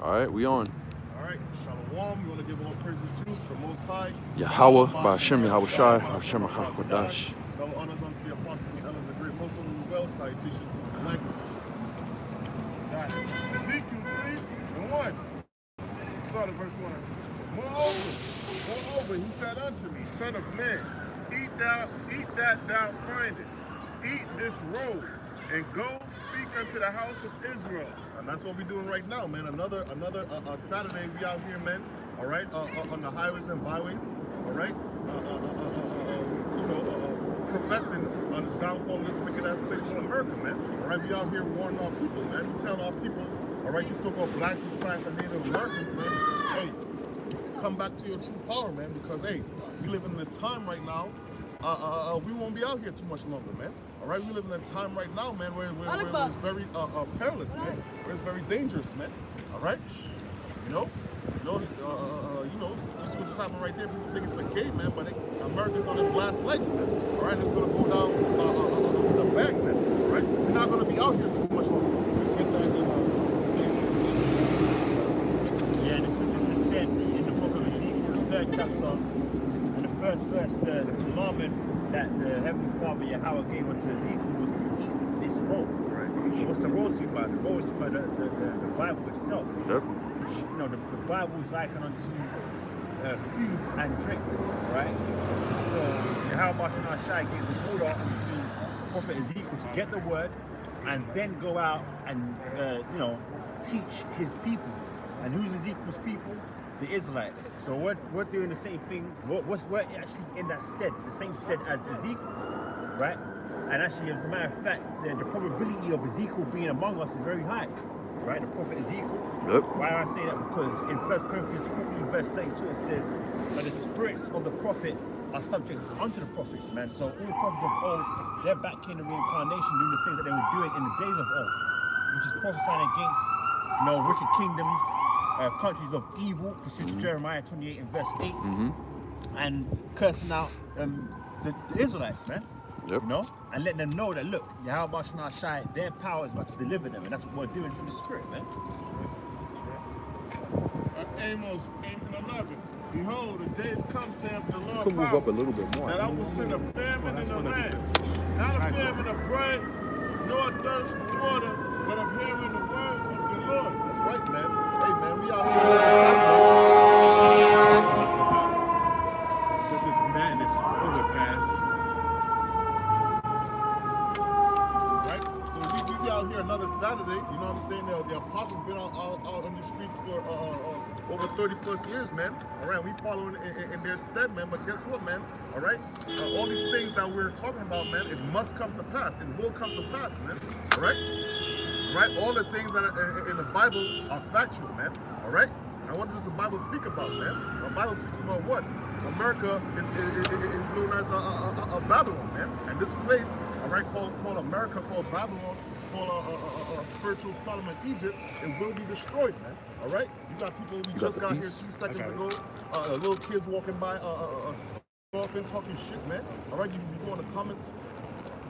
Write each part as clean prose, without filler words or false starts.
All right, we on. All right, Shalom. You want to give all praises to the Most High. Yahweh, Ba'ashem Yahweh Shai, Hashem HaKodash. Double honors unto the apostles and elders, a great multitude of well citations to the elect. Got it. Ezekiel 3:1. Start at verse 1. Moreover, he said unto me, Son of man, eat that thou findest, eat this roll, and go speak unto the house of Israel. And that's what we're doing right now, man. Another Saturday, we out here, man. All right, on the highways and byways. All right, professing the downfall of this wicked ass place called America, man. All right, we out here warning our people, man. We telling our people, all right, you so-called blacks, Hispanics, and Native Americans, man. Hey, come back to your true power, man. Because hey, we live in a time right now. We won't be out here too much longer, man. All right, we live in a time right now, man, where it's very perilous, man. Where it's very dangerous, man. All right, this is what just happened right there. People think it's a game, man, but America's on its last legs, man. All right, it's gonna go down the back, man. All right, we're not gonna be out here too much longer. Get that, Yeah, the scriptures just said in the book of Ezekiel, the 3rd chapter, in the first verse, the commandment that the Heavenly Father Yahweh gave unto Ezekiel was to eat this roll. Right. So what's the roll speak about? The roll is about the Bible itself. Yep. The Bible is likened unto food and drink, right? So Yahweh Shai gave this order to Prophet Ezekiel to get the word and then go out and teach his people. And who's Ezekiel's people? The Israelites. So we're doing the same thing. We're actually in that stead, the same stead as Ezekiel, right? And actually, as a matter of fact, the probability of Ezekiel being among us is very high, right? The prophet Ezekiel. Yep. Why do I say that? Because in 1 Corinthians 14, verse 32, it says that the spirits of the prophet are subject unto the prophets, man. So all the prophets of old, they're back in the reincarnation doing the things that they were doing in the days of old, which is prophesying against wicked kingdoms, countries of evil, pursuant to Jeremiah 28 and verse 8, and cursing out the Israelites, man. Yep. And letting them know that, look, Yahweh Shai, their power is about to deliver them, and that's what we're doing from the Spirit, man. Amos 8:11. Behold, the days come, saith the Lord, Could move up a little bit more. that I will send a famine in the land, not a famine of bread, nor thirst for water, but of hearing the words of the Lord. That's right, man. Hey, man, we out here with this madness overpass. Right? So we out here another Saturday, you know what I'm saying? The apostles been out on the streets for over 30 plus years, man. All right, we following in their stead, man. But guess what, man? All right, all these things that we're talking about, man, it must come to pass. It will come to pass, man. All right, right. All the things that are in the Bible are factual, man. All right. And what does the Bible speak about, man? The Bible speaks about what? America is known as a Babylon, man. And this place, all right, called America, called Babylon, called a spiritual Solomon, Egypt, it will be destroyed, man. All right? You got people, we just got here 2 seconds ago, little kids walking by, scoffing, talking shit, man. All right, you can go in the comments,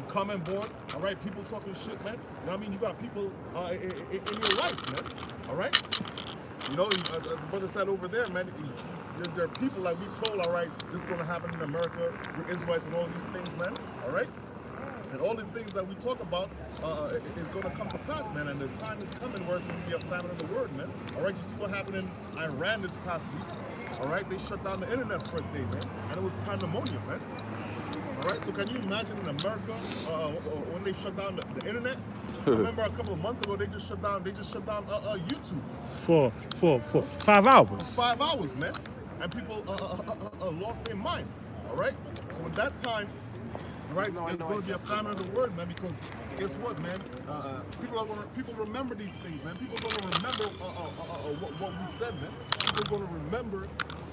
comment board, all right, people talking shit, man. You know what I mean? You got people in your life, man. All right? You know, as the brother said over there, man, there are people like we told, all right, this is going to happen in America, we're Israelites and all these things, man, all right? And all the things that we talk about is going to come to pass, man, and the time is coming where it's going to be a famine of the word, man. All right, you see what happened in Iran this past week, all right? They shut down the internet for a day, man, and it was pandemonium, man. All right, so can you imagine in America when they shut down the internet? I remember a couple of months ago they just shut down YouTube For 5 hours. 5 hours, man, and people lost their mind. All right, so at that time, right, there's going to be a famine of the word, man, because guess what, man? People remember these things, man. People are going to remember what we said, man. People are going to remember,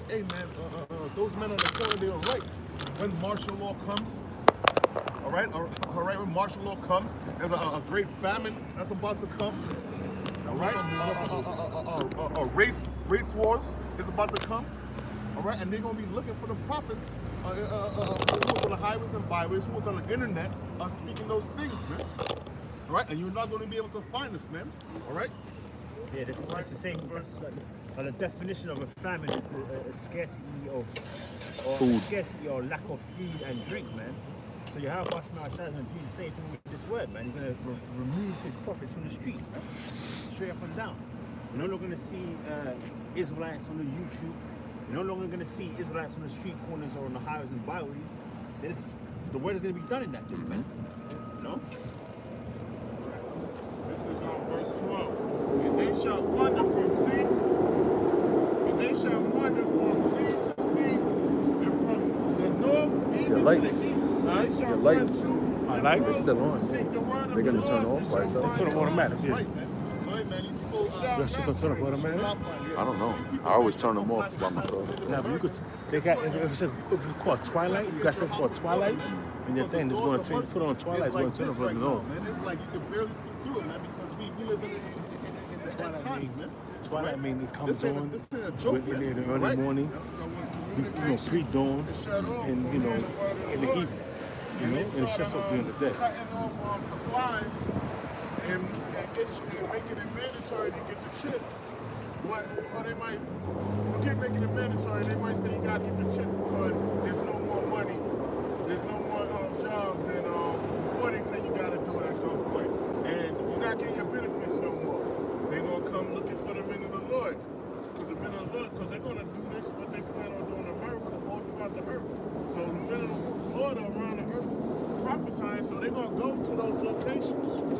hey, man, those men on the corner, they were right. When martial law comes, all right, when martial law comes, there's a great famine that's about to come. All right, race wars is about to come. All right, and they're gonna be looking for the prophets who was on the highways and byways, who was on the internet, speaking those things, man. All right, and you're not gonna be able to find us, man. All right. Yeah, that's the same. The definition of a famine is a scarcity of Food. scarcity or lack of food and drink, man. So Yahweh Shai is going to do the same thing with this word, man. He's going to remove his prophets from the streets, man. Straight up and down. You're no longer going to see Israelites on the YouTube. You're no longer going to see Israelites on the street corners or on the highways and byways. The word is going to be done in that day, man. You know? This is on verse 12. And they shall wander from sea. And they shall wander from sea to sea. And from the north even to lights. the east. They shall Your run lights. to My and lights? fro Still on. to seek the word of They're gonna the turn Lord, off and by shall itself. find Turn it. them automatic, yeah. Right, man. So, hey, man, you people, That shit gonna turn off automatic? I don't know. I always turn them off by myself. Now, but you could, they got, if it's called Twilight, you got something called Twilight, and your thing is going to change, put on Twilight, it's going to turn off on its own. Man, it's like you can barely see through it, man, because we live in the times, man. Twilight means it comes This ain't a- on this ain't a joke, in man. the early Right? morning, So when pre-dawn, is shut off, and, you know, man, the word of in the the Lord, evening, you know, and it shuts off during the day. Cutting off supplies and making it mandatory to get the chip. Or they might forget making it mandatory. They might say you got to get the chip because there's no more money, there's no more jobs, and before they say you got to do it at gunpoint, and you're not getting your benefits no more. They're gonna come looking for the men of the Lord, because they're gonna do this what they plan on doing in America all throughout the earth. So the men of the Lord are around the earth prophesying, so they're gonna go to those locations,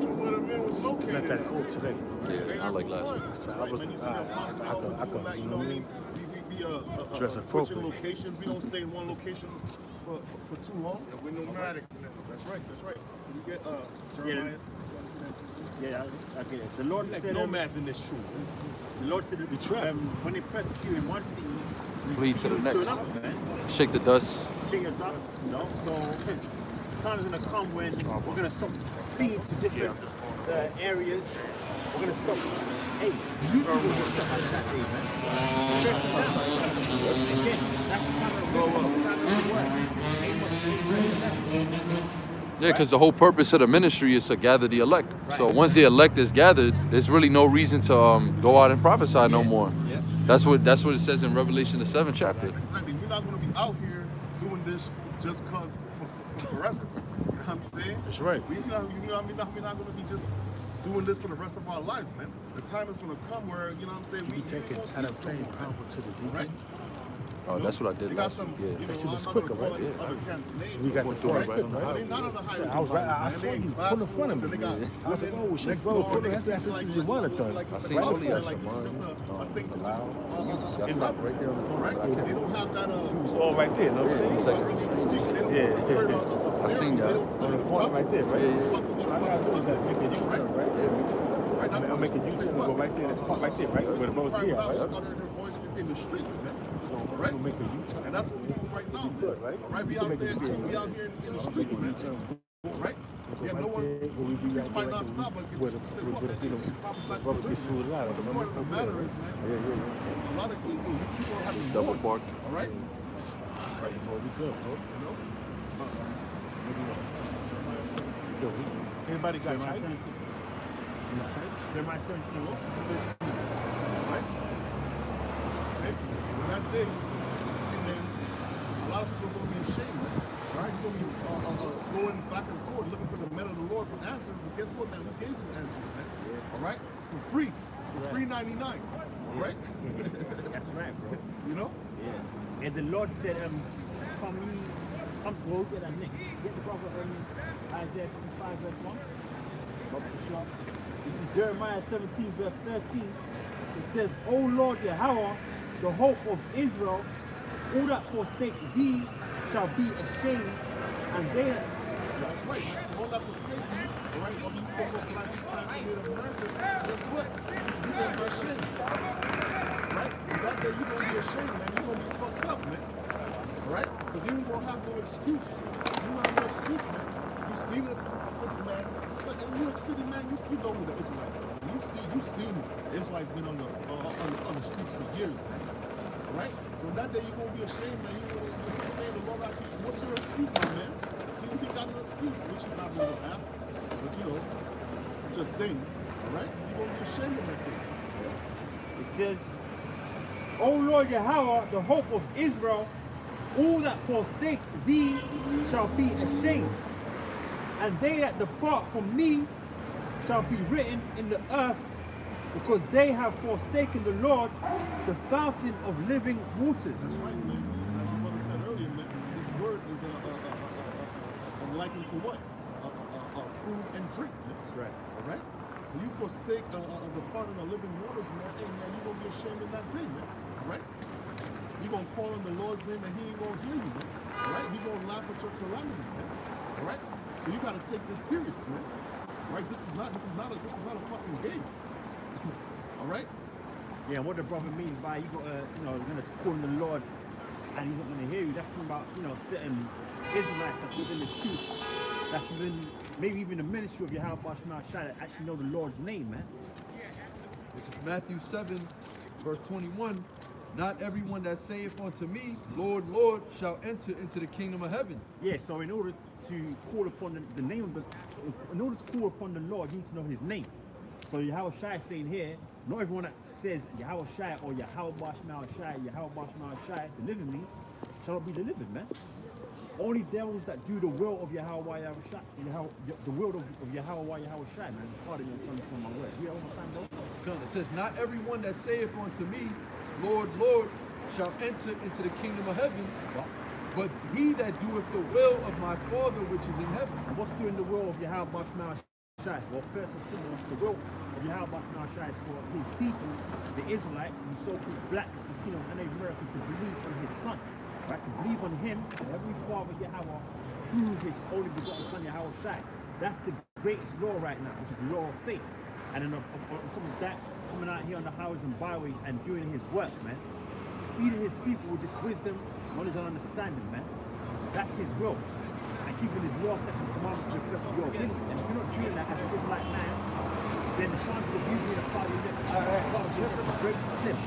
to where the men was located. Not that cold today. Yeah, not like last week. So I was, I could, you know what I mean? We Dress switching appropriate. locations. We don't stay in one location for too long. And we're nomadic. That's right. You get Jeremiah 17. Yeah, I get it. The Lord Like said, nomads in this truth. the Lord said, when they persecute in one city, Flee to the next. another, man. Shake the dust. Shake your dust, you know. So the time is gonna come when we're gonna stop fleeing to different areas. We're gonna stop. Hey, you two will get stuff out of that day, man. Again, that's the time of the work. Yeah, because the whole purpose of the ministry is to gather the elect. So once the elect is gathered, there's really no reason to go out and prophesy no more. Yeah. That's what it says in Revelation the 7th chapter. Exactly. We're not going to be out here doing this just cause for forever. You know what I'm saying? That's right. We're not going to be just doing this for the rest of our lives, man. The time is going to come where, you know what I'm saying, We taking won't see kind of this no playing more, power to the deacon. right? Oh, that's what I did They got last week. some, Yeah. you know, That shit was I'm not quicker, gonna call right? it other camps' names. We got the But phone right on the they're highway. not on the highway. I was right. I saw They you in put in front of classrooms, me. and they got I was like, women oh shit, next bro, door, put they that's can this see is like- the marathon. like I it's seen a all fun, the like extra it's just a thing to do. That's In not love, right there on the corner. right? I can't They don't have that. It was all right there, know what I'm saying? It's like- I seen that. On the corner right there, right? Yeah, yeah. So I gotta do is that make a U-turn, right? I'll make a U-turn and go right there. That's part right there, right? Where the boat's here, right? In the streets, man. So Right? we'll make a U-turn. And that's what we're doing right now. Good, right? Right? We out there too. We out here in the streets, man. Right? Yeah, no one might not stop, but with the brothers get sued out of them. what the matter is, man. Yeah. A lot of people, you keep on having Double more, parked. all right? Right, bro, we good, bro. You know? Everybody got Jeremiah tights? 17. Jeremiah 17. Right? Hey, in that day, see, man, a lot of people are going to be ashamed, man. Right? You're going to be going back and forth looking for the men of the Lord for answers. But guess what, man? Who gave you answers, man? All right? For free. For $3.99. All right? That's right, bro. You know? Yeah. And the Lord said, come go get that next. Get the brother Isaiah 55 verse 1. This is Jeremiah 17 verse 13. It says, O Lord Yahweh, the hope of Israel, all that forsake thee shall be ashamed, and they That's right. So all that was said, all right? All these so-called black people in America, guess what? You're going to be ashamed. Right? And that day you're going to be ashamed, man. You're going to be fucked up, man. All right? Because you ain't going to have no excuse. You don't have no excuse, man. You see this, man. In New York City, man, you know who the Israelites are. You've seen Israelites been on the streets for years, man. All right? So that day you're going to be ashamed, man. You're going to say the Lord, what's your excuse, my man? You got no excuse, which is not really ask, but you know, just saying, all right? You're going to be ashamed of that thing. It says, O Lord Yahweh, the hope of Israel, all that forsake thee shall be ashamed, and they that depart from me shall be written in the earth, because they have forsaken the Lord, the fountain of living waters. That's right, man. As your mother said earlier, man, this word is likened to what? Food and drink. That's right. All right? So you forsake the fountain of living waters, man. Hey, man, you're going to be ashamed of that thing, man. All right? You're going to call on the Lord's name and he ain't going to hear you, man. All right? He's going to laugh at your calamity, man. All right? So you got to take this serious, man. All right? This is not a fucking game. All right? Yeah, what the brother means by you got you're gonna call on the Lord and he's not gonna hear you. That's something about certain Israelites that's within the truth, that's within maybe even the ministry of Yahweh Shema Shai that actually know the Lord's name, man. This is Matthew 7, verse 21. Not everyone that saith unto me, Lord, Lord, shall enter into the kingdom of heaven. Yeah, so in order to call upon the name of in order to call upon the Lord, you need to know his name. So Yahweh Shai is saying here, not everyone that says Yahweh Shai or Yahweh Shema Shai, Yahweh Shema Shai, deliver me, shall not be delivered, man. Only devils that do the will of Yahweh Shai, the will of Yahweh Shai, man. Pardon me on my word. Read it one more time, bro. It says, not everyone that saith unto me, Lord, Lord, shall enter into the kingdom of heaven, but he that doeth the will of my Father which is in heaven. And what's doing the will of Yahweh Shema Shai? Well, first and foremost, the will of Yahweh Shema Shai is for his people, the Israelites, the so-called blacks, Latinos, and Native Americans, to believe on his son. Right, to believe on him, every father Yahweh, through his only begotten son Yahweh Shai. That's the greatest law right now, which is the law of faith. And then on top of that, coming out here on the highways and byways and doing his work, man. Feeding his people with this wisdom, knowledge and understanding, man. That's his will. And keeping his law, statutes, and commandments to the best of your ability. And if you're not doing that as an Israelite man, then the chances of you being a part of it is very slim.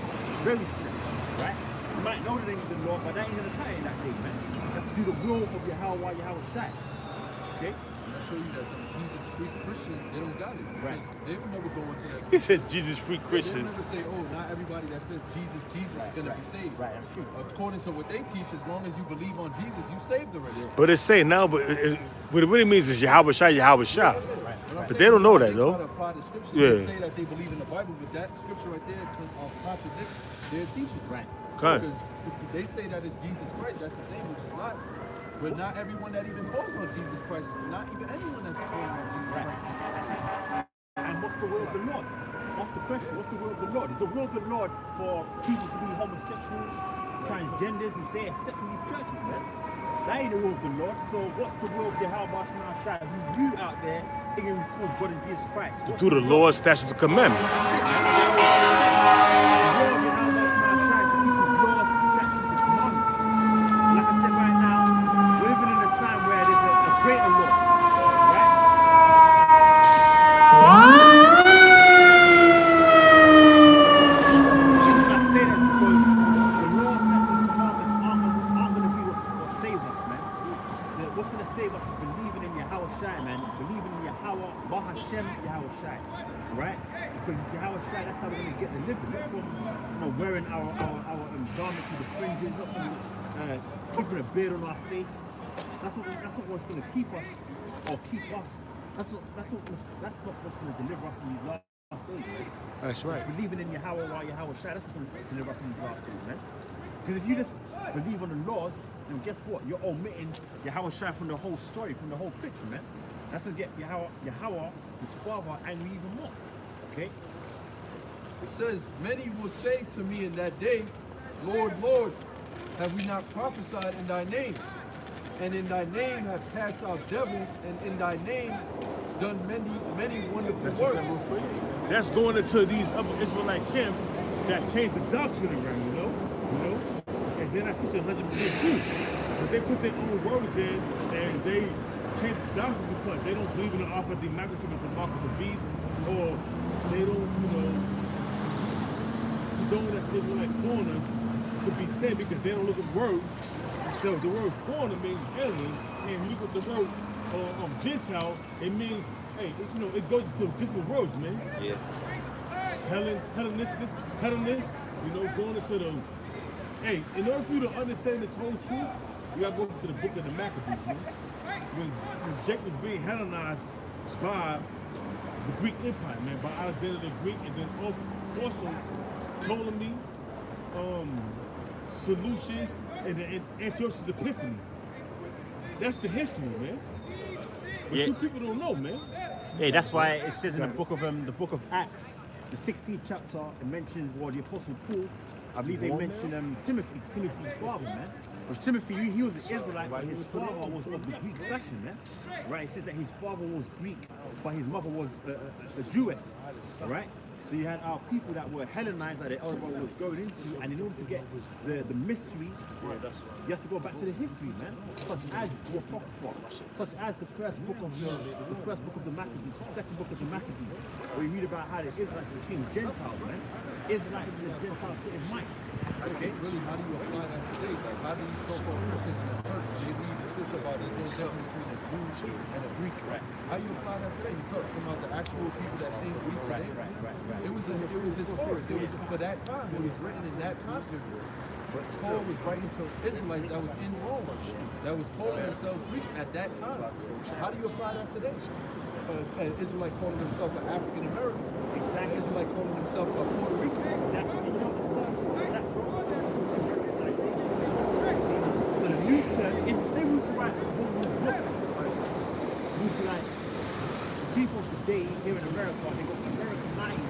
Very slim, right? You might know the name of the Lord, but that ain't gonna tie in that thing, man. You have to do the will of Yahweh Shai. Okay? I'll show you that Jesus freak Christians, they don't got it. Right. They will never go into that. He said Jesus freak They'll Christians. never say, oh, not everybody that says Jesus is gonna be saved. Right, that's true. According to what they teach, as long as you believe on Jesus, you saved already. But it's saying now, but what it really means is Yahweh Shai, Yahweh Shai. But they don't know that, though. They try to apply the scripture. Yeah. They say that they believe in the Bible, but that scripture right there contradicts their teaching. Right. Okay. Because they say that it's Jesus Christ, that's his name, which is not. But not everyone that even calls on Jesus Christ, not even anyone that's calling on Jesus Christ. And what's the will of the Lord? What's the question? What's the will of the Lord? Is the will of the Lord for people to be homosexuals, transgenders, which they accept in these churches, man? That ain't the will of the Lord. So what's the will of the Yahweh Shema Shai, who you out there ignorant call God and Jesus Christ? To do the Lord's statutes and commandments. The will of Yahweh Shema Shai is to keep his laws, statutes, and commandments. And like I said right now, we're living in a time where there's a greater law, right? I say that because the laws, statutes, and commandments aren't going to be what save us, man. What's going to save us is believing in Yahweh Shai, man. Believing in Yahweh, Bahashem, Yahweh Shai, right? Because it's Yahweh Shai, that's how we're going to get delivered. Not from wearing our garments with the fringes, not from keeping a beard on our face. That's not what's going to keep us or keep us. That's not what's going to deliver us in these last days, man. That's right. It's believing in Yahweh Shai, that's what's going to deliver us in these last days, man. Because if you just believe on the laws, then guess what? You're omitting Yahweh Shai from the whole story, from the whole picture, man. That's going to get Yahweh, his father, angry even more. Okay? It says, many will say to me in that day, Lord, Lord, have we not prophesied in thy name? And in thy name have cast out devils, and in thy name done many wonderful works. That's going into these other Israelite camps that change the doctrine around, you know? And they're not teaching 100% truth. But they put their own words in and they change the doctrine because they don't believe in the offer of the magnitude as the mark of the beast, or they don't, condone that the Israelite foreigners could be saved because they don't look at words. So the word foreigner means alien, and when you look at the word Gentile, it means hey, you know, it goes to different words, man. Yes. Hellenist, you know, going into the. Hey, in order for you to understand this whole truth, you gotta go to the book of the Maccabees, man. When Jacob was being Hellenized by the Greek Empire, man, by Alexander the Greek, and then also Ptolemy, Seleucus, and then Antiochus Epiphanes. That's the history, man. But Yeah. you people don't know, man. Yeah, that's why it says in the book of Acts, the 16th chapter, it mentions the Apostle Paul. I believe they mention Timothy's father, man. Because Timothy, he was an Israelite, but his father was of the Greek fashion, man. Right? It says that his father was Greek, but his mother was a Jewess. Right? So you had our people that were Hellenized that the elder brother was going into, and in order to get the mystery, you have to go back to the history, man. Such as the Apocrypha, such as the first book of the Maccabees, the second book of the Maccabees, where you read about how the Israelites became Gentiles, man. Israelites in the Gentile state of mind. Okay, really, how do you apply that today? Like, how do you so-called Christians in the church, they read the scripture about there's no difference between a Jew and a Greek, right? How you apply that today? You talking about the actual people that's in Greece today? Right. It was historic. It was for that time. It was written in that time period. But Paul was writing to Israelites that was in Rome, that was calling themselves Greeks at that time. How do you apply that today? An Israelite calling himself an African American. Exactly. An Israelite calling himself a Puerto Rican. Exactly. And you know the term for that, bro? So the new term, if say we was to write a whole new book, we'd be like, people today here in America, they got Americanized,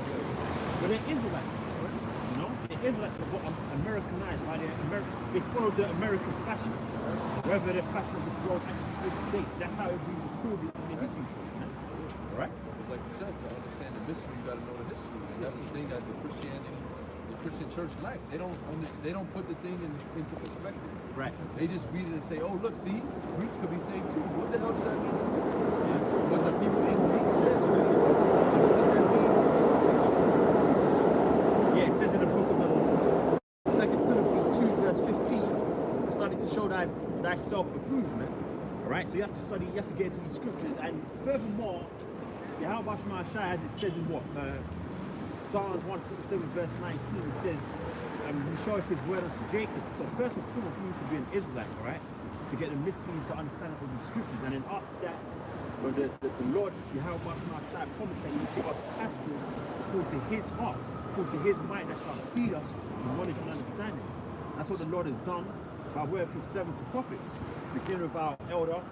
but they're Israelites. You know? They're Israelites that got Americanized by they follow the American fashion. Wherever the fashion of this world actually is today. That's how it be recorded in the history books, man. Right? Like you said, to understand the mystery, you got to know the history. And that's the thing that the Christian church lacks. They don't put the thing into perspective. Right. They just read it and say, "Oh, look, see, Greeks could be saved too." What the hell does that mean to you? What the people in Greece said, like, what are you talking about? Like, what does that mean to us? Yeah, it says in the book of 2 Timothy 2 verse 15, study to show thyself approved, man. Alright, so you have to study, you have to get into the scriptures, and furthermore, Yahweh Shema Shai, as it says in Psalms 147 verse 19, it says, he showeth his word unto Jacob. So first and foremost, you need to be an Israelite, alright? To get the mysteries, to understand all the scriptures, and then after that, when the Lord, Yahweh Shema Shai, promised that he would give us pastors according to his heart, according to his mind, that shall feed us with knowledge and understanding. That's what the Lord has done by way of his servants, the prophets, beginning with our elder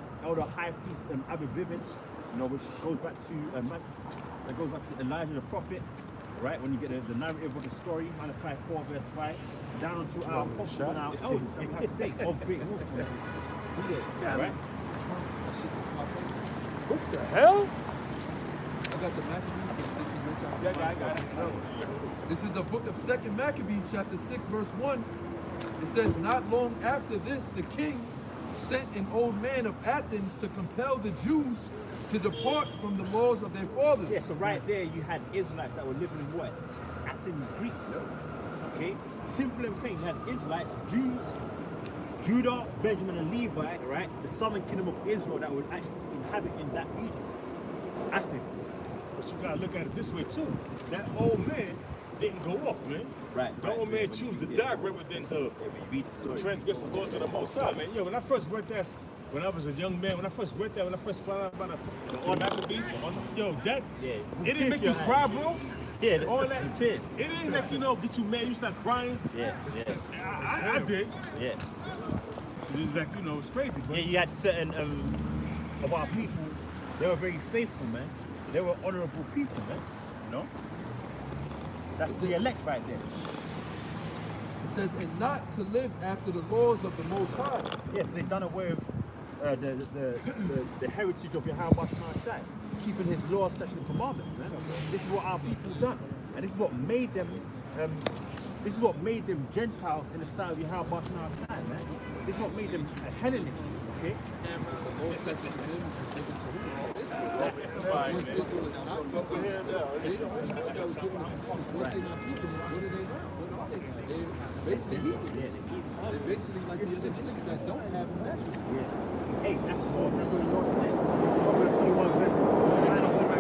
high priest Abba Bivens, you know, which goes back to Elijah the prophet, right? When you get the narrative of the story, Malachi 4 verse 5, down onto our apostles and our elders that we have today of great millstones. Right? What the hell? I got the Maccabees, but since you mentioned, I got it. This is the book of 2 Maccabees, chapter 6, verse 1. It says, "Not long after this, the king sent an old man of Athens to compel the Jews to depart from the laws of their fathers." Yeah, so right there you had Israelites that were living in what? Athens, Greece. Okay, simple and plain. You had Israelites, Jews, Judah, Benjamin, and Levi, right? The southern kingdom of Israel that would actually inhabit in that region. Athens. But you gotta look at it this way too. That old man didn't go off, man. Right. The old man chose to die rather than to Read the story. transgress the laws of the Most High, man. Yo, when I first read that, when I was a young man, when I first read that, when I first found out about the Maccabees, yo, that Yeah. it didn't make you cry, bro. Yeah, All the that tears. It didn't make get you mad. You start crying. Yeah. I did. Yeah. It's like it's crazy, Yeah, but you had certain of our people, they were very faithful, man. They were honorable people, man. You know? That's the elect right there. It says, "And not to live after the laws of the Most High." Yes, they've done away with the heritage of Yahweh Shai, keeping his laws, statutes, and commandments, man. This is what our people done, and this is what made them. This is what made them Gentiles in the sight of Yahweh Shai, man. This is what made them Hellenists, okay? The law, statutes, and commandments was given to who? Israel. Once Israel is not people, they don't really know that was given to people. Once they're not people, then what do they learn? What are they now? They're basically heathens. They're basically like the other nations that don't have a natural. Hey, that's what remember the Lord said. Proverbs 21 verse 16.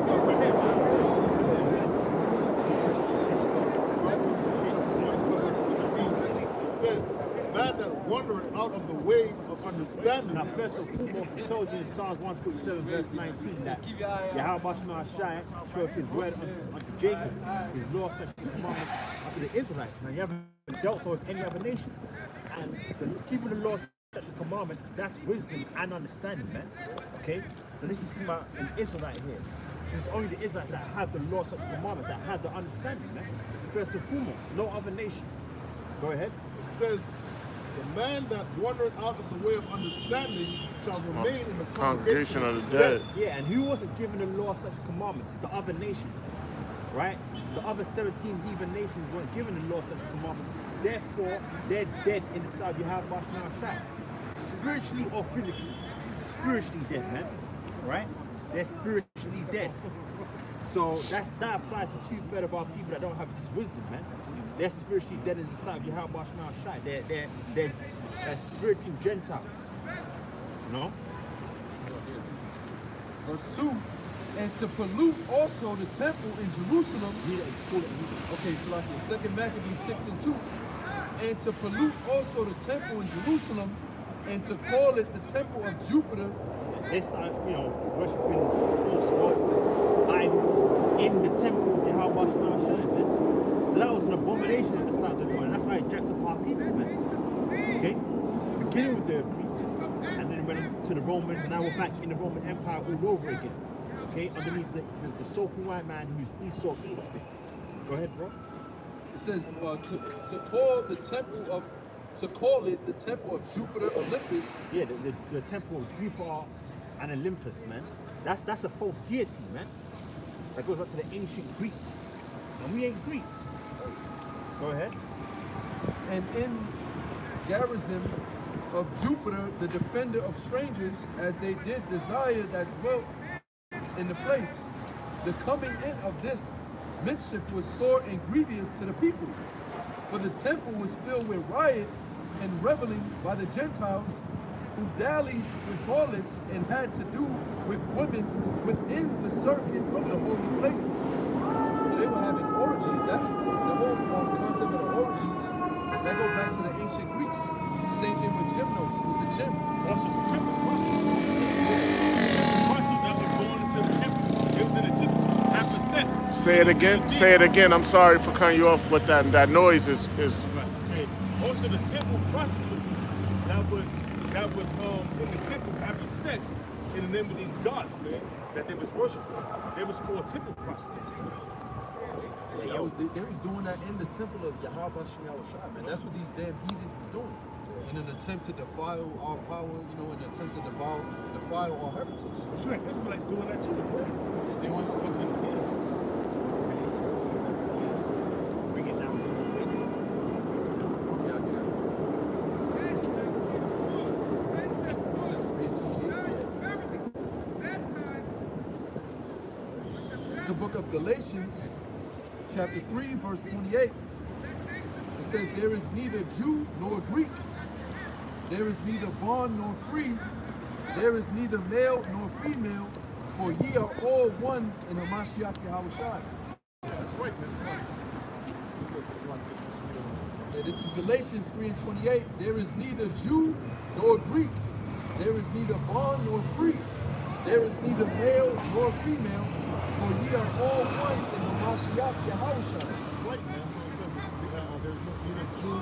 wandering out of the way of understanding. Now, first and foremost, it tells you in Psalms 147, verse 19, that Yahweh Shai showeth his word unto Jacob, his law, statutes, and commandments unto the Israelites. Now, you haven't dealt so with any other nation. And keeping the law, statutes, and commandments, that's wisdom and understanding, man. Okay? So this is from an Israelite here. This is only the Israelites that have the law, statutes, and commandments, that have the understanding, man. First and foremost, no other nation. Go ahead. It says, the man that wandered out of the way of understanding shall remain in the Congregation of the dead. Yeah, and who wasn't given the law, statutes, and commandments? The other nations, right? The other 17 heathen nations weren't given the law, statutes, and commandments. Therefore, they're dead in the sight of Yahweh Shai. Spiritually or physically? Spiritually dead, man. Right? They're spiritually dead. So that applies to 2/3 of our people that don't have this wisdom, man. They're spiritually dead in the sight of Yahweh Shai. They're spiritual Gentiles. You know? Verse 2, and to pollute also the temple in Jerusalem. Okay, so like in 2 Maccabees 6 and 2. And to pollute also the temple in Jerusalem, and to call it the temple of Jupiter. They started, worshiping false gods, idols, in the temple of Yahweh Shai, man. So that was an abomination in the sight of the Lord, and that's why it jacked up our people, man. Okay? Beginning with the Greeks, and then went to the Romans, and now we're back in the Roman Empire all over again. Okay? Underneath the so-called white man who's Esau Edom. Go ahead, bro. It says to call it the temple of Jupiter Olympus. Yeah, the temple of Jupiter and Olympus, man. That's a false deity, man. That goes back to the ancient Greeks. And we ain't Greeks. Go ahead. And in garrison of Jupiter, the defender of strangers, as they did desire that dwelt in the place. The coming in of this mischief was sore and grievous to the people, for the temple was filled with riot and reveling by the Gentiles, who dallied with harlots and had to do with women within the circuit of the holy places. So they were having orgies. That the whole concept of the orgies, that go back to the ancient Greeks. Same thing with gymnos, with the gym. Also, the temple prostitute that was going into the temple. It was in the temple after sex. Say it again. Say it again. I'm sorry for cutting you off, but that noise is. Okay. Also, the temple prostitutes that was in the temple having sex in the name of these gods, man, that they was worshiping. They was called temple prostitutes. They was doing that in the temple of Yahweh Shai, man. That's what these damn heathens was doing. In an attempt to defile our power, in an attempt to defile our heritage. That's right. Israelites doing that too in the temple. They was Bring it down. Yeah, I get it. It's the book of Galatians, chapter 3, verse 28. It says, there is neither Jew nor Greek. There is neither bond nor free. There is neither male nor female, for ye are all one in Hamashiach Yahushua. That's right, man. Yeah, this is Galatians 3 and 28. There is neither Jew nor Greek. There is neither bond nor free. There is neither male nor female, for ye are all one in Hamashiach Yahushua. That's right, man. So it says there's neither Jew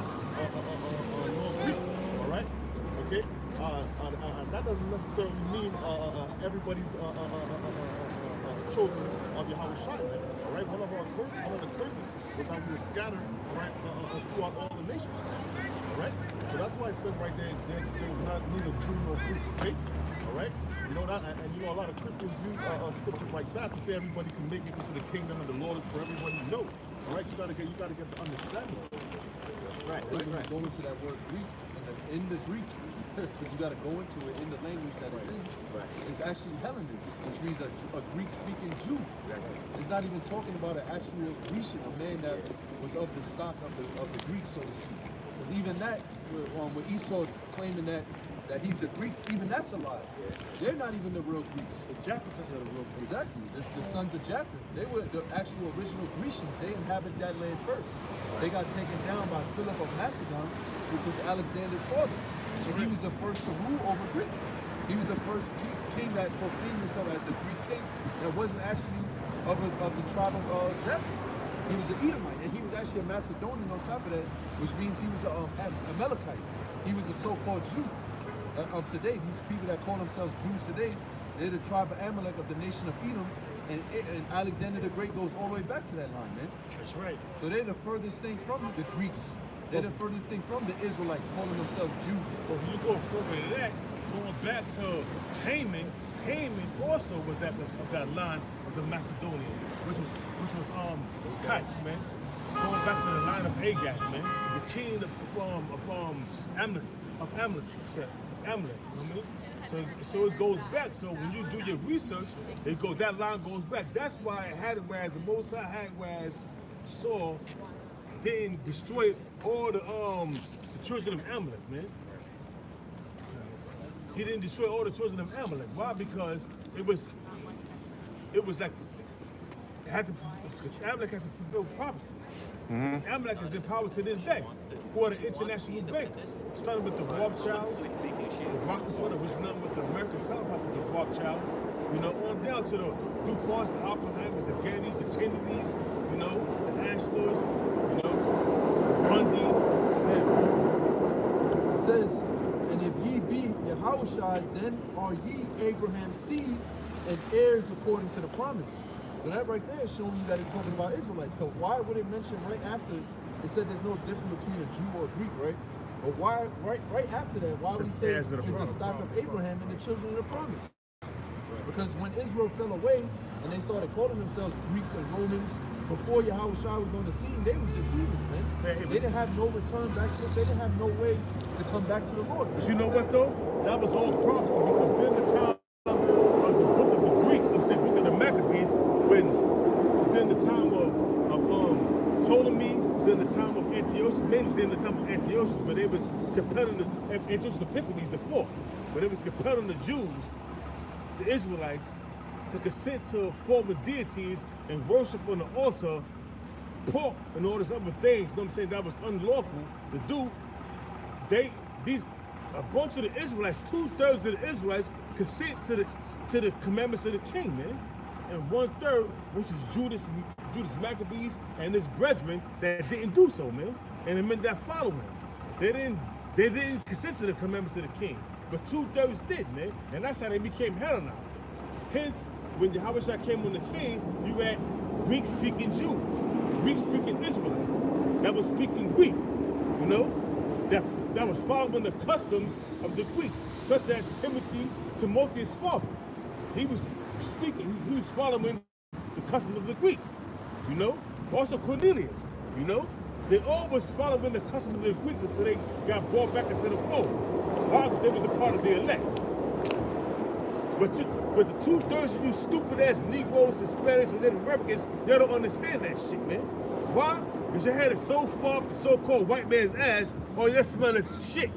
nor Greek. All right? Okay? That doesn't necessarily mean everybody's chosen of Yahweh Shai, man. All right? One of the curses was that we were scattered, all right, throughout all the nations. All right? So that's why it says right there, there's not neither Jew nor Greek. Okay? All right? You know that, and you know a lot of Christians use scriptures like that to say everybody can make it into the kingdom and the Lord is for everybody. No. All right? You gotta get the understanding. Right. Go into that word Greek, in the Greek, because you got to go into it in the language that it's in. Right. It's actually Hellenism, which means a Greek-speaking Jew. It's not even talking about an actual Grecian, a man that was of the stock of the Greeks, so to speak. Because even that, with Esau claiming that he's the Greeks, even that's a lie. They're not even the real Greeks. The Japheth are the real Greeks. Exactly. The sons of Japheth. They were the actual original Grecians. They inhabited that land first. they got taken down by Philip of Macedon, which was Alexander's father. And he was the first to rule over Greece. He was the first king that proclaimed himself as the Greek king that wasn't actually of the tribe of Japheth. He was an Edomite, and he was actually a Macedonian on top of that, which means he was a Amalekite. He was a so-called Jew of today. These people that call themselves Jews today, they're the tribe of Amalek of the nation of Edom, and Alexander the Great goes all the way back to that line, man. That's right. So they're the furthest thing from the Greeks. They're the furthest thing from the Israelites, calling themselves Jews. But when you go further to that, going back to Haman, Haman also was of that line of the Macedonians, which was Kites, man. Going back to the line of Agag, man, the king of Amalek, you know what I mean? So it goes back. So when you do your research, that line goes back. That's why it had it whereas the Most High had whereas Saul didn't destroy all the children of Amalek, man. He didn't destroy all the children of Amalek. Why? Because it was like Amalek had to fulfill prophecy. Amalek is in power to this day. Who are the international bankers? Starting with the Rothschilds, the Rockefeller, which is nothing but the American counterparts of the Rothschilds, you know, on down to the DuPonts, the Oppenheimers, the Kennedys, the you know, the Astors, you know, the Bundys. It says, and if ye be Yahawashis, then are ye Abraham's seed and heirs according to the promise. So that right there is showing you that it's talking about Israelites. Because why would it mention right after it said there's no difference between a Jew or a Greek, right? But why right after that, why would he say it's a stock of Abraham and the children of the promise? Because when Israel fell away and they started calling themselves Greeks and Romans, before Yahushua was on the scene, they was just heathens, man. They didn't have no return back to it. They didn't have no way to come back to the Lord. But you know what though? That was all prophecy because during the time of the book of the Greeks, I'm saying book of the Maccabees, during the time of Ptolemy, during the time of Antiochus, mainly during the time of Antiochus, but they was compelling Antiochus Epiphanes the fourth, but it was compelling the Jews, the Israelites, to consent to former deities and worship on the altar, pork and all these other things. You know what I'm saying? That was unlawful to do. A bunch of the Israelites, 2/3 of the Israelites, consent to the commandments of the king, man. And 1/3, which is Judas Maccabees and his brethren, that didn't do so, man. And it meant that follow him. They didn't consent to the commandments of the king. But 2/3 did, man. And that's how they became Hellenized. Hence, when Yahushua came on the scene, you had Greek-speaking Jews, Greek-speaking Israelites that was speaking Greek, you know, that was following the customs of the Greeks, such as Timotheus' father. He was following the customs of the Greeks, you know. Also Cornelius, you know. They all was following the customs of the Greeks until they got brought back into the fold. Why? Because they was a part of the elect. But the 2/3 of you stupid ass Negroes, Hispanics, and Native Americans, y'all don't understand that shit, man. Why? Because your head is so far up the so-called white man's ass, all you smell is shit.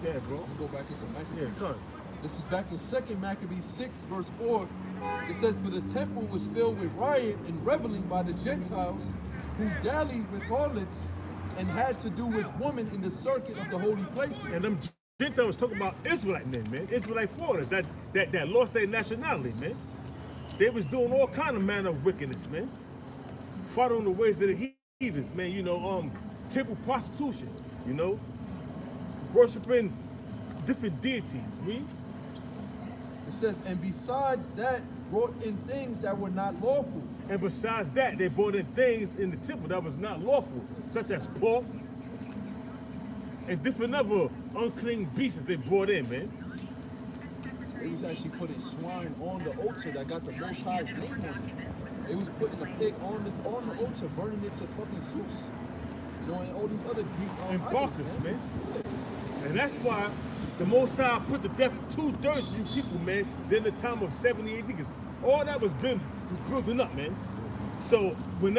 Yeah, bro. I'm gonna go back into Maccabees. Yeah, come on. This is back in 2 Maccabees 6, verse 4. It says, for the temple was filled with riot and reveling by the Gentiles, who dallied with harlots and had to do with women in the circuit of the holy places. And them Gentiles was talking about Israelite men, man. Israelite foreigners that lost their nationality, man. They was doing all kind of manner of wickedness, man. Following the ways of the heathens, man. You know, temple prostitution, you know. Worshiping different deities, right? It says, and besides that, brought in things that were not lawful. And besides that, they brought in things in the temple that was not lawful, such as pork and different other unclean beasts that they brought in, man. They was actually putting swine on the altar that got the Most High's name on it. They was putting a pig on the altar, burning it to fucking Zeus. You know, and all these other Greek and Bacchus, man. Yeah. And that's why the Most High put to death 2/3 of you people, man, during the time of 70 AD, because all that was building up, man. So when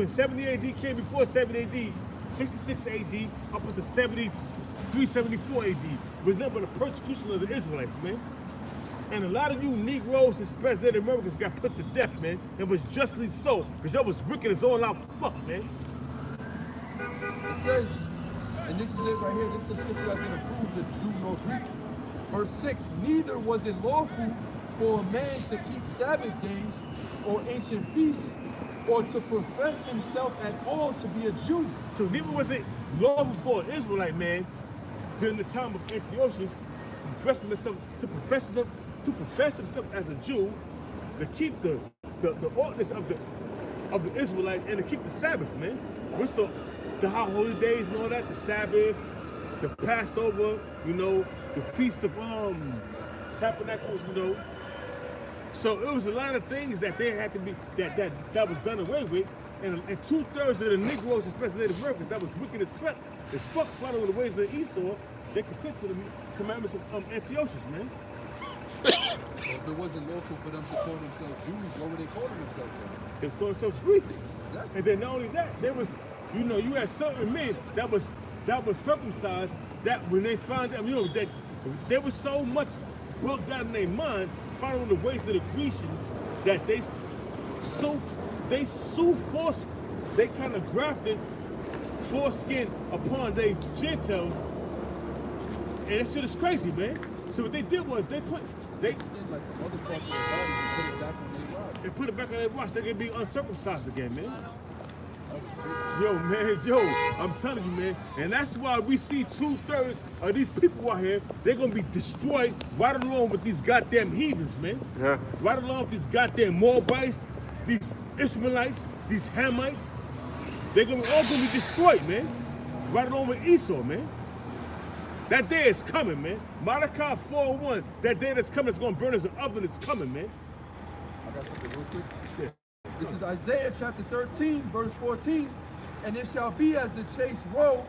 70 AD came, before 70 AD, 66 AD, up until 73, 74 AD, was nothing but a persecution of the Israelites, man. And a lot of you Negroes and Spanish Native Americans got put to death, man, and was justly so, because y'all was wicked as all out fuck, man. It says, and this is it right here, this is the scripture that's going to prove the Jew nor Greek. Verse 6, neither was it lawful for a man to keep Sabbath days or ancient feasts, or to profess himself at all to be a Jew. So neither was it lawful for an Israelite man during the time of Antiochus to profess himself as a Jew, to keep the ordinance of the Israelite and to keep the Sabbath, man. What's the high holy days and all that, the Sabbath, the Passover, you know, the Feast of Tabernacles, you know. So it was a lot of things that they had to be that was done away with, and 2/3 of the Negroes, especially Native Americans, that was wicked as fuck, following the ways of Esau, they consent to the commandments of Antiochus, man. So if it wasn't lawful for them to call themselves Jews, what would they call themselves? They called themselves Greeks. Exactly. And then not only that, there was, you know, you had certain men that was circumcised, that when they found out, you know, that there was so much built down in their mind following the ways of the Grecians that they kind of grafted foreskin upon their Gentiles, and that shit is crazy, man. So what they did was they Skin like from other parts of their body and put it back on their rod. put it back on their watch. They can be uncircumcised again, man. Yo, man, I'm telling you, man. And that's why we see 2/3 of these people out here, they're going to be destroyed right along with these goddamn heathens, man. Yeah. Right along with these goddamn Moabites, these Ishmaelites, these Hamites. They're all going to be destroyed, man. Right along with Esau, man. That day is coming, man. Malachi 4:1, that day that's coming, it's going to burn as an oven, it's coming, man. I got something real quick. Yeah. This is Isaiah chapter 13, verse 14. And it shall be as the chased roe,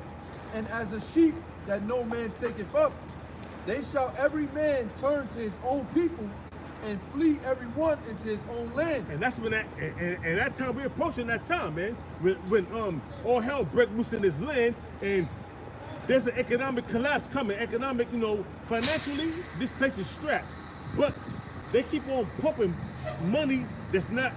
and as a sheep that no man taketh up. They shall every man turn to his own people, and flee every one into his own land. And that's when that time, we're approaching that time, man. When all hell break loose in this land, and there's an economic collapse coming. Economic, you know, financially, this place is strapped. But they keep on pumping money that's not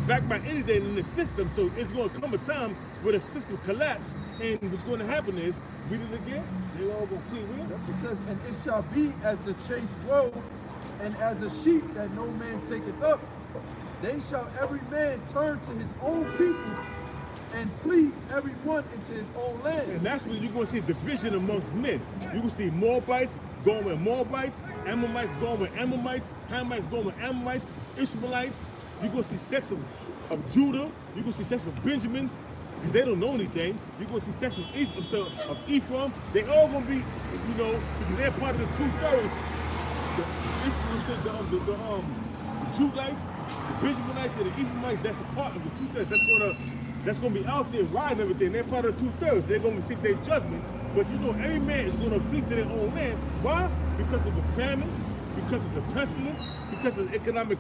backed by anything in the system. So it's going to come a time where the system collapse. And what's going to happen is, read it again, they all going to flee with it. It says, and it shall be as the chased roe, and as a sheep that no man taketh up. They shall every man turn to his own people, and flee every one into his own land. And that's when you're going to see division amongst men. You can see Moabites going with Moabites, Ammonites going with Ammonites, Hamites going with Ammonites, Ishmaelites. You're going to see sects of Judah. You're going to see sects of Benjamin, because they don't know anything. You're going to see sects of Ephraim. They all going to be, you know, because they're part of the 2/3. The Judites, the Benjaminites, and the Ephraimites, that's a part of the 2/3. That's gonna be out there riding everything. They're part of the 2/3. They're gonna receive their judgment. But you know, every man is gonna flee to their own land. Why? Because of the famine, because of the pestilence, because of the economic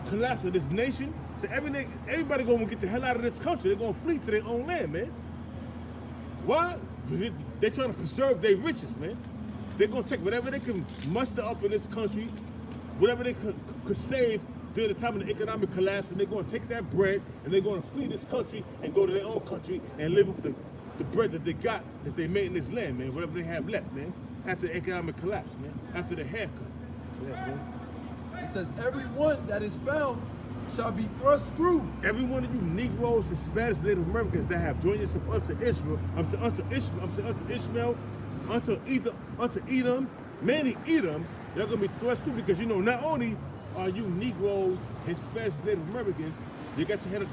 collapse of this nation. So everybody gonna get the hell out of this country. They're gonna flee to their own land, man. Why? Because they're trying to preserve their riches, man. They're gonna take whatever they can muster up in this country, whatever they could save during the time of the economic collapse, and they're going to take that bread and they're going to flee this country and go to their own country and live with the bread that they got, that they made in this land, man, whatever they have left, man, after the economic collapse, man, after the haircut. Yeah, man. It says, every one that is found shall be thrust through. Every one of you Negroes, Hispanics, Native Americans that have joined yourself unto Israel, unto Ishmael, unto Edom, mainly Edom, they're going to be thrust through, because, you know, not only are you Negroes, Hispanics, Native Americans, you got your head of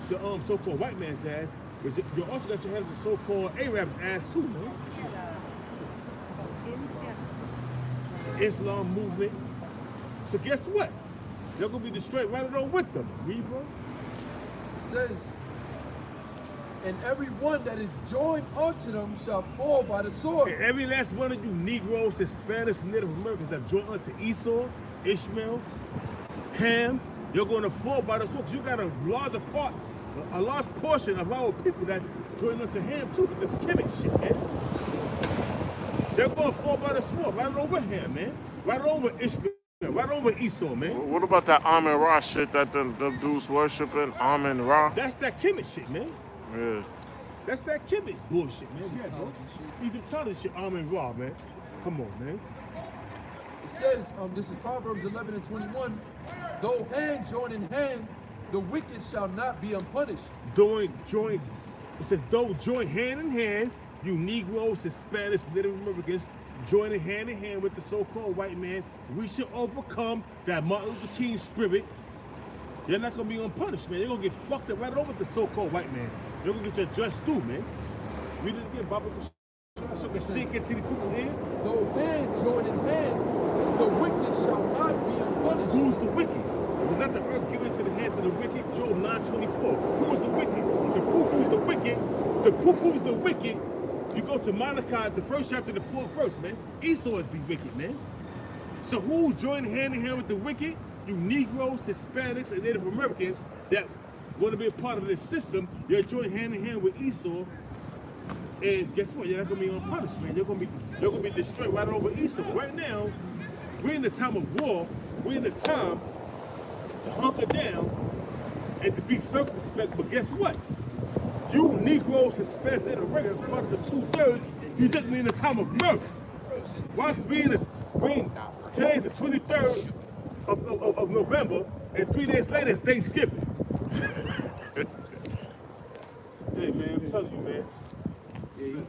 the so-called white man's ass, but you also got your head of the so-called Arabs' ass too, man. The Islam movement. So guess what? You're gonna be destroyed right along with them. Read, bro. It says, and every one that is joined unto them shall fall by the sword. And every last one of you Negroes, Hispanics, Native Americans that joined unto Esau, Ishmael, Ham, you're going to fall by the sword, because you got a large portion of our people that joined unto Ham too, with this Kemet shit, man. They're going to fall by the sword, right over Ham, man. Right over Ishmael, right over Esau, man. What about that Amen Ra shit that the dudes worshiping? Amen Ra? That's that Kemet shit, man. Yeah. That's that Kimmich bullshit, man. Yeah, bro. Egyptology shit, Amen Ra, man. Come on, man. It says, this is Proverbs 11 and 21, though hand join in hand, the wicked shall not be unpunished. It says, though join hand in hand, you Negroes, Hispanics, Native Americans, joining hand in hand with the so-called white man, we should overcome that Martin Luther King spirit. You're not gonna be unpunished, man. You're gonna get fucked up right over with the so-called white man. You're gonna get your just due, man. Read it again, Baba. So can sink into these people's ears. Though hand join in hand, the wicked shall not be unpunished. Who's the wicked? Was not the earth given into the hands of the wicked? Job 9:24. Who is the wicked? The proof who's the wicked. The proof who's the wicked. You go to Malachi, the first chapter, the 4th verse, man. Esau is the wicked, man. So who's joining hand in hand with the wicked? You Negroes, Hispanics, and Native Americans that want to be a part of this system. You're joining hand in hand with Esau. And guess what? You're not gonna be unpunished, man. You're gonna be destroyed right over Esau. Right now, we're in the time of war. We're in the time to hunker down and to be circumspect. But guess what? You Negroes, Hispanics, Native Americans, part of the 2/3, you took me in the time of mirth. Why? Today's the 23rd of November, and 3 days later it's Thanksgiving. Hey man, I'm telling you, man. Yeah, you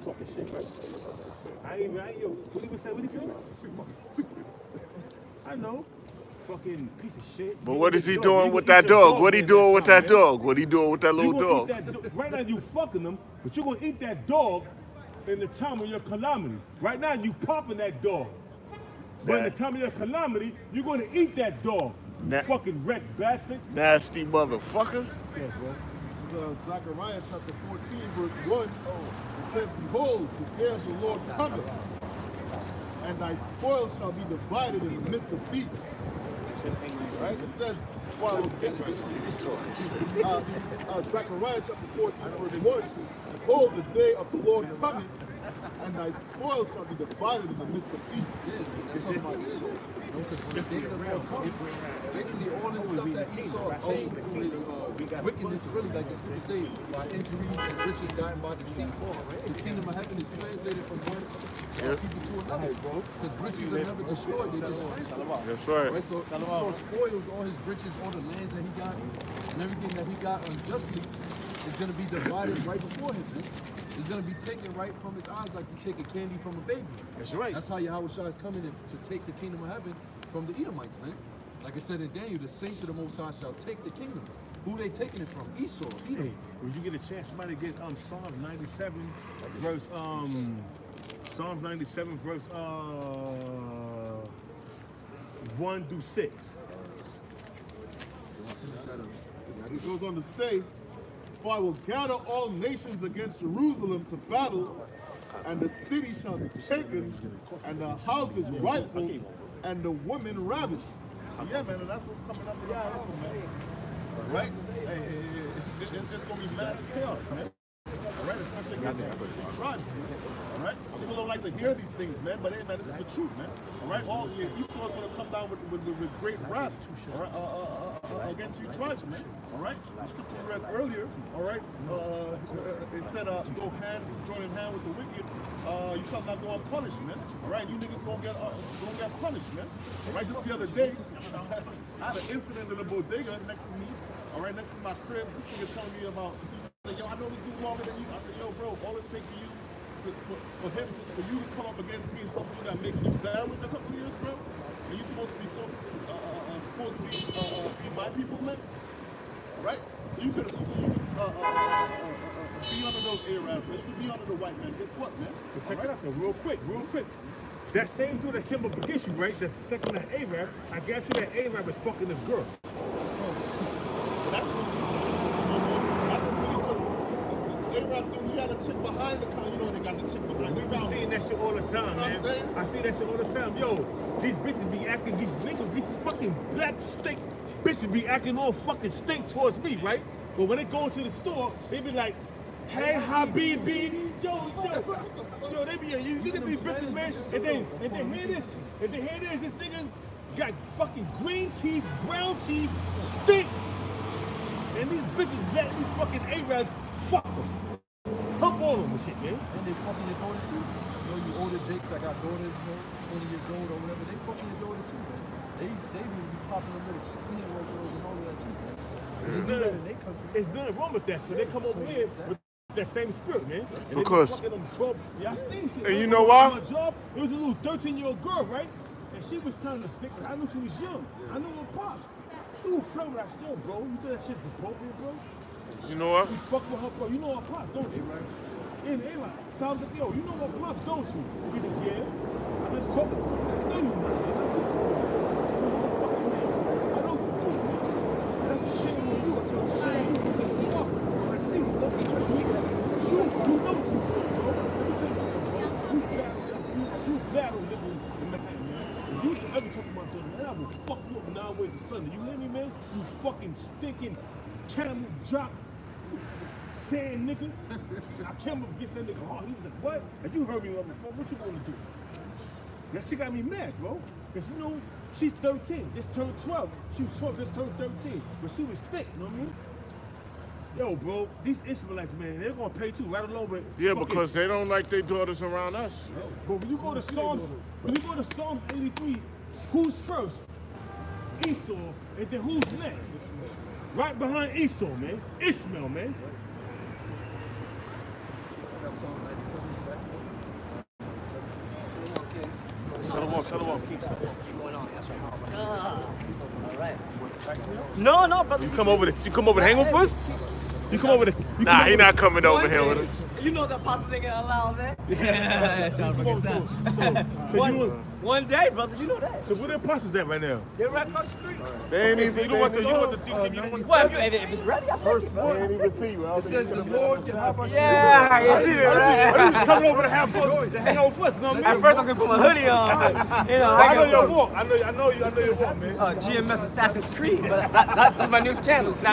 talking shit, right? I ain't, what he said? I know. Fucking piece of shit. But what is he doing with that dog? What he doing with that dog? What he doing with that little dog? Right now you fucking them, but you're gonna eat that dog in the time of your calamity. Right now you popping that dog. But in the time of your calamity, you're gonna eat that dog. You fucking wreck bastard. Nasty motherfucker. Yeah, bro. This is Zechariah chapter 14, verse 1. It says, behold, prepares the Lord cometh, and thy spoil shall be divided in the midst of thee. Right? It says, well, Zechariah chapter 14, verse 1. Behold, the day of the Lord cometh, and thy spoil shall be divided in the midst of thee. Yeah, that's talking about Esau. Because when the day of the Lord comes, basically all this stuff that Esau obtained through his wickedness, really, like the scripture say, by injuries and riches gotten by deceit, the kingdom of heaven is translated from one people to another, bro. Because riches are never destroyed, they just transferred. That's right. Right, so Esau spoils all his riches, all the lands that he got, and everything that he got unjustly is going to be divided right before him, man. It's going to be taken right from his eyes like you take a candy from a baby. That's right. That's how Yahweh Shai is coming to take the kingdom of heaven from the Edomites, man. Like I said in Daniel, the saints of the Most High shall take the kingdom. Who they taking it from? Esau, Edom. Hey, when you get a chance, somebody get Psalms 97, verse Psalms 97, verse 1 through 6. It goes on to say, for I will gather all nations against Jerusalem to battle, and the city shall be taken, and the houses rifled, and the women ravished. So yeah, man, and that's what's coming up in our own, man. Right? Hey, it's going to be mass chaos, man. All right, especially against the tribes, man. All right? People don't like to hear these things, man, but hey, man, this is the truth, man. All right? Esau is going to come down with great wrath, all right, against you tribes, man. All right? The scripture we read earlier, all right, it said, go join in hand with the wicked, you shall not go unpunished, man. All right? You niggas gonna get punished, man. All right? Just the other day, I had an incident in the bodega next to me, all right, next to my crib. This nigga telling me about, he said, yo, I know this dude longer than you. I said, yo, bro, all it takes for you for you to come up against me is something that making you sandwich a couple of years, bro. And you supposed to be my people, man. All right? You could be under those Arabs, man. You could be under the white man. Guess what, man? But check it out though, real quick. That same dude that came up against you, right? That's protecting that Arab. I guarantee that Arab is fucking this girl. That's what Arab dude, he had a chick behind the car. You know they got the chick behind the car. We be seeing that shit all the time, man. I see that shit all the time. Yo, these bitches be acting, these niggas, these fucking black stink bitches be acting all fucking stink towards me, right? But when they go into the store, they be like, hey, Habibi, yo, they be, you look at these bitches, man, and they hear this, this nigga got fucking green teeth, brown teeth, stink. And these bitches letting these fucking Arabs fuck them. Hump on them and shit, man. And they fucking your daughters too. You know, you older Jakes that got daughters, 20 years old or whatever, they fucking your daughters too, man. They really be popping them little 16-year-old girls and all of that too, man. They do that in their country. There's nothing wrong with that, so they come over here with that same spirit, man. And Because- they be fucking them, bro. Yeah, I seen shit. And you know why? My job, it was a little 13-year-old girl, right? And she was trying to pick. I knew she was young. I knew her pops. She was flirting with that, yo, bro. You think that shit's appropriate, bro? You know what? You fuck with her, bro. You know her pops, don't you? In A-Line. Sounds like, yo, you know her pops, don't you? He's like, yeah. I'm just talking to her. That's no, you not. That's it. I know you do, man. That's the shit on you. That's the shit on you. Fuck. I see. Stop trying to see that. You know what you do, bro. Let me tell you something, bro. You battle living in Manhattan, man. If you ever talk about that, man, I will fuck you up 9 ways to Sunday. You hear me, man? You fucking stinking camel jock sand nigga. I came up against that nigga hard. He was like, what? And you heard me up before. What you gonna do? That shit got me mad, bro. Because you know, she's 13. This turned 12. She was 12, this turned 13. But she was thick, you know what I mean? Yo, bro, these Israelites, man, they're gonna pay too, right along with Yeah, fucking- because they don't like their daughters around us. But when you go to Psalms 83, who's first? Esau, and then who's next? Right behind Esau, man. Ishmael, man. I got Psalm 97 Shut up. All right. No, brother. You come over to hang with us? You come over to Nah, he not coming over here with us. You know that pastor nigga allowed that? One day, brother, you know that. So where the apostles at right now? They're right across the street. They ain't even, You don't want to see Well, if it's ready, I'll take Verse it. 1. they ain't even see you. It says the Lord Yahweh. Yeah, I can see it, right? You coming over to have fun, to hang out with us, you know what I At mean? first, I'm gonna put my hoodie on. You know, I know I your got walk. I know your walk, man. GMS Assassin's Creed, but that's my news channel. Nah.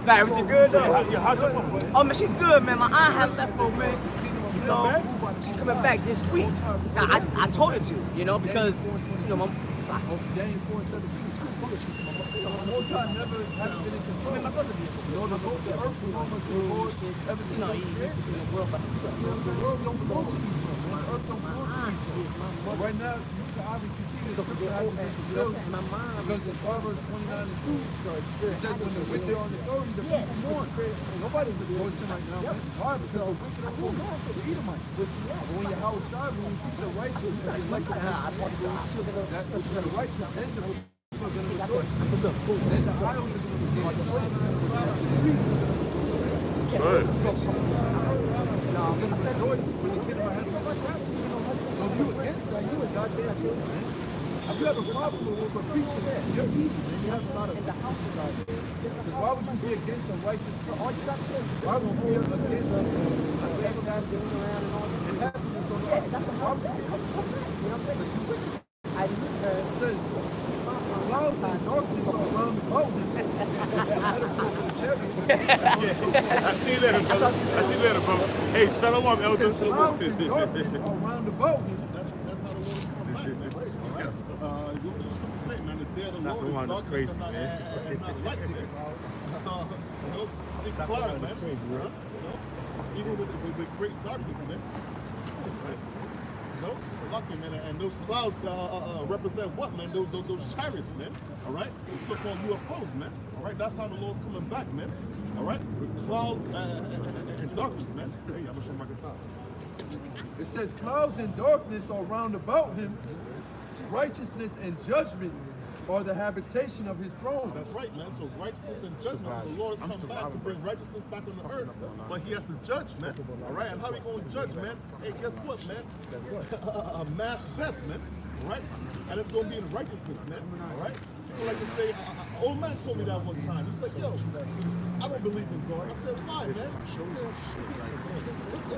Nah, everything good though. Yeah, how's your mom? Oh man, she good, man. My aunt had left for me. You know, she's coming back this week. Now, I told her to, you know, because you know, Daniel 4:17. The Most High never has been in control. Nor the earth belongs to the Lord ever since it was created. The world don't belong to Esau, man. The earth don't belong to Esau. But right now, you can obviously see this scripture hasn't been fulfilled because in Proverbs 29:2, it says when the wicked are on authority, the people mourn. Nobody's rejoicing right now, man. Why? Because the wicked are mourning. The Edomites. But when your house died, when you speak the righteous, and you like that which is the righteous, then the wicked are going to rejoice. Then the idols are going to rejoice. The earth is going to cry out the streets. Good. Now, I'm going to rejoice when the kingdom of heaven is established. So if you against that, you a goddamn fool, man. If you have a problem with a preacher, you're evil, man. You have a lot of in the house beside you. Because why would you be against a righteous king? All you got to do. Why would you be against everlasting and happiness on the earth? Why would you be against it? It says, clouds and darkness are around the mountain. That's a metaphor for the chariot. I see you later, brother. Hey, shalom, elder. Clouds and darkness are around the mountain. That's how the Lord is coming back, man. All right? What the scripture say, man? The day of the Lord is That's darkness crazy, and not- man. and not light, man. You know, it's clouds, man. crazy, You bro. know, even with great darkness, man. You know, it's a lucky, man. And those clouds represent what, man? Those chariots, man. All right? The so-called UFOs, man. All right? That's how the Lord's coming back, man. All right? With clouds and darkness, man. Hey, I'm going to show my guitar. It says clouds and darkness are round about him. Righteousness and judgment are the habitation of his throne. That's right, man. So righteousness and judgment. So the Lord has come back to bring righteousness back on the earth. But he has to judge, man. All right? And how he going to judge, man? Hey, guess what, man? A mass death, man. All right? And it's going to be in righteousness, man. All right? People like to say, old man told me that one time. He said, yo, I don't believe in God. I said, why, man? He said,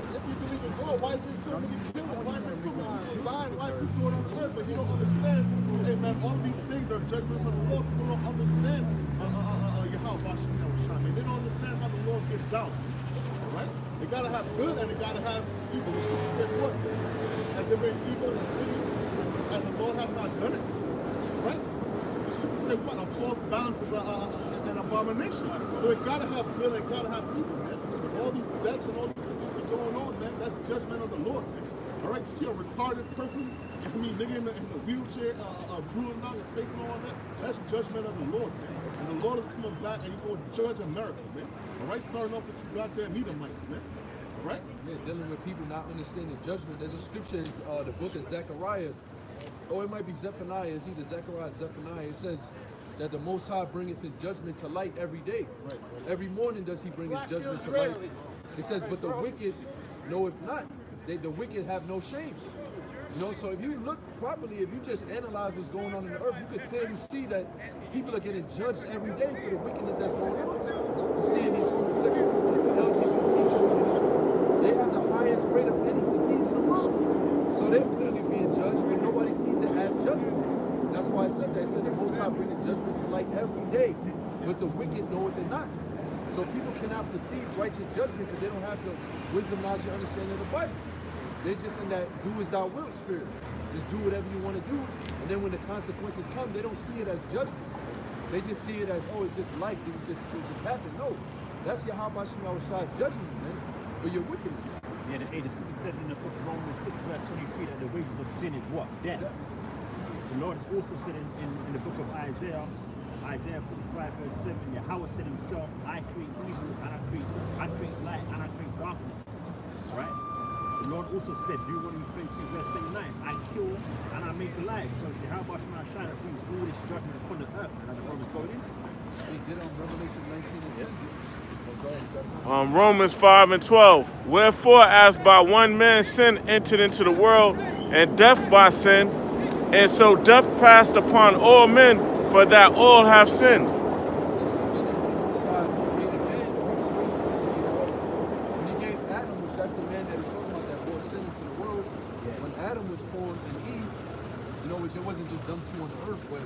if you believe in God, why is there so many killers? Why is there so many people dying? Why is this going on earth? But you don't understand. Hey, man, all these things are judgment from the Lord. People don't understand Yahweh. They don't understand how the Lord gets down. All right? They got to have good and they got to have evil. The scripture said what? Has there been evil in the city and the Lord has not done it? Right? The scripture said what? A false balance is and an abomination. So it gotta have good and gotta have evil, man. With all these deaths and all these things you see going on, man, that's judgment of the Lord, man. All right, you see a retarded person, I mean, nigga in the wheelchair, drooling out his face and all that, that's judgment of the Lord, man. And the Lord is coming back and he's going to judge America, man. All right, starting off with you goddamn Edomites, man. All right? Yeah, dealing with people not understanding judgment. There's a scripture in the book of Zechariah, or it might be Zephaniah, it's either Zechariah or Zephaniah. It says that the Most High bringeth his judgment to light every day. Right. Every morning does he bring his judgment to light. It says, but the wicked know if not. The wicked have no shame. You know, so if you look properly, if you just analyze what's going on in the earth, you can clearly see that people are getting judged every day for the wickedness that's going on. You see in these homosexuals, the LGBT they have the highest rate of any disease in the world. So they're clearly being judged, but nobody sees it as judgment. That's why I said that. I said the Most High brings judgment to light every day, but the wicked know it not. So people cannot perceive righteous judgment because they don't have the wisdom, knowledge, and understanding of the Bible. They're just in that do as thou wilt spirit. Just do whatever you want to do, and then when the consequences come, they don't see it as judgment. They just see it as, oh, it's just life. It just happened. No, that's Yahweh Shem Yahushua judging you, man, for your wickedness. Yeah, the scripture says in the book of Romans 6 verse 23 that the wages of sin is what? Death. The Lord has also said in the book of Isaiah 45 verse 7, Yahweh said himself, I create evil and I create light and I create darkness. Right? The Lord also said, Deuteronomy 32 verse 39, I kill and I make alive. So it's Yahweh Shai that brings all this judgment upon the earth. And the Romans going into. They did on Revelation 19 and 10. Romans 5 and 12. Wherefore, as by one man sin entered into the world, and death by sin, and so death passed upon all men, for that all have sinned. When he gave Adam, which that's the man that he's talking about that brought sin into the world, when Adam was formed and Eve, you know, which it wasn't just them two on the earth, but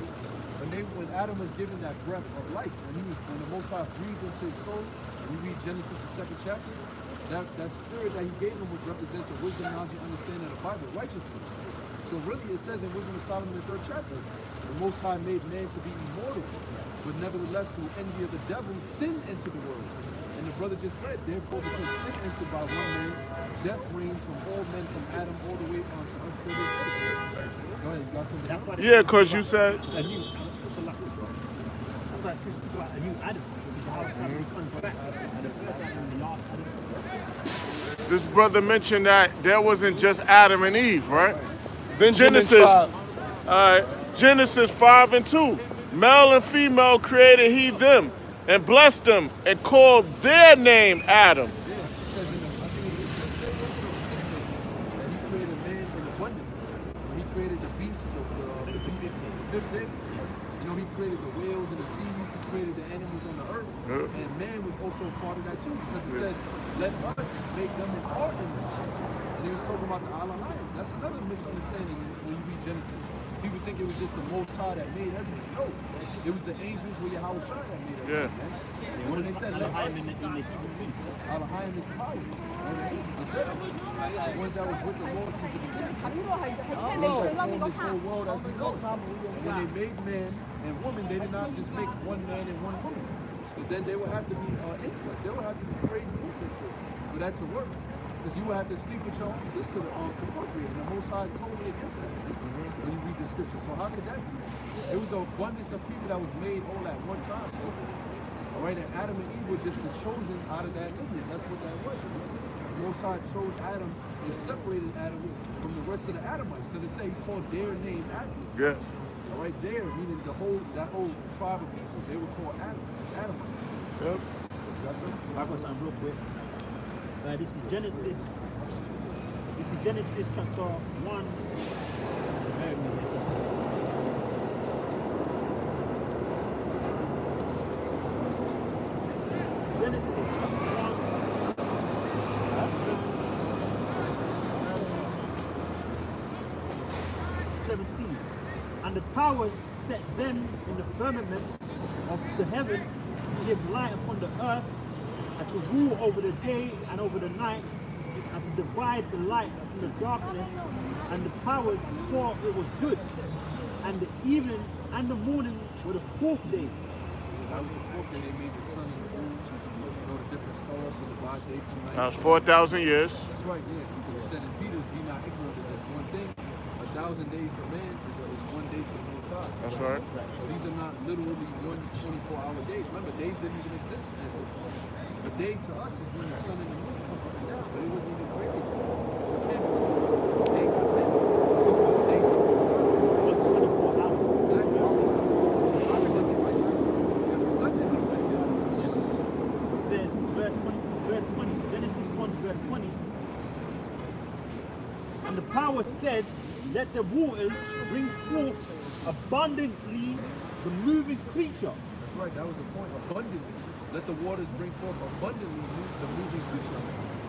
when Adam was given that breath of life, when the Most High breathed into his soul, you read Genesis, the 2nd chapter, that spirit that he gave him would represent the wisdom, knowledge, and understanding of the Bible, righteousness. So really it says in Wisdom of Solomon, the 3rd chapter, the Most High made man to be immortal, but nevertheless through envy of the devil, sin entered the world. And the brother just read, therefore because sin entered by one man, death reigned from all men from Adam all the way on to us till this day. Go ahead, you got something? Yeah, because you said... A new, that's why it's speak about a new Adam. This brother mentioned that there wasn't just Adam and Eve, right? Genesis 5 and 2. Male and female created he them, and blessed them, and called their name Adam. Yeah, it says in the, I think it's that he created man in abundance. When he created the beasts, the 5th day, you know, he created the whales and the seas, he created the animals on the earth, and man was also part of that too, because it said, let us make them in our image. And he was talking about the Elohim. That's another misunderstanding when you read Genesis. People think it was just the Most High that made everything. No, it was the angels with Yahweh Shai that made everything. Yeah. When they said, let us, Elohim is powers. The ones that was with the Lord since the beginning. The ones that formed this whole world as we know. When they made man and woman, they did not just make one man and one woman. Because then they would have to be incest. They would have to be crazy incest for that to work. Because you would have to sleep with your own sister to procreate. And the Most High totally against that, when you read the scripture. So how could that be? It was an abundance of people that was made all at one time. All right, and Adam and Eve were just the chosen out of that lineage. That's what that was. The Most High chose Adam and separated Adam from the rest of the Adamites. Because it said he called their name Adam. Yeah. All right, there, meaning that whole tribe of people, they were called Adamites. Yep. You got something? I got something real quick. This is Genesis chapter 1. Genesis chapter 1. 17. And the powers set them in the firmament of the heaven to give light upon the earth, and to rule over the day and over the night, and to divide the light from the darkness. And the powers saw it was good. And the evening and the morning were the 4th day. that was the fourth day they made the sun and the moon, the different stars, so the God day from night. That was 4,000 years. That's right, yeah, because it said in Peter, be not ignorant of this one thing. 1,000 days of man is one day to the Most High. That's right. So these are not literally 24-hour days. Remember, days didn't even exist as this. A day to us is when the sun and the moon come up and down, but it wasn't even created. So it can't be talking about day to him. It's talking about day to the Most High. What's 24 hours? Exactly. So how does it exist? Because the sun didn't exist yet. It says, verse 20, Genesis 1, verse 20. And the power said, let the waters bring forth abundantly the moving creature. That's right, that was the point. Abundantly. Let the waters bring forth abundantly the moving creature.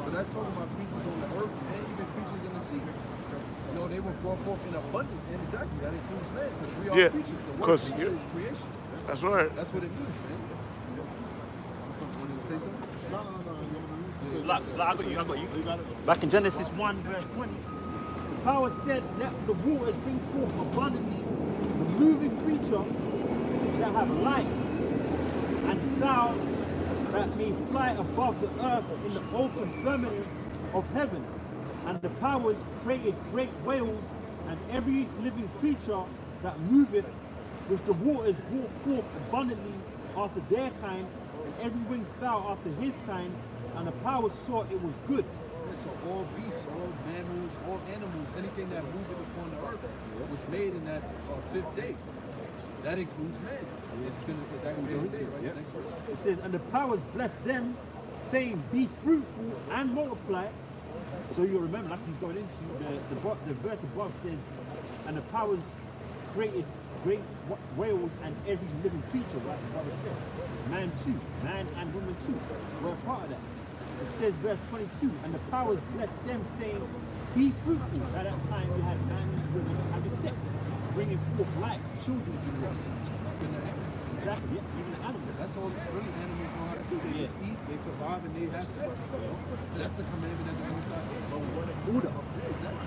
So that's talking about creatures on the earth and even creatures in the sea. You know, they were brought forth in abundance, and exactly, that includes man, because we are Yeah, creatures. The word 'cause creature you- is creation. That's right. That's what it means, man. Want to say something? I got you. Back in Genesis 1, verse 20, the power said, let the waters bring forth abundantly the moving creature that have life, and thou that may fly above the earth in the open firmament of heaven. And the powers created great whales and every living creature that moveth, which the waters brought forth abundantly after their kind, and every winged fowl after his kind, and the powers saw it was good. Yeah, so all beasts, all mammals, all animals, anything that moveth upon the earth was made in that fifth day. That includes man. It's gonna exactly what they say, right? Yep. Next verse. It says, and the powers blessed them, saying, be fruitful and multiply. So you'll remember, like he's going into the verse above says, and the powers created great whales and every living creature, right? The Bible says. Man too, man and woman too. We're a part of that. It says, verse 22, and the powers blessed them, saying, be fruitful. At that time we had man and women having sex, bringing forth life, children in the world. Exactly, yeah, even the animals. That's all really animals know how to do. They just eat, they survive, and they have sex. You know? That's the commandment that the Most High gave. Order. Yeah, exactly.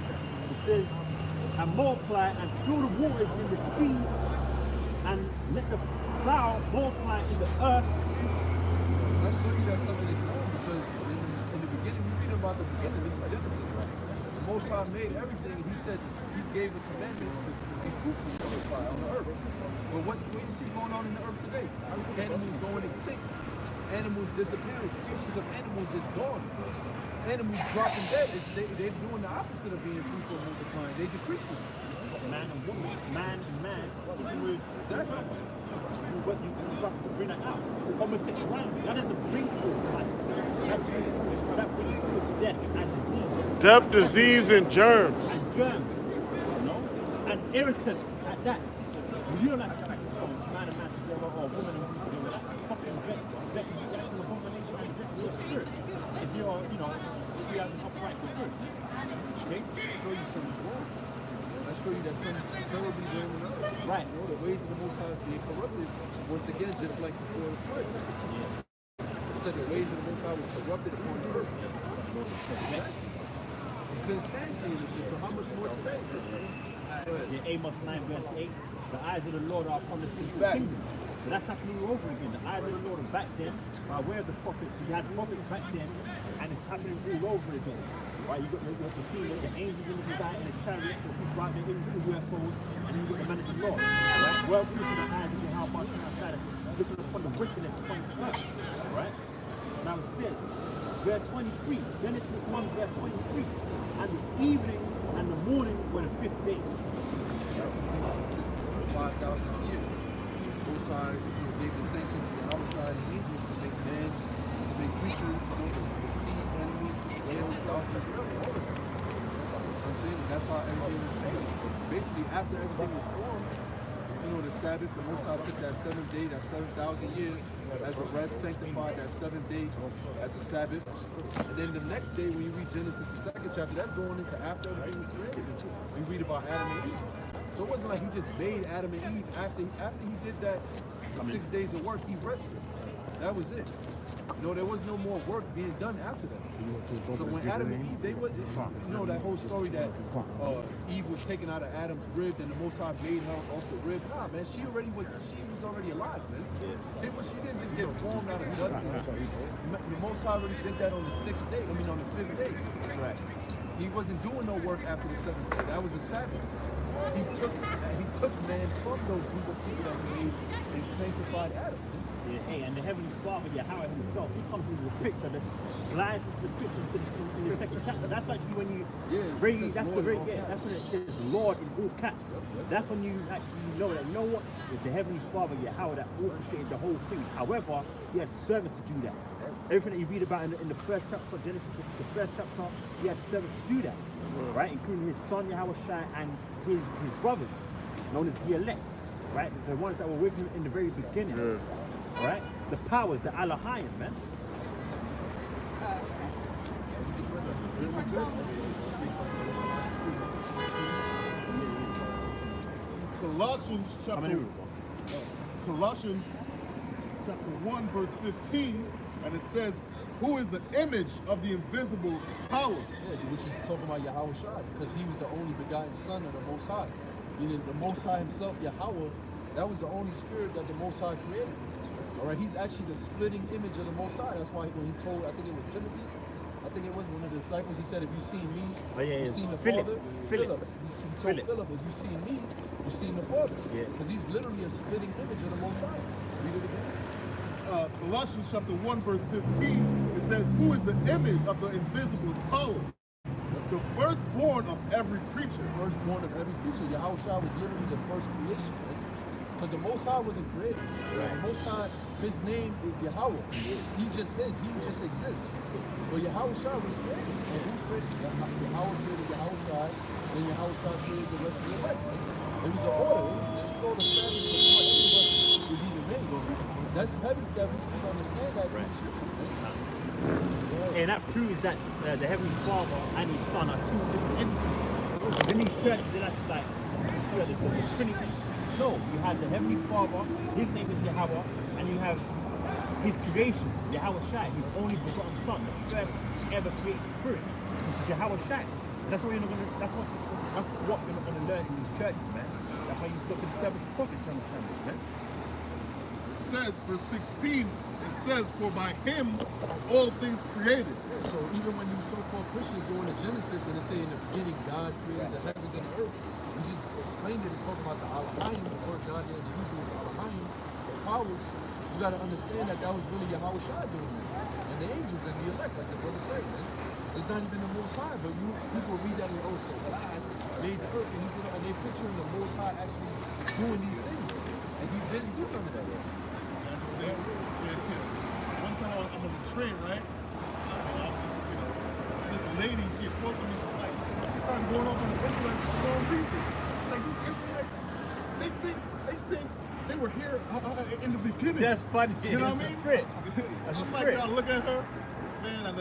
It says, and multiply and fill the waters in the seas, and let the fowl multiply in the earth. Let's show you something that's wrong, because in the beginning, we read about the beginning. This is Genesis. The Most High made everything, and He said He gave a commandment to be fruitful, multiply on the earth. But what do you see going on in the earth today? Animals going extinct. Animals disappearing. Species of animals just gone. Animals dropping dead. They're doing the opposite of being fruitful and multiplying. They're decreasing. Man and woman, man and man. Exactly. But you got to bring that out. Homosexuality, that doesn't bring forth life. That brings forth death and disease. Death, disease, and germs. And germs, you know, and irritants at that. You don't have to sex from man and man together or woman and woman together. That fucking that's an abomination and that's your spirit. If you're, you know, if you have an upright spirit. Okay? I'll show you something wrong. I'll show you that something terribly wrong in the earth. Right. You know, the ways of the Most High is being corrupted. Once again, just like before the flood. It said the ways of the Most High was corrupted upon the earth. Exactly. You couldn't stand seeing this shit, so how much more today? Go ahead. Yeah, Amos 9 verse 8, the eyes of the Lord are upon the sinful kingdom. But that's happening all over again. The eyes of the Lord are back then, by way of the prophets. We had prophets back then, and it's happening all over again. Right, you got the scene with the angels in the sky and the chariots, the people out there in the UFOs, and then you got the man of the Lord. Right? Well, piercing the eyes of the how much outside looking upon the wickedness upon this earth. Right? Now it says, verse 23, Genesis 1, verse 23, and the evening and the morning were the fifth day. 5,000 years. Most High gave the sanction to the outside angels to make man, to make creatures, sea animals, whales, dolphins, whatever, all of them. You know what I'm saying? And that's how everything was made. Basically, after everything was formed, you know, the Sabbath, the Most High took that 7th day, that 7,000 years as a rest, sanctified that 7th day as a Sabbath. And then the next day, when you read Genesis, the 2nd chapter, that's going into after everything was created. We read about Adam and Eve. So it wasn't like he just made Adam and Eve after he did that 6 days of work, he rested. That was it. You know, there was no more work being done after that. So when Adam and Eve, they was, you know, that whole story that Eve was taken out of Adam's rib and the Most High made her off the rib. Nah, man, she was already alive, man. She didn't just get formed out of dust. The Most High already did that on the 6th day. I mean, on the 5th day. Right. He wasn't doing no work after the 7th day. That was a Sabbath. He took man from those group of people that he made and sanctified Adam. Yeah, hey, and the Heavenly Father, Yahweh himself, he comes into the picture, this slides into the picture in the second chapter. That's actually when you that's when it says Lord in all caps. That's when you actually know that, you know what, it's the Heavenly Father, Yahweh, that orchestrated the whole thing. However, he has servants to do that. Everything that you read about in the first chapter, Genesis, the first chapter, he has servants to do that, right? Including his son Yahweh Shai and his brothers, known as the elect, right? The ones that were with him in the very beginning. All right, the powers, the Elohim, man. This is Colossians chapter 1, verse 15, and it says, "Who is the image of the invisible power?" Yeah, which is talking about Yahweh Shai, because he was the only begotten son of the Most High. Meaning the Most High himself, Yahweh, that was the only spirit that the Most High created. All right, he's actually the splitting image of the Most High. That's why when he told, I think it was Timothy, I think it was one of the disciples, he said, if you've seen me, you've seen the Father. Philip. He told Philip, if you've seen me, you've seen the Father. Because he's literally a splitting image of the Most High. Read it again. Colossians chapter 1, verse 15, it says, "Who is the image of the invisible power? The firstborn of every creature." Firstborn of every creature. Yahweh Shai was literally the first creation. Because the Most High wasn't created. The Most High, his name is Yahweh. He just is. He just exists. But Yahweh Shai was created. And who created Yahweh created Yahweh Shai, and Yahweh Shai created the rest of the life. It was an order. This was all established before any of us was even made. That's heavy that we can understand that. And that proves that the Heavenly Father and his Son are two different entities. In these churches, they like to the Trinity. No, you have the Heavenly Father, his name is Yahweh, and you have his creation, Yahweh Shai, his only begotten Son, the first ever created spirit, which is Yahweh Shai. And that's what we're going to learn in these churches, man. That's why you just go to the service of prophets to understand this, man. It says, verse 16, it says, "For by him are all things created." Yeah, so even when these so-called Christians go into Genesis and they say in the beginning God created the heavens and the earth, we just explained it. It's talking about the Elohim, the word God there in the Hebrew is Elohim, the powers. You got to understand that was really Yahweh Shai doing that. And the angels and the elect, like the brother said, man. It's not even the Most High, but people read that and so God made the earth and they picturing the Most High actually doing these things. And he didn't do none of that. One time I'm on the train, right? This lady, she approached me, she started going off on the Israelites for no reason. Like these Israelites, they think they were here in the beginning. That's funny. You know what I mean? That's I'm like, I look at her, man, and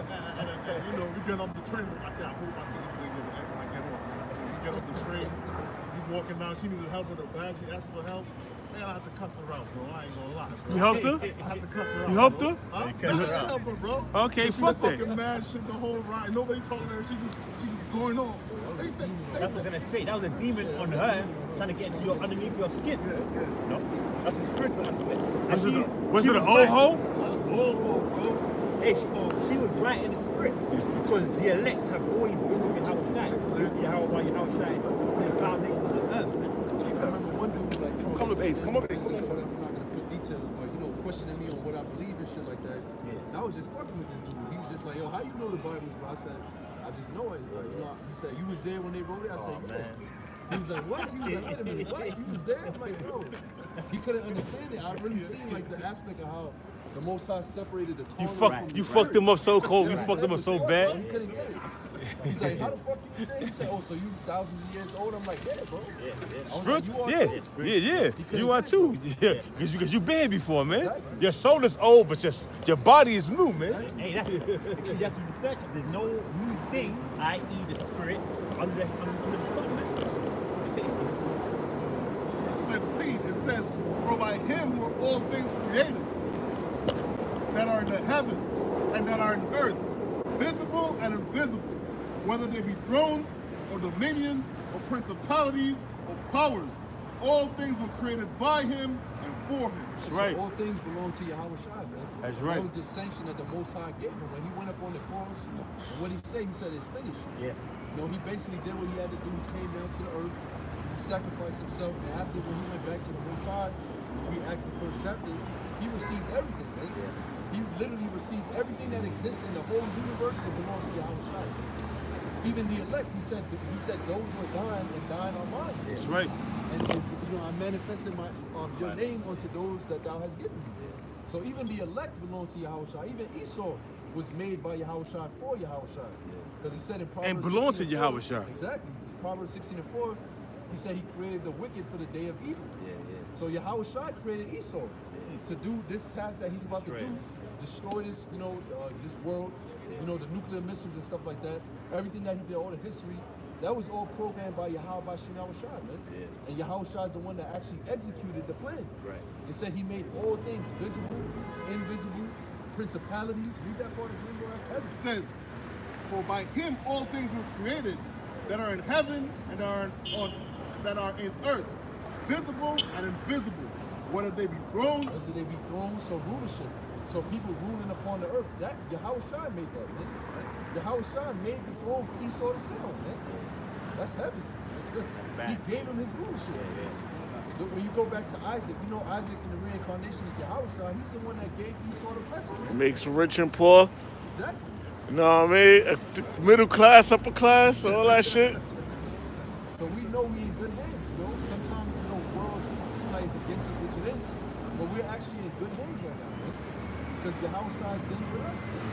you know, we get off the train. I said, I hope I see this lady when I get off. So we get off the train, we walking down, she needed help with her bag, she asked for help. Man, I had to cuss her out, bro. I ain't gonna lie, bro. You helped her? I had to cuss her out. You helped bro. her? Huh? You cussed her out. Help her, bro. Okay, she fuck was that. fucking mad shit the whole ride. Nobody told her. She's just going off. That's what I was gonna say. That was a demon on her trying to get into your underneath your skin. No, that's a spiritual aspect. And Was it an old right. hoe? Old, bro. Hey, she was right in the spirit because the elect have always been with Yahweh Shai, Yahweh Shai, to the foundations of the earth, man. I remember one dude like, you know, Come up, Abe. Come up, Abe. I'm not gonna put details, but you know, questioning me on what I believe and shit like that. Yeah. And I was just fucking with this dude. He was just like, yo, how you know the Bible? Bro? I said, I just know it. Like, you know, he said, you was there when they wrote it? I said, yeah. He was like, what? He was like, wait a minute, what? You was there? I'm like, bro. He couldn't understand it. I really seen like the aspect of how the Most High separated the carnal You fucked them up so cold. You fucked them up so bad. He couldn't get it. He's like, how the fuck you there? He said, oh, so you thousands of years old? I'm like, yeah, bro. I was like, you are too? Yeah. You are too. Yeah, because you been before, man. Exactly. Your soul is old, but your body is new, man. Hey, that's the third chapter. There's no new thing, i.e. the spirit, under the sun, man. Verse 15, it says, "For by him were all things created." that are in the heavens and that are in earth, visible and invisible, whether they be thrones or dominions or principalities or powers. All things were created by him and for him. That's right. All things belong to Yahweh Shai, man. That's right. That was the sanction that the Most High gave him. When he went up on the cross, and what he said it's finished. Yeah. You know, he basically did what he had to do. He came down to the earth, he sacrificed himself, and after when he went back to the Most High, we Acts the 1st chapter, he received everything, man. He literally received everything that exists in the whole universe and belongs to Yahweh Shai. Even the elect, he said those who are dying and dying are mine. That's right. And you know, I manifested my your name unto those that thou hast given me. So even the elect belong to Yahweh Shai. Even Esau was made by Yahweh Shai for Yahweh Shai. Because he said in Proverbs And belong to 16:4, Yahweh Shai. Exactly. It's Proverbs 16:4, he said he created the wicked for the day of evil. So Yahweh Shai created Esau to do this task that he's about to do, destroy this, you know, this world, you know, the nuclear missiles and stuff like that. Everything that he did, all the history, that was all programmed by Yahweh Shai, man. And Yahweh Shai is the one that actually executed the plan. Right. It said he made all things visible, invisible, principalities. Read that part of the It says, for by him all things were created that are in heaven and that are in earth, visible and invisible, whether they be thrones. Whether they be thrones or rulership. So people ruling upon the earth. That Yahweh Shai made that, man. Yahweh Shai made the throne for Esau to sit on, man. That's heavy. He gave him his rulership. Look, when you go back to Isaac, you know Isaac in the reincarnation is Yahweh Shai. He's the one that gave Esau the blessing, man. Makes rich and poor. Exactly. You know what I mean? Middle class, upper class, all that shit. So we know we in good hands, you know. Sometimes, you know, world seems like it's against us, which it is. But we're actually in good hands right now, man. Because Yahweh Shai is dealing with us, man.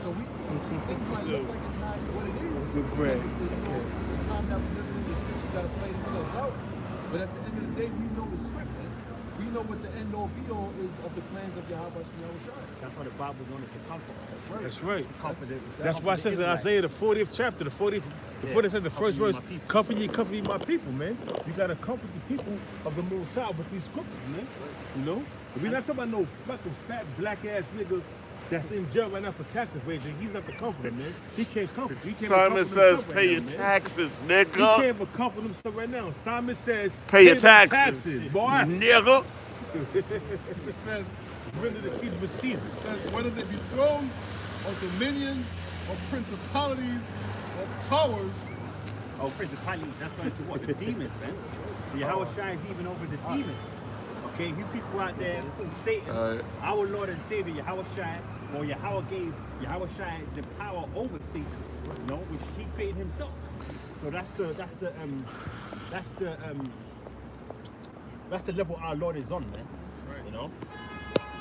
So things might look like it's not what it is. Good bread. Because it's the time that we live in, the scriptures got to play themselves out. But at the end of the day, we know the script, man. We know what the end all be all is of the plans of Yahweh Shai. That's why the Bible is known as the comfort. That's right. Comforted. That's why it says in Isaiah the 40th chapter, the 40th, before they said the first verse, comfort ye my people, man. You gotta comfort the people of the Most High with these scriptures, man. You know? We're not talking about no fucking fat black ass nigga that's in jail right now for tax evasion. He's not the comforter, man. He can't comfort. He can't Simon comfort says, himself pay right your now, man. taxes, He nigga. can't even comfort himself right now. Simon says, Pay your the taxes, boy. nigga. It says, Render the Caesar with Caesar. says whether they be thrones or dominions or principalities or powers. Oh, principalities, that's going to what? The demons, man. So Yahweh Shai is even over the demons. Okay, you people out there, Satan, our Lord and Savior, Yahweh Shai, or Yahweh gave Yahweh Shai the power over Satan, you know, which he created himself. So that's the level our Lord is on, man. You know?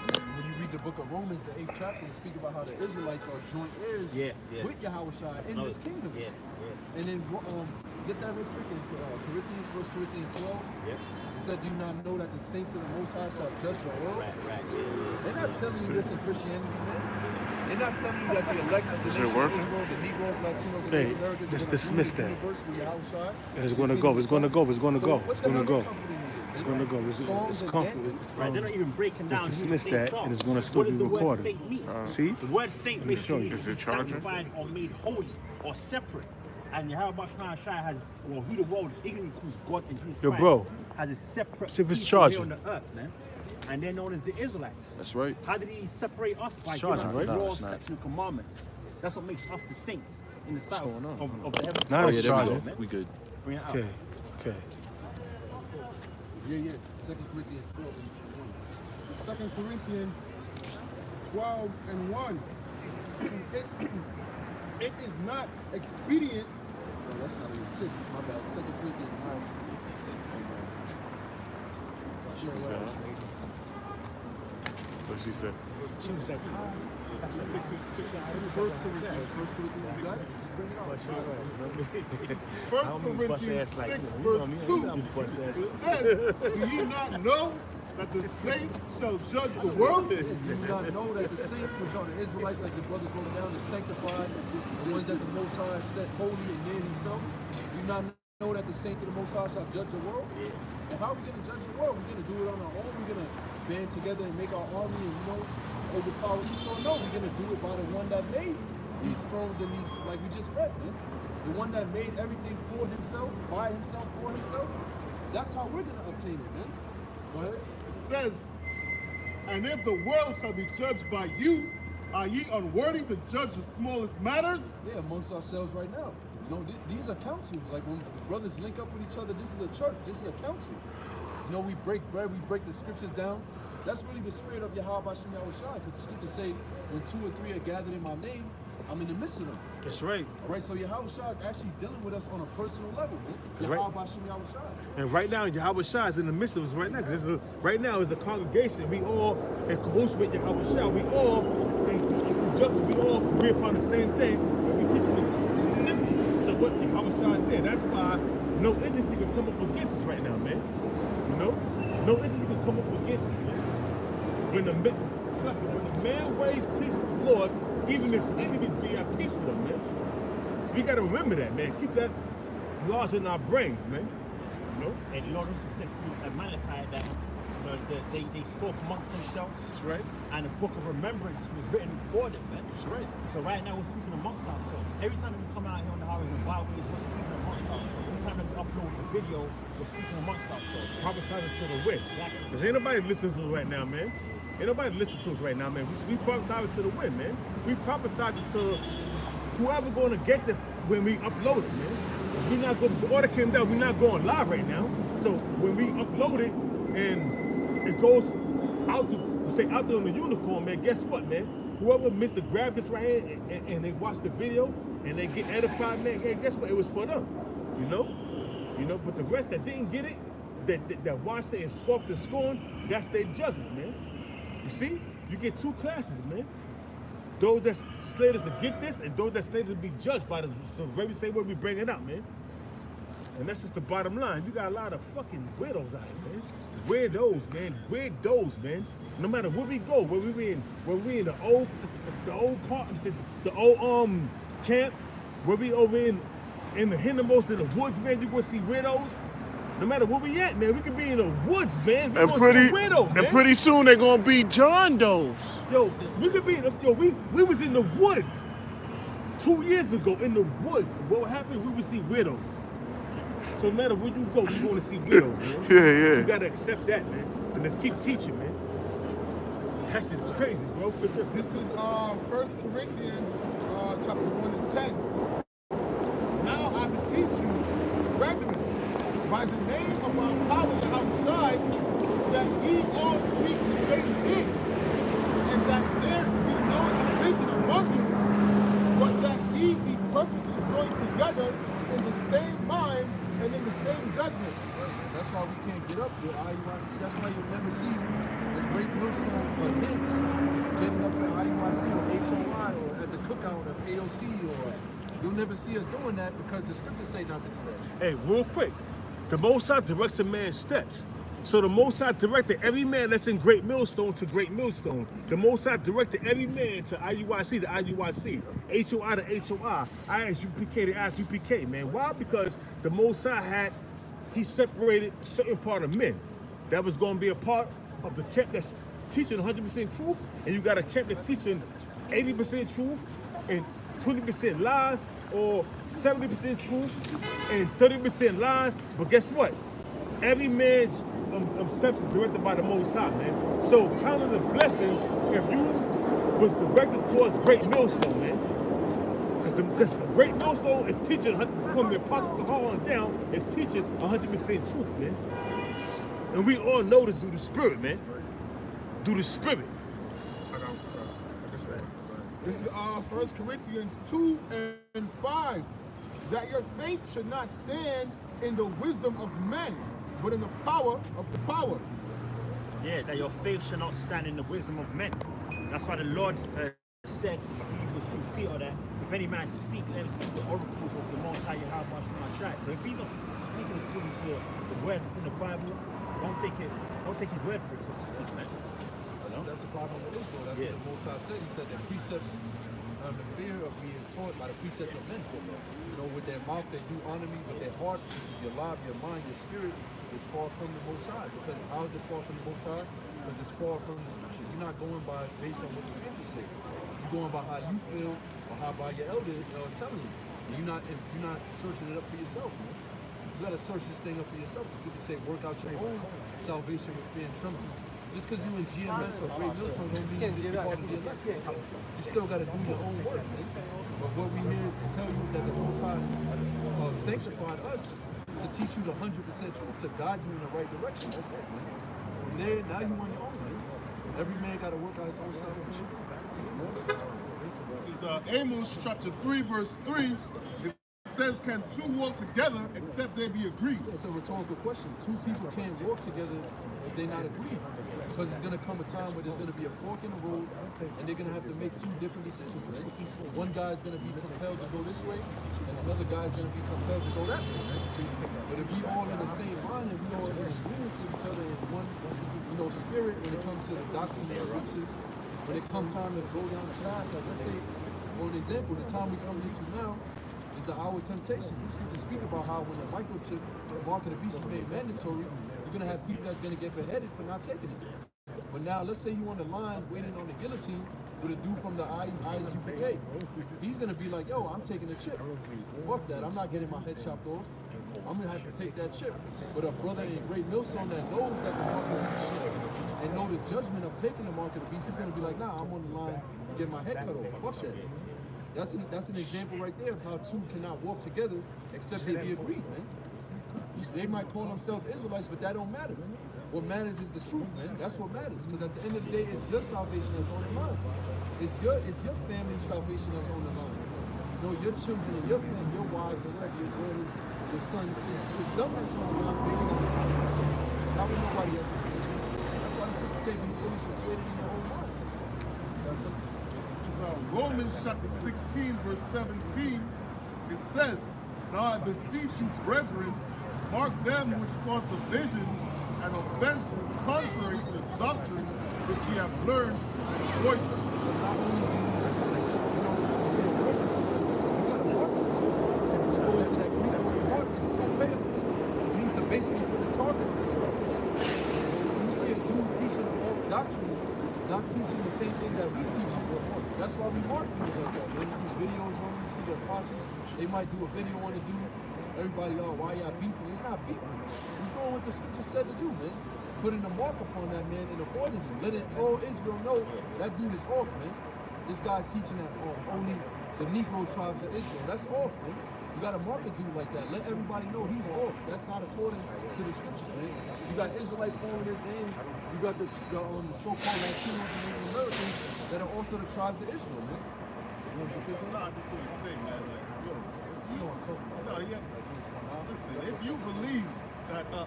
When you read the book of Romans, the 8th chapter, it speak about how the Israelites are joint heirs with Yahweh Shai in his kingdom. And then get that real quick in Corinthians, 1 Corinthians 12. It said, do you not know that the saints of the Most High shall judge the world? They're not telling you this in Christianity, man. They're not telling you that the elect of the nation of Israel, the Negroes, Latinos, and Hey, Native Americans just are gonna dismiss rule the that. universe with Yahweh Shai. And it's gonna go. It's gonna go. It's gonna go. So what It's the gonna hell go. they comforting you? It's gonna go. It's comfortable. Right, they're not even breaking down. Just who dismiss the that, saints are. and it's gonna still What be does the word recorded. saint mean? See? The word saint Let me show basically you. means to be sanctified or made holy or separate. And Yahweh Shai has, well, who the world ignorantly calls God and Jesus Yo, Christ, bro. has a separate See if it's people charging. here on the earth, man. And they're known as the Israelites. That's right. How did he separate us? By Charging, giving us right? the No, law, it's not. statutes, and commandments. That's what makes us the saints in the sight going of on? the heavens. Now it's there we charging. go. We good. Bring it out. Okay. Okay. Yeah. 2 Corinthians 12 and 1. 2 Corinthians 12 and 1. It is not expedient. No, that's not even 6. My bad. 2 Corinthians 6. What she said? She was like, First Corinthians, you got it? Bring it out. 1 Corinthians 6 verse 2. It says, do ye not know that the saints shall judge the world? You do not know that the saints, which are the Israelites, like the brothers broke down, the sanctified, the ones that the Most High set holy and near himself, do you not know that the saints of the Most High shall judge the world? And how are we going to judge the world? We're going to do it on our own. We're going to band together and make our army and, you know, overpower Esau? No, we're gonna do it by the one that made these thrones and these, like we just read, man. The one that made everything for himself, by himself, for himself. That's how we're gonna obtain it, man. Go ahead. It says, and if the world shall be judged by you, are ye unworthy to judge the smallest matters? Yeah, amongst ourselves right now. You know, these are councils. Like when brothers link up with each other, this is a church. This is a council. You know, we break bread, we break the scriptures down. That's really the spirit of Yahweh Shem Yahushua. Because the scriptures say, when 2 or 3 are gathered in my name, I'm in the midst of them. That's right. All right, so Yahushua is actually dealing with us on a personal level, man. That's right. Yahweh Shem Yahushua. And right now, Yahweh Shah is in the midst of us right now. Because right now is a congregation. We all in cahoots with Yahweh Shah. We all in conjunction. We all agree upon the same thing. And we teach the truth. It's simple. So what Yahweh Shah is there. That's why no entity can come up against us right now, man. You know? No entity can come up against us, man. When the man ways peace with the Lord, even his enemies be at peace with him, man. So we gotta remember that, man. Keep that large in our brains, man. You know? And the Lord also said through Malachi that they spoke amongst themselves. That's right. And a book of remembrance was written for them, man. That's right. So right now we're speaking amongst ourselves. Every time that we come out here on the highways and byways, we're speaking amongst ourselves. Every time that we upload a video, we're speaking amongst ourselves. Prophesying to the wind. Exactly. Because ain't nobody listening to us right now, man. Ain't nobody listening to us right now, man. We prophesied to the wind, man. We prophesied to whoever going to get this when we upload it, man. We not going, the order came down, we're not going live right now. So when we upload it and it goes out out there on the unicorn, man, guess what, man? Whoever missed to grab this right here and they watch the video and they get edified, man, hey, guess what? It was for them, you know? You know, but the rest that didn't get it, that watched it and scoffed and scorned, that's their judgment, man. You see? You get 2 classes, man. Those that's slated to get this and those that's slated to be judged by this. So very same way we bring it out, man. And that's just the bottom line. You got a lot of fucking weirdos out here, man. Weirdos, man. Weirdos, man. No matter where we go, where we in the old camp, where we over in the Hindermost in the woods, man, you gonna see weirdos. No matter where we at, man, we could be in the woods, man. We And pretty soon they're gonna be John Does. Yo, we could be we was in the woods 2 years ago in the woods. What happened? We would see widows. So no matter where you go, you're gonna see widows, man. Yeah. You gotta accept that, man. And let's keep teaching, man. That shit is crazy, bro. This is 1 Corinthians chapter 1 and 10. Now I beseech you, brethren, by the name of our power outside, that ye all speak the same thing, and that there be no division among you, but that ye be perfectly joined together in the same mind and in the same judgment. That's why we can't get up with IUIC. That's why you'll never see the great millstone camps getting up at IUIC or HOI or at the cookout of AOC, or you'll never see us doing that because the scriptures say not to do that. Hey, real quick. The Most High directs a man's steps. So the Most High directed every man that's in Great Millstone to Great Millstone. The Most High directed every man to IUIC to IUIC, HOI to HOI, ISUPK to ISUPK, man. Why? Because the Most High he separated a certain part of men that was going to be a part of the camp that's teaching 100% truth, and you got a camp that's teaching 80% truth and 20% lies, or 70% truth and 30% lies. But guess what? Every man's steps is directed by the Most High, man. So count it a blessing if you was directed towards Great Millstone, man. Because the Great Millstone is teaching from the Apostle to Hall on down, is teaching 100% truth, man. And we all know this through the Spirit, man. Through the Spirit. This is 1 Corinthians 2 and 5. That your faith should not stand in the wisdom of men, but in the power of the power. Yeah, that your faith should not stand in the wisdom of men. That's why the Lord said, I believe it was through Peter, that if any man speak, let him speak the oracles of the Most High Yahweh from our tracks. So if he's not speaking according to the words that's in the Bible, don't take his word for it, so to speak, man. That's the problem with Israel. That's what the Most High said. He said the precepts, the fear of me is taught by the precepts of men. So, you know, with their mouth they do honor me, with their heart, which is your life, your mind, your spirit, is far from the Most High. Because how is it far from the Most High? because it's far from the scriptures. You're not going by based on what the scriptures say. You're going by how you feel or how by your elder telling you. You're not searching it up for yourself, man. You gotta search this thing up for yourself. The scriptures say, work out your own salvation with fear and trembling. Just because you in GMS or Great Millstone don't mean you're just part of the elect. You still gotta do your own work, man. But what we here to tell you is that the Most High sanctified us to teach you the 100% truth, to guide you in the right direction. That's it, man. From there, now you on your own, man. Every man got to work out his own salvation. This is Amos chapter 3, verse 3. It says, can two walk together except they be agreed? It's a rhetorical question. Two people can't walk together if they're not agreed. Because there's going to come a time where there's going to be a fork in the road and they're going to have to make two different decisions, man. One guy's going to be compelled to go this way and another guy's going to be compelled to go that way, man. But if we all in the same mind and we all in agreement with each other in one, spirit when it comes to the doctrine of the scriptures, when it comes time to go down the path, like let's say, for an example, the time we're coming into now is the hour of temptation. The scriptures speak about how when the microchip, the mark of the beast is made mandatory, you're going to have people that's going to get beheaded for not taking it. But now, let's say you on the line waiting on the guillotine with a dude from the ISUPK. He's going to be like, yo, I'm taking the chip. Fuck that. I'm not getting my head chopped off. I'm going to have to take that chip. But a brother in Great Millstone that knows that the mark of the beast and know the judgment of taking the mark of the beast, he's going to be like, nah, I'm on the line to get my head cut off. Fuck that. That's an example right there of how two cannot walk together except they be agreed, man. They might call themselves Israelites, but that don't matter. What matters is the truth, man. That's what matters. Because at the end of the day, it's your salvation that's on the line. It's your family's salvation that's on the line. You know, your children and your family, your wives, your daughters, your sons, it's them that's on the line based on the not with nobody else's decision. That's why the scripture say be fully persuaded in your own mind. Romans chapter 16, verse 17, it says, now I beseech you, brethren, mark them which cause divisions and offenses contrary to the doctrine which ye have learned, and avoid them. So not only do go into that Greek word mark, it's okay. It means to basically put a target on something. When you see a dude teaching an off doctrine, it's not teaching the same thing that we teach. That's why we mark things like that, man. These videos on you see the apostles, they might do a video on the dude. Everybody, why y'all beefing? It's not beefing. We doing what the scripture said to do, man. Putting a mark upon that man in accordance to letting all Israel know that dude is off, man. This guy teaching that only the Negro tribes of Israel. That's off, man. You got to mark a dude like that. Let everybody know he's off. That's not according to the scriptures, man. You got Israelites calling his name. You got the so-called Latinos and Native Americans that are also the tribes of Israel, man. No, I'm just going to say, man, like, yo, You know what I'm talking about. no, yeah. Listen, if you believe that the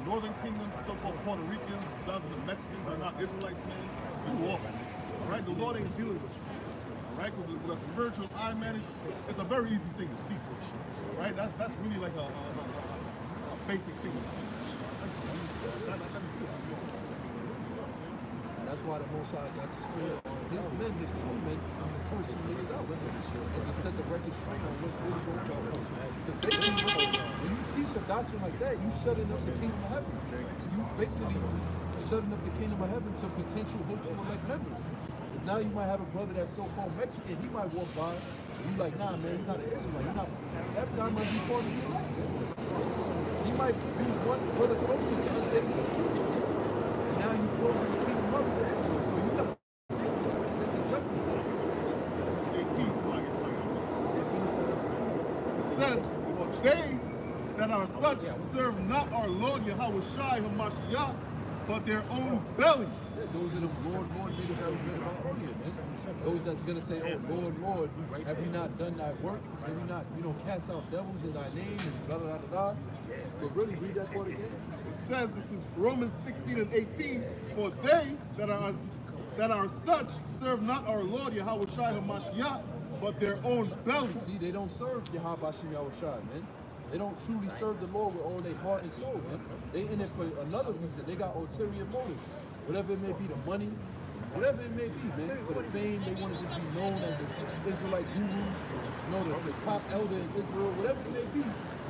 Northern Kingdom, so-called Puerto Ricans, down to the Mexicans are not Israelites, man, you lost. Right? The Lord ain't dealing with you. Right? Because with a spiritual eye, man, it's a very easy thing to see. Right? That's really like a basic thing to see. That's why the Most High got the spirit on his men, his true men, push some niggas out with him. And to set the record straight on what's really going on. Because basically, when you teach a doctrine like that, you shutting up the kingdom of heaven. You basically shutting up the kingdom of heaven to potential hopeful elect members. Because now you might have a brother that's so-called Mexican, he might walk by, and you like, nah, man, you're not an Israelite. You're not, that guy might be part of the elect, man. He might be one brother closer to us getting to the kingdom. And now you closing the kingdom up to Israel. So you got that's a judgment. 18, so I guess it says, for they that are such serve not our Lord Yahweh Shai Hamashiach, but their own belly. Those are the Lord niggas that we read about earlier, man. Those that's gonna say, oh Lord, have we not done thy work? Have we not, cast out devils in thy name and blah blah blah blah. But really read that part again. It says, this is Romans 16 and 18, for they that are such serve not our Lord Yahweh Shai Hamashiach, but their own belly. See, they don't serve Yahweh Bashim Yahushai, man. They don't truly serve the Lord with all their heart and soul, man. They in it for another reason. They got ulterior motives. Whatever it may be, the money, whatever it may be, man. For the fame, they want to just be known as an Israelite guru, the top elder in Israel, whatever it may be.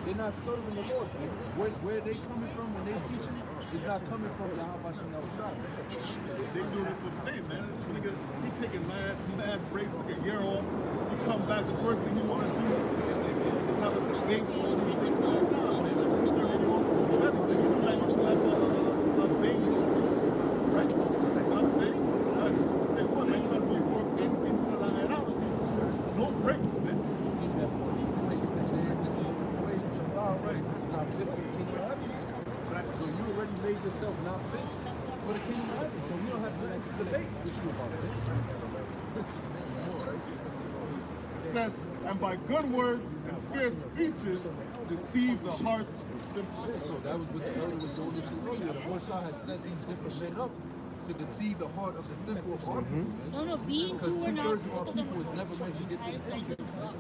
they're not serving the Lord, man. Where they coming from when they teaching is not coming from Yahweh Shem outside, man. They doing it for the day, man. This nigga, he taking mad breaks like a year off. He come back, the first thing he want to do is have a debate on these things. Like, nah, man. He's serving your own truth. Everything. You like that's a vain, right? Like I'm saying, say what, man? You got to do work in season and out season. No breaks, man. It's not fit for the kingdom of heaven. So you already made yourself not fit for the kingdom of heaven. So we don't have to debate with you about it. It says, and by good words and fair speeches deceive the heart of the simple. Yeah, so that was what the elder was going into earlier. The Most High has set these different men up to deceive the heart of the simple of our people, man. Because 2/3 of our people was never meant to get this anything, man.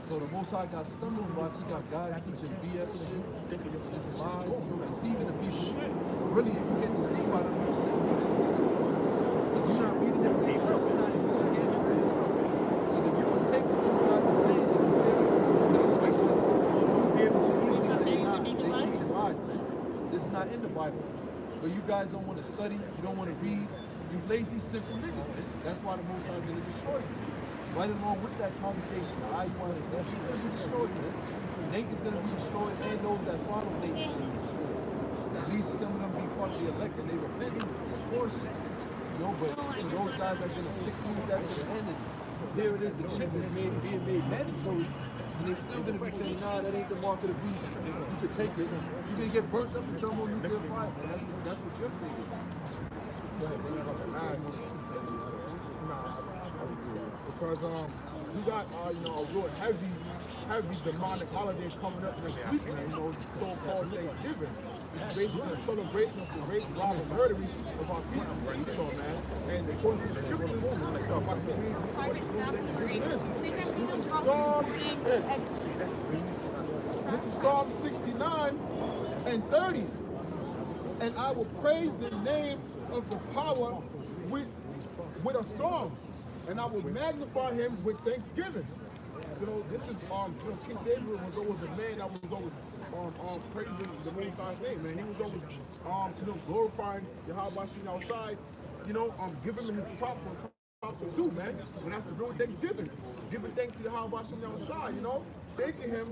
So the Most High got stumbling blocks. He got guys teaching BS shit, just lies, deceiving the people. Really, if you get deceived by them, you're simple, man. You're simple. Because you're not reading it for yourself. You're not investigating it for yourself. So if you don't take what you guys are saying and compare it to the scriptures, you'll be able to easily say, nah, they teaching lies, man. This is not in the Bible. But you guys don't want to study, you don't want to read, you lazy, simple niggas, man. That's why the Most High is going to destroy you. Right along with that conversation, the IUIC, you're going to be destroyed, man. Nate is going to be destroyed, and those that follow Nate is going to be destroyed. At least some of them be part of the elect, and they repent, of course. You know, but those guys are going to stick to that to the end, and here it is, the chip is being made mandatory, and they're still going to be saying, nah, that ain't the mark of the beast. You could take it. You're going to get burnt up in thermonuclear fire, man. That's what you're thinking. Go ahead, bro. Because we got a real heavy demonic holiday coming up next week, man. You know, the so-called Thanksgiving. It's basically a celebration of the rape, rob, and murder of our people, right? So, man, and according to the scriptures, like about to read what this is Psalm 69 and 30. And I will praise the name of the power with a song, and I will magnify him with thanksgiving. You know, this is King David was always a man that was always praising the Most High's name, man. He was always glorifying Yahweh Shem outside, giving him his props to do, man. And that's the real Thanksgiving. Giving thanks to Yahweh Shem outside, thanking him,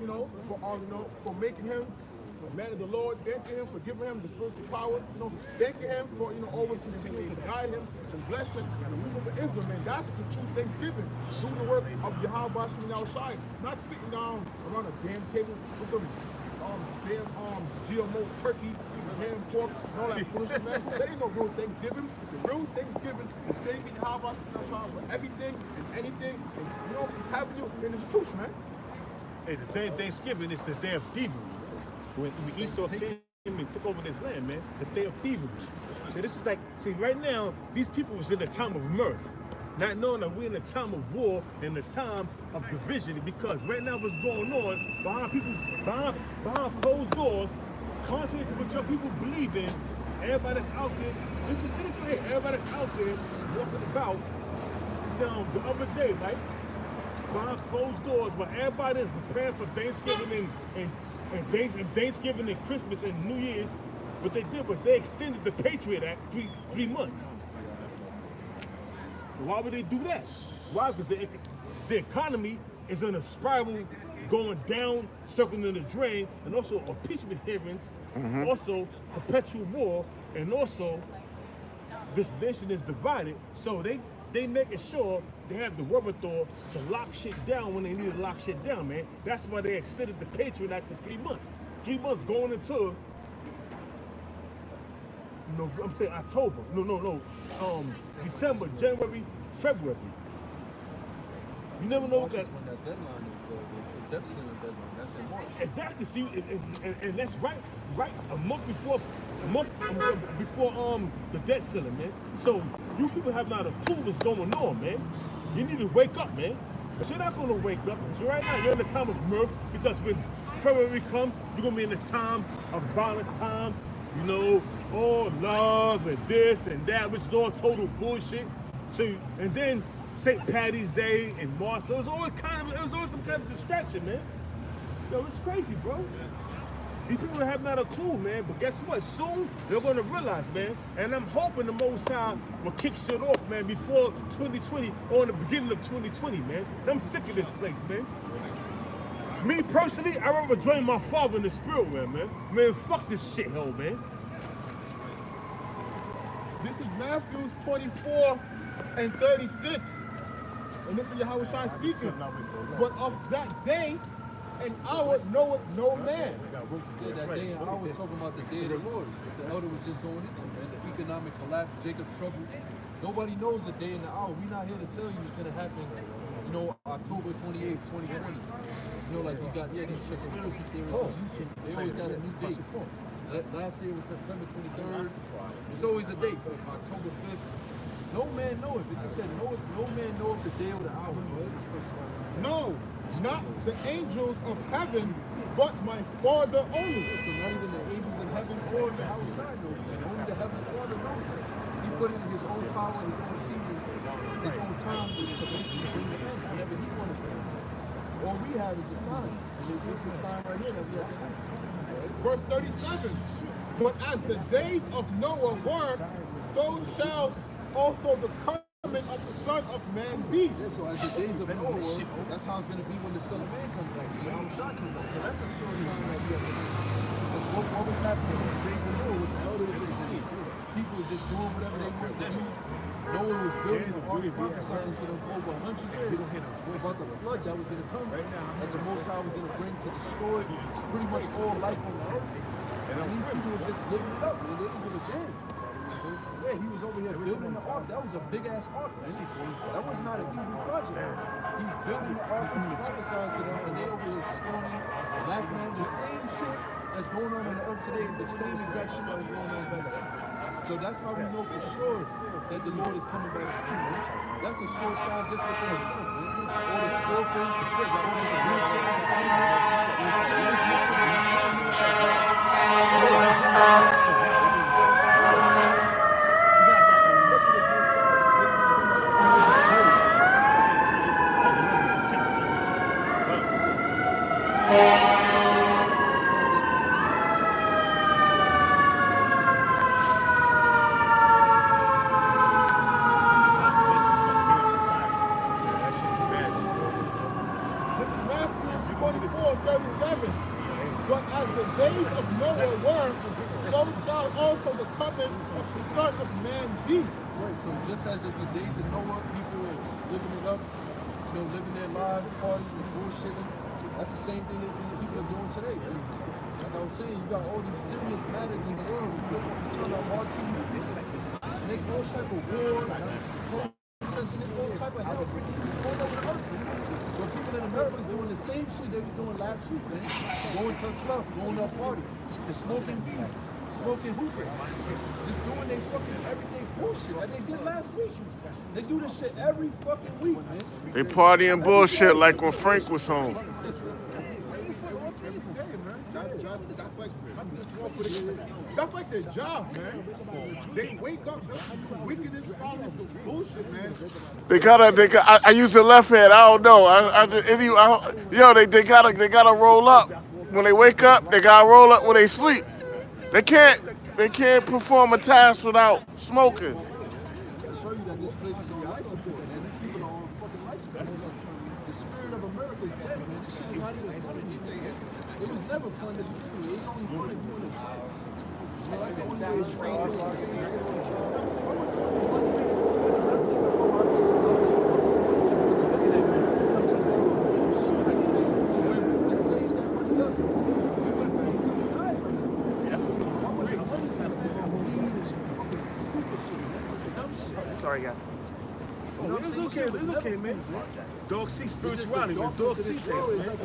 for making him a man of the Lord, thanking him for giving him the spiritual power, thanking him for, always continuing to guide him and bless him and the people of Israel, man. That's the true Thanksgiving. Doing the work of Yahweh Shem outside, not sitting down around a damn table with some damn GMO turkey, ham, pork, and all that bullshit, man. That ain't no real Thanksgiving. The real Thanksgiving is thanking Yahweh Shem outside for everything and anything, and what's happening in this truth, man. Hey, the day of Thanksgiving is the day of thievery. When Esau came and took over this land, man, the day of thievery. So this is like, see, right now, these people was in the time of mirth, not knowing that we're in the time of war and the time of division, because right now what's going on behind closed doors, contrary to what your people believe in, everybody that's out there, listen to this right here, everybody that's out there walking about, the other day, right? Behind closed doors, where everybody is preparing for Thanksgiving and Thanksgiving and Christmas and New Year's, what they did was they extended the Patriot Act three months. Why would they do that? Why? Because the economy is in a spiral going down, circling in the drain, and also impeachment hearings, also perpetual war, and also this nation is divided. So they making sure they have the wherewithal to lock shit down when they need to lock shit down, man. That's why they extended the Patriot Act for 3 months. 3 months going into, I'm saying October. December, January, February. You never know March that. is when that deadline is, the debt ceiling deadline. That's in March. Exactly. See, and that's right a month before the debt ceiling, man. So you people have not a clue what's going on, man. You need to wake up, man. But you're not gonna wake up. So right now you're in the time of mirth, because when February comes, you're gonna be in the time of violence time. All love and this and that, which is all total bullshit. So and then St. Patty's Day in March. So it was always some kind of distraction, man. Yo, it's crazy, bro. These people have not a clue, man. But guess what? Soon they're gonna realize, man. And I'm hoping the Most High will kick shit off, man, before 2020 or in the beginning of 2020, man. So I'm sick of this place, man. Me personally, I'd rather join my father in the spirit realm, man. Man, fuck this shithole, man. This is Matthew 24:36. And this is Yahweh Shai speaking. But of that day and hour knoweth no man. Yeah, that day and hour talking about the day of the Lord. The elder was just going into, man. The economic collapse, Jacob's trouble. Nobody knows the day and the hour. We're not here to tell you it's gonna happen, you know, October 28th, 2020. You know, like you got these conspiracy theorists on YouTube. They always got a new date. Last year was September 23rd. It's always a date for October 5th. No man knoweth. It just said no man knoweth the day or the hour. No, not the angels of heaven, but my Father only. So not even the angels in heaven or the outside knows that. Only the heavenly Father knows that. He put it in his own power, his own season, his own time to basically bring the end whenever he wanted to. All we have is a sign. And this is a sign right here that we have to have. Verse 37. But as the days of Noah were, so shall also the coming of the Son of Man be. Yeah, so as the days of Noah were, that's how it's going to be when the Son of Man comes back. You know, Shah comes back. So that's a short sign that we have to have. Because what was happening in the days of Noah was the elder was saying. People was just doing whatever they wanted to do. Noah was building the ark, prophesying to them for over 100 years about the flood that was going to come, that the Most High was going to bring to destroy pretty much all life on the earth. And these people were just living it up, man. They didn't give a damn. Yeah, he was over here building the ark. That was a big ass ark, man. That was not an easy project. He's building the ark, he's prophesying to them, and they over here storming, laughing at the same shit that's going on the earth today is the same exact shit that was going on back then. So that's how we know for sure that the Lord is coming back soon, man. That's a sure sign just within itself, man. All the scorpions, the shit, all this weird shit on the TV, But as the days of Noah were, so shall also the coming of the Son of Man be. Right, so just as in the days of Noah, people were living it up, you know, living their lives, partying, and bullshitting. That's the same thing that these people are doing today, man. Like I was saying, you got all these serious matters in the world. You turn on our TV, and there's all type of war, protests, and there's all type of hell all over the earth, man. But people in America is doing the same shit they were doing last week, man. Going to a club, going to a party, smoking weed, smoking hookah, just doing their fucking everything bullshit like they did last week. They do this shit every fucking week, man. They partying bullshit like when Frank was home. That's like their job, man. They wake up, wickedness follows some bullshit, man. I use the left hand. I don't know. They gotta roll up when they wake up. They gotta roll up when they sleep. They can't perform a task without smoking. I show you that this place is on life support, man. These people are on fucking life support. The spirit of America is dead, man. This shit is not even funny. It was never fun to do. It was only fun to do it. You know, that's the only way it's Sorry, guys. Oh, it's okay, man. Dog see spirituality, man. Dog see things, man.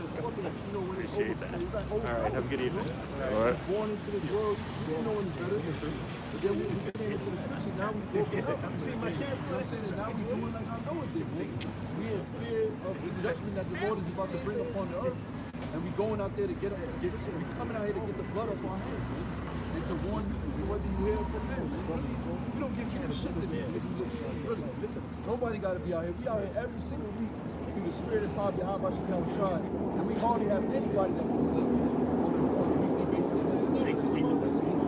Appreciate that. All right, have a good evening. All right. Born into this world, you don't know any better. But then when we get into the scripture, now we broken up. You see my camera? You know what I'm saying? And now we doing like I know it did, man. We in fear of the judgment that the Lord is about to bring upon the earth. And we going out there to we coming out here to get the blood off our hands, man. It's a warning you whether you hear it from them. We don't give two shits in here. Really. Nobody got to be out here. We out here every single week through the spirit and power of Yahweh Shem Shai. And we hardly have anybody that comes up on a weekly basis and just sneak in the next week.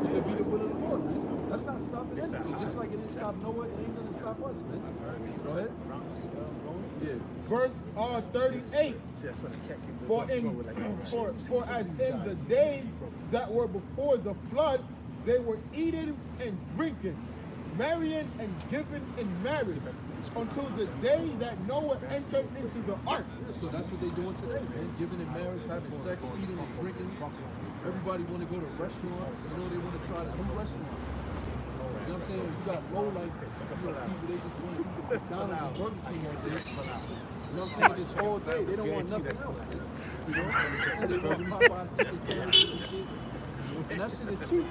It could be the will of the Lord, man. That's not stopping anything. Just like it didn't stop Noah, it ain't going to stop us, man. Go ahead. Yeah. Verse 38. For as in the days that were before the flood, they were eating and drinking, marrying and giving in marriage, until the day that Noah entered into the ark. Yeah, so that's what they're doing today, man. Giving in marriage, having sex, eating and drinking. Everybody want to go to restaurants. You know, they want to try the new restaurants. You know what I'm saying? You got low life people, they just want to eat the McDonald's and Burger King all day. You know what I'm saying? This whole day, they don't want nothing else, man. You know? And they want Popeye's chicken sandwiches and shit. And that shit is cheap.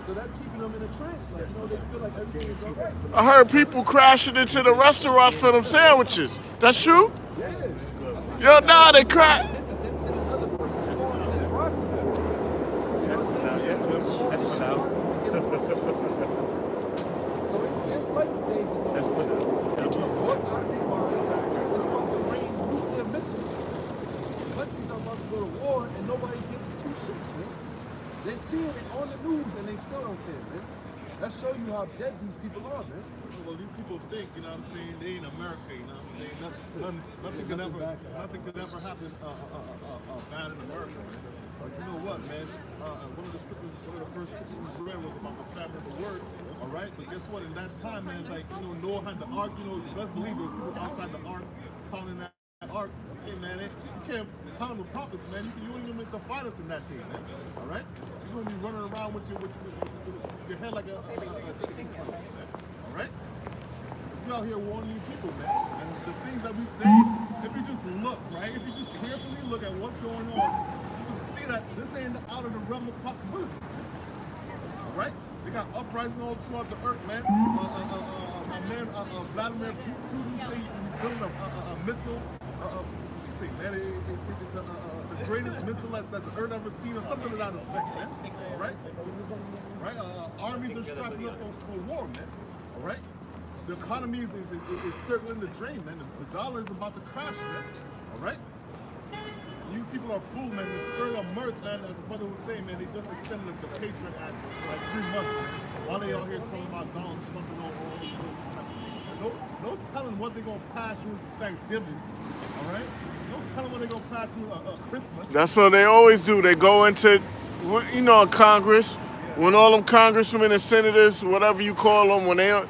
So that's keeping them in a trance. Like, you know, they feel like everything is all right. I heard people crashing into the restaurants for them sandwiches. That's true? Yes. Yo, nah, they crash. Another person's car and they drive through. That's for now. So it's just like the days ago. That's for now. What are they buying? It's about to rain nuclear missiles. Countries are about to go to war and nobody gives two shits, man. They see it on the news and they still don't care, man. That show you how dead these people are, man. Well, these people think, you know what I'm saying, they in America, you know what I'm saying? Nothing can ever happen bad in America, man. But you know what, man? One of the first scriptures we read was about the famine of the word, all right? But guess what? In that time, man, like, you know, Noah had the ark, you know, best believe there was people outside the ark, pounding that ark. Hey, man, you can't pound the prophets, man. You ain't even meant to fight us in that thing, man, all right? You're going to be running around with your head like a chicken, man, all right? We out here warning you people, man. And the things that we say, if you just look, right? If you just carefully look at what's going on, you can see that this ain't out of the realm of possibilities. All right? They got uprising all throughout the earth, man. My man Vladimir Putin say he's building a missile. What you say, man? It's the greatest missile that the earth ever seen, or something to that effect, man. All right? Right? Armies are strapping up for war, man. All right? The economy is circling the drain, man. The dollar is about to crash, man. All right? You people are fooled, man. The spirit of mirth, man, as the brother was saying, man, they just extended the Patriot Act for like 3 months, man. While they out here talking about Donald Trump and all this stuff. No telling what they're going to pass you into Thanksgiving, all right? No telling what they're going to pass you Christmas. That's what they always do. They go into, you know, Congress. When all them congressmen and senators, whatever you call them, when they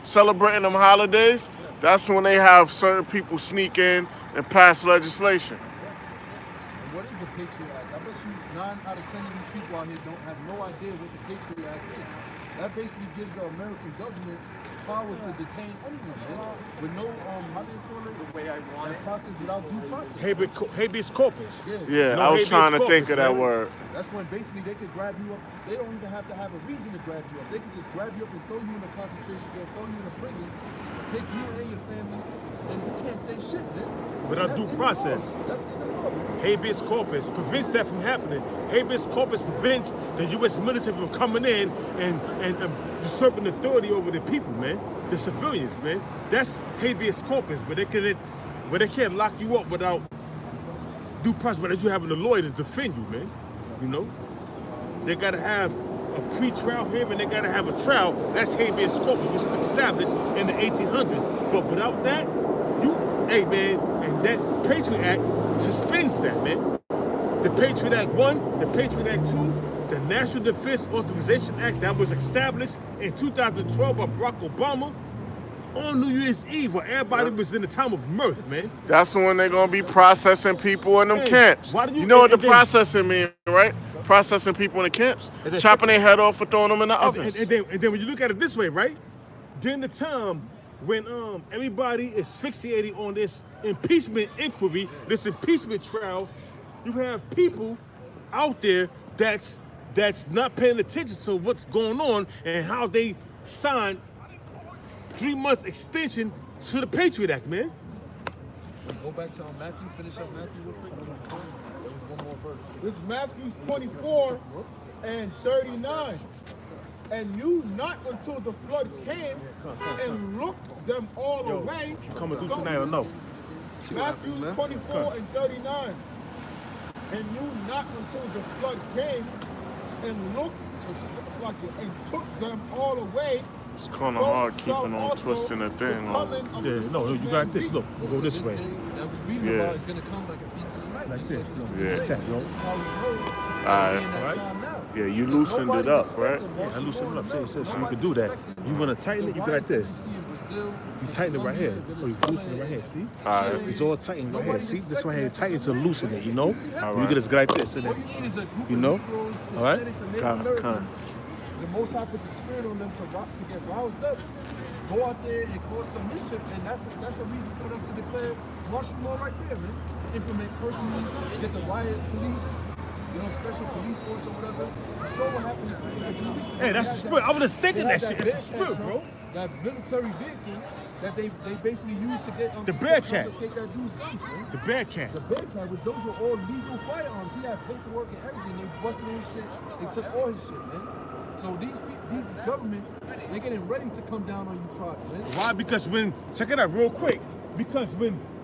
celebrating them holidays, that's when they have certain people sneak in and pass legislation. And what is a Patriot Act? I bet you 9 out of 10 of these people out here don't have no idea what the Patriot Act is. That basically gives the American government power to detain anyone, man. With no, how do you call it? The way I want it. Process without due process. Habeas corpus. Yeah, No I was habeas trying to corpus, think of that man. word. That's when basically they could grab you up. They don't even have to have a reason to grab you up. They could just grab you up and throw you in a concentration camp, throw you in a prison, take you and your family, and you can't say shit, man. Without That's due in the process. law. That's in the law. Habeas corpus prevents that from happening. Habeas corpus prevents the U.S. military from coming in and usurping authority over the people, man. The civilians, man. That's habeas corpus, but they can't lock you up without due process, but you having a lawyer to defend you, man. You know? They gotta have a pre-trial hearing, they gotta have a trial. That's habeas corpus, which is established in the 1800s. But without that, hey man, and that Patriot Act suspends that, man. The Patriot Act 1, the Patriot Act 2, the National Defense Authorization Act that was established in 2012 by Barack Obama on New Year's Eve, where everybody was in the time of mirth, man. That's when they're going to be processing people in them Hey, camps. why do You know what the and then- processing mean, right? Processing people in the camps, And then- chopping their head off and throwing them in the ovens. And then when you look at it this way, right? During the time when everybody is fixated on this impeachment inquiry, this impeachment trial, you have people out there that's not paying attention to what's going on and how they signed 3 months extension to the Patriot Act, man. Go back to Matthew, finish up Matthew real quick. There was This is Matthew 24 and 39. And knew not until the flood came and looked them all away. Coming through tonight or no? Matthew 24 and 39. And knew not until the flood came and looked and took them all away. It's kind of hard keeping on twisting the thing. Yeah, no, you got this. Look, go this way. Yeah. Like this. Look, Yeah. like that, yo. Alright. Yeah, you loosened it up, right? Yeah, I loosened it up. So you can do that. You want to tighten it, you go like this. You tighten it right here. Or you loosen it right here, see? Alright. It's all tightened right here. See? This right here tightens to loosen it, you know? All You right. get this like this. And this. You know? All right? The Most High put the spirit on them to get roused up, go out there and cause some mischief, and that's a reason for them to declare martial law right there, man. Implement curfews, get the riot police, special police force or whatever. You saw what happened in police. Hey, that's the spirit. I was just thinking that shit. It's the spirit, bro. That military vehicle that they basically used to get The Bearcat. confiscate that dude's guns, man. The Bearcat. The Bearcat, those were all legal firearms. He had paperwork and everything. They busted his shit. They took all his shit, man. So these governments, they're getting ready to come down on you, tribes, man. Why? Because check it out real quick. Because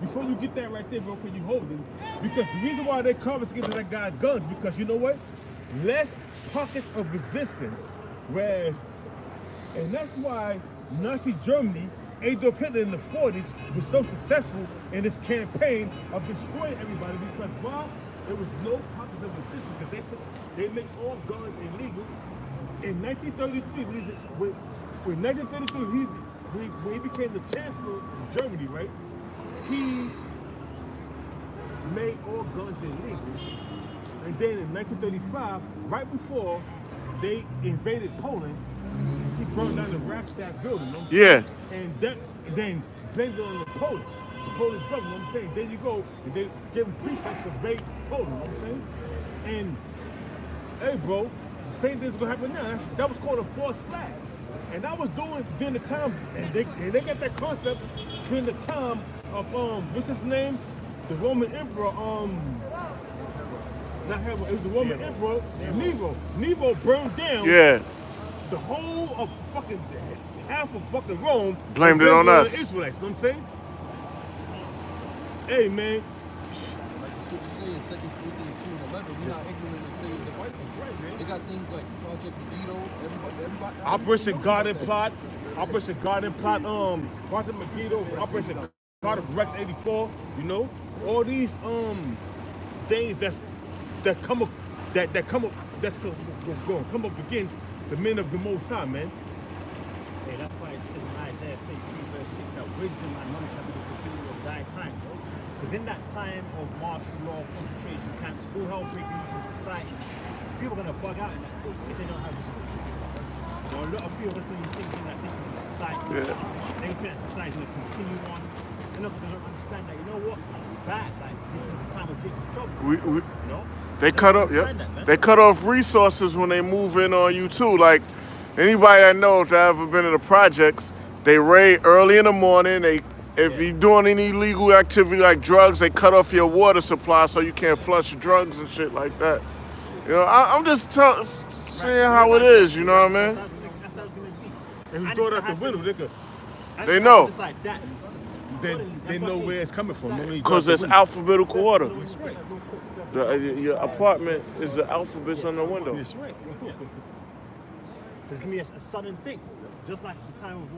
before you get that right there, real quick, you hold it. Because the reason why they confiscated that guy guns, because you know what? Less pockets of resistance. And that's why Nazi Germany, Adolf Hitler in the 40s, was so successful in this campaign of destroying everybody. Because why? There was no pockets of resistance. Because they made all guns illegal. In 1933, when 1933, when he became the chancellor of Germany, right? He made all guns illegal. And then in 1935, right before they invaded Poland, he burned down the Reichstag building. You know what I'm saying? Yeah. And then blamed it on the Polish government. You know what I'm saying? There you go. And they gave him pretext to invade Poland. You know what I'm saying? And hey, bro. The same thing's gonna happen now. That was called a false flag, and that was doing during the time, and they got that concept during the time of what's his name, the Roman Emperor not Herod, it was the Roman Emperor Nero. Nero burned down the whole of fucking half of fucking Rome. Blamed it on us. The Israelites, you know what I'm saying? Hey man. Like the scripture says in 2 Corinthians 2:11, we're not ignorant of Satan's devices. Right, man. They got things like Project Megiddo, everybody. Operation Garden Plot, Project Megiddo, Operation Garden Rex 84, you know? All these things that come up against the men of the Most High, man. Hey, that's why it says in Isaiah 53 verse 6 that wisdom and knowledge have been the stability of thy times. Because in that time of martial law, concentration camps, all hell breaking loose in society, people are going to bug out in that book if they don't have the scriptures. Well, a lot of people are just going to be thinking that this is a society. They think that society is going to continue on. They're not going to understand that, you know what, it's bad. Like, this is the time of getting trouble. You know? They cut off. They cut off resources when they move in on you too. Like anybody I know that ever been in the projects, they raid early in the morning. If you're doing any illegal activity like drugs, they cut off your water supply so you can't flush your drugs and shit like that. You know, I'm just saying how it is. You know what I mean? That's how it's going to be. And we throw it out the window, They know. Just like that. they know where it's coming from. Because it's alphabetical order. That's right. Your apartment is the alphabets on the window. That's right. There's gonna be a sudden thing, just like the time of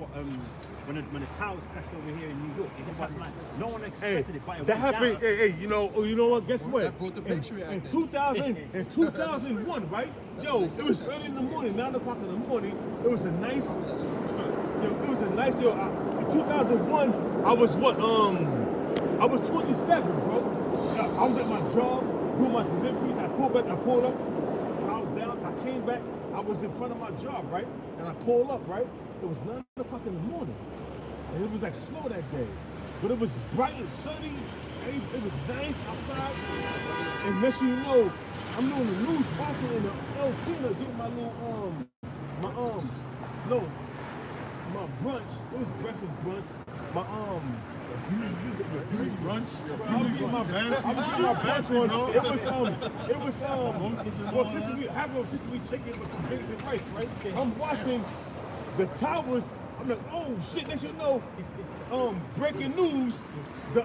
when the towers crashed over here in New York. It just happened like no one expected it, but it that went happened. down. Hey, you know what? Guess what? That brought the Patriot Act in 2001, right? Yo, it was early in the morning, 9 o'clock in the morning. It was a nice. In 2001, I was what? I was 27, bro. I was at my job doing my deliveries. I pulled up. I was down. I came back. I was in front of my job, right? And I pulled up, right? It was 9 o'clock in the morning. And it was like snow that day. But it was bright and sunny. It was nice outside. And next thing you know, I'm doing the news, watching in the El Tina, getting my little, my brunch. It was breakfast brunch. My You eat brunch? I was getting my brunch on. It was rotisserie chicken with some beans and rice, right? I'm watching the towers. I'm like, oh shit, they should know. Breaking news, the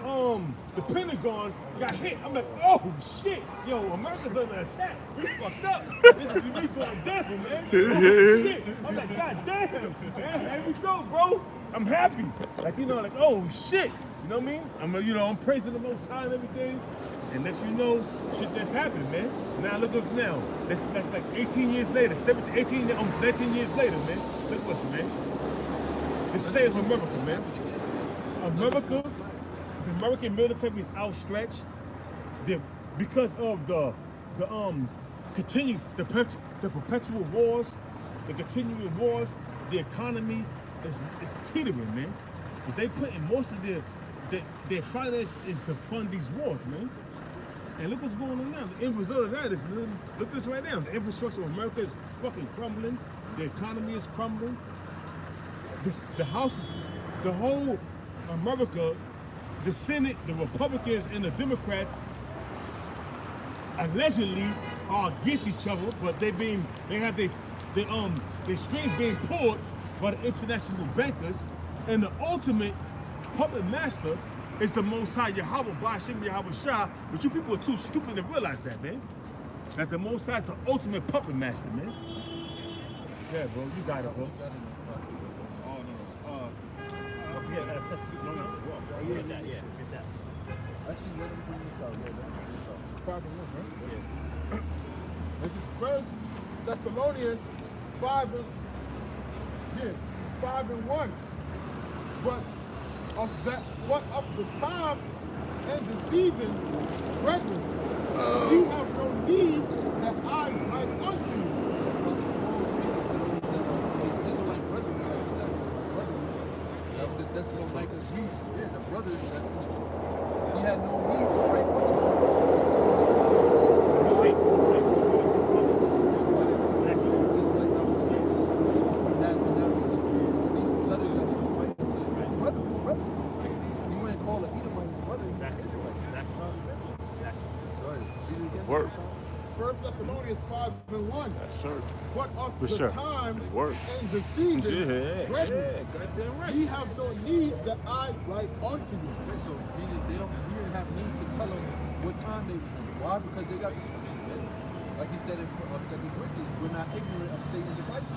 Pentagon got hit. I'm like, oh shit, yo, America's under attack. We fucked up. This is me going down, man. Oh shit. I'm like, god damn, man, here we go, bro. I'm happy. Like, you know, like, oh shit. You know what I mean? I'm praising the Most High and everything. And next you know, shit that's happened, man. Now look at us now. That's like 18 years later, 17, 18, almost 19 years later, man. Look at us, man. The state of America, man. America, the American military is outstretched. Because of the perpetual wars, the continuing wars, the economy is teetering, man. Because they put in most of their finance to fund these wars, man. And look what's going on now. The end result of that is, man, look at this right now. The infrastructure of America is fucking crumbling. The economy is crumbling. The House, the whole America, the Senate, the Republicans and the Democrats allegedly are against each other, but they have their strings being pulled by the international bankers, and the ultimate puppet master is the Most High Yahweh Ba'ashem Yahweh Shah, but you people are too stupid to realize that, man. That the Most High is the ultimate puppet master, man. Yeah, bro, you got it, bro. Actually, let him bring this out. 5 and 1, right? Yeah. This is First Thessalonians 5 and 1. But of the times and the seasons, brethren, we have no need that I write unto you. Apostle Paul speaking to those Israelite brethren, like you said, to the brethren that was in Thessalonica, Greece, the brothers that's in the truth. He had no need to write unto them. Because some of the time he says, Israelites that was in Greece. In that region. And these letters that he was writing to brothers. He wouldn't call an Edomite brother, he's an Israelite. Go ahead. Read it again. Word. 1 Thessalonians 5 and 1. Yes, sir. But of For the sure. times Word. and the seasons, brethren, goddamn right. we have no need that I write unto you. Okay, so meaning we didn't have need to tell them what time they was in. Why? Because they got the scriptures, man. Like he said in 2 Corinthians, we're not ignorant of Satan's devices.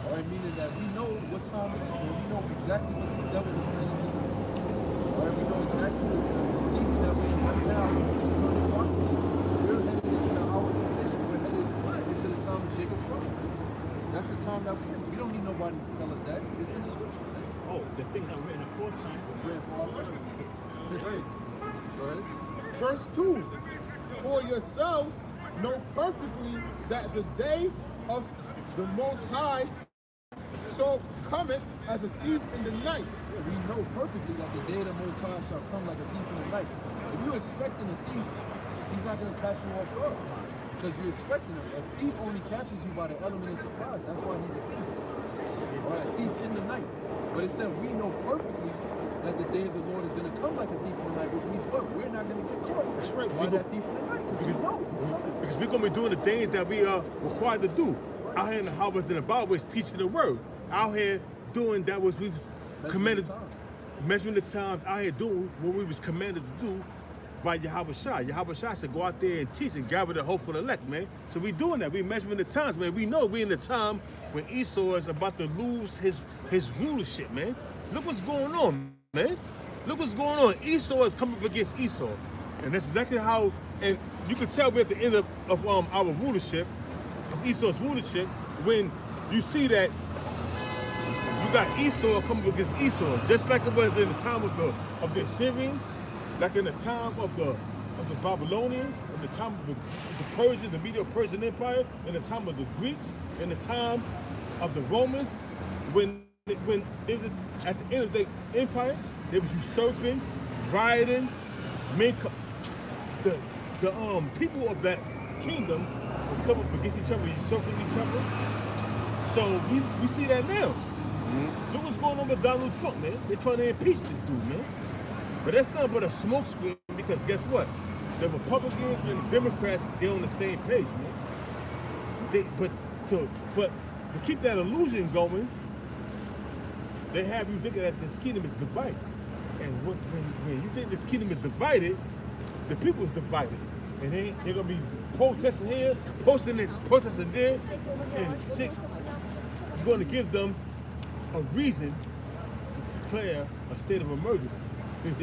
All right, meaning that we know what time it is, man. We know exactly what the devils are planning to do. All right, we know exactly the season that we're in right now concerning prophecy. We're headed into the hour of temptation. We're headed into the time of Jacob's trouble, man. That's the time that we're in. We don't need nobody to tell us that. It's in the scripture, man. Oh, the things that were written aforetime. It's written for our learning. Go ahead. Verse 2. For yourselves know perfectly that the day of the Most High so cometh as a thief in the night. Yeah, we know perfectly that the day of the Most High shall come like a thief in the night. If you're expecting a thief, he's not going to catch you off guard. Because you're expecting him. A thief only catches you by the element of surprise. That's why he's a thief. Or a thief in the night. But it said we know perfectly that the day of the Lord is going to come like a thief in the night, which means what? We're not going to get caught. That's right. By that thief in the night. Because we know he's coming. Because we're going to be doing the things that we are required to do. Out here in the harvest in the Bible is teaching the word. Out here doing that was we was commanded, measuring the times. Out here doing what we was commanded to do by Yahweh Shah. Yahweh Shah said, go out there and teach and gather the hopeful elect, man. So we doing that. We measuring the times, man. We know we in the time when Esau is about to lose his rulership, man. Look what's going on, man. Look what's going on. Esau is coming up against Esau. And that's exactly how, and you can tell we're at the end of our rulership, of Esau's rulership, when you see that you got Esau coming up against Esau, just like it was in the time of the Assyrians, like in the time of the Babylonians, in the time of the Persians, the Medo-Persian Empire, in the time of the Greeks, in the time of the Romans, when they was at the end of the empire, they was usurping, rioting, the people of that kingdom was coming up against each other, usurping each other. So we see that now. Look what's going on with Donald Trump, man. They're trying to impeach this dude, man. But that's not but a smokescreen because guess what? The Republicans and the Democrats, they're on the same page, man. But to keep that illusion going, they have you thinking that this kingdom is divided. And when you think this kingdom is divided, the people is divided. And they're gonna be protesting here, protesting there, and shit is gonna give them a reason to declare a state of emergency. And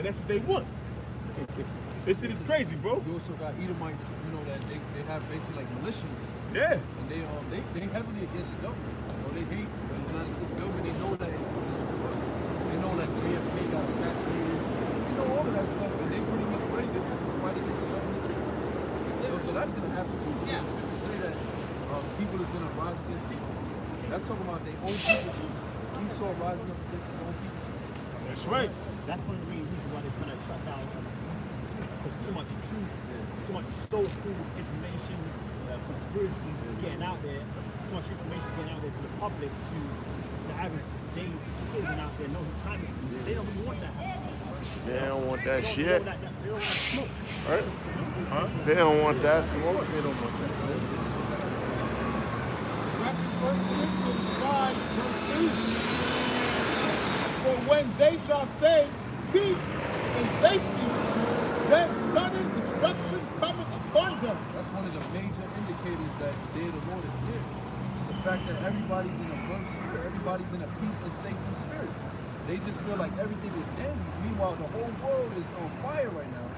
that's what they want. This shit is crazy, bro. You also got Edomites, you know, that they have basically like militias. Yeah. And they heavily against the government. You know, they hate the United States government. They know that they know that JFK got assassinated. They know all of that stuff, and they pretty much ready to fight against the government too. You know, so that's gonna happen too. Yeah. To say that people is gonna rise against people. That's talking about their own people too. Esau rising up against his own people too. That's right. That's one of the reasons why they're trying to shut down. Because too much truth, too much so-called information, conspiracies is getting out there. Too much information is getting out there to the public, to the average day citizen out there, know who time it is. They don't really want that. They don't want that They shit. don't want smoke. Right? Huh? They don't want that smoke. They don't want that. Matthew 1 Corinthians 5, verse 8. For when they shall say peace and safety, then sudden destruction cometh upon them. That's one of the major indicators that the day of the Lord is near. It's the fact that everybody's in a good spirit, everybody's in a peace and safety spirit. They just feel like everything is dandy. Meanwhile, the whole world is on fire right now.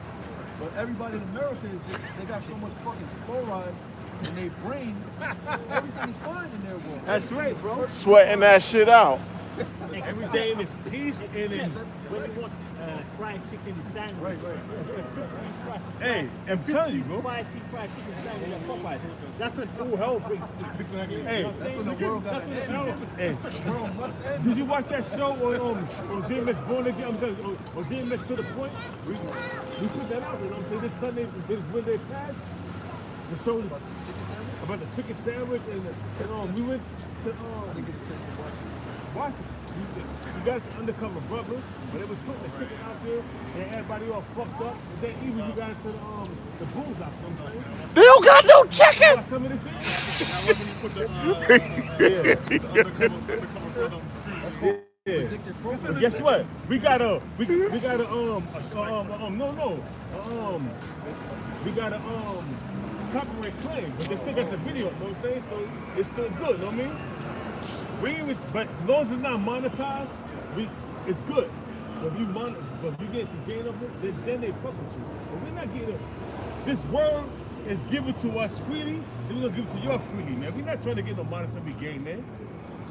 But everybody in America is just, they got so much fucking fluoride in their brain, everything is fine in their world. That's right, bro. Sweating that shit out. Everything is peace and Yes, in. when you want fried chicken sandwich. Right. Hey, I'm telling you, bro. Spicy fried chicken sandwich at Popeyes. That's when all hell breaks loose. Hey, That's when the world got to end. hey, The world must end. did you watch that show on JMS Born Again? I'm saying, on JMS To The Point? We put that out there, you know what I'm saying? This Sunday, this Wednesday past, the show was about the chicken sandwich and we went to I didn't get a chance to watch it. watch it. You got some undercover brothers, but they was putting the chicken out there and everybody all fucked up. And then even you got to the bulls out, you know what I'm saying? They don't got no chicken. Watch some of this shit. Now when you put the undercover brother on the street. Yeah. Predicted profile. But guess what? We got a copyright claim, but they still got the video, you know what I'm saying? So it's still good, you know what I mean? But as long as it's not monetized, it's good. But if you get some gain of it, then they fuck with you. But we're not getting it. This word is given to us freely, so we're gonna give it to you freely, man. We're not trying to get no monetary gain, man.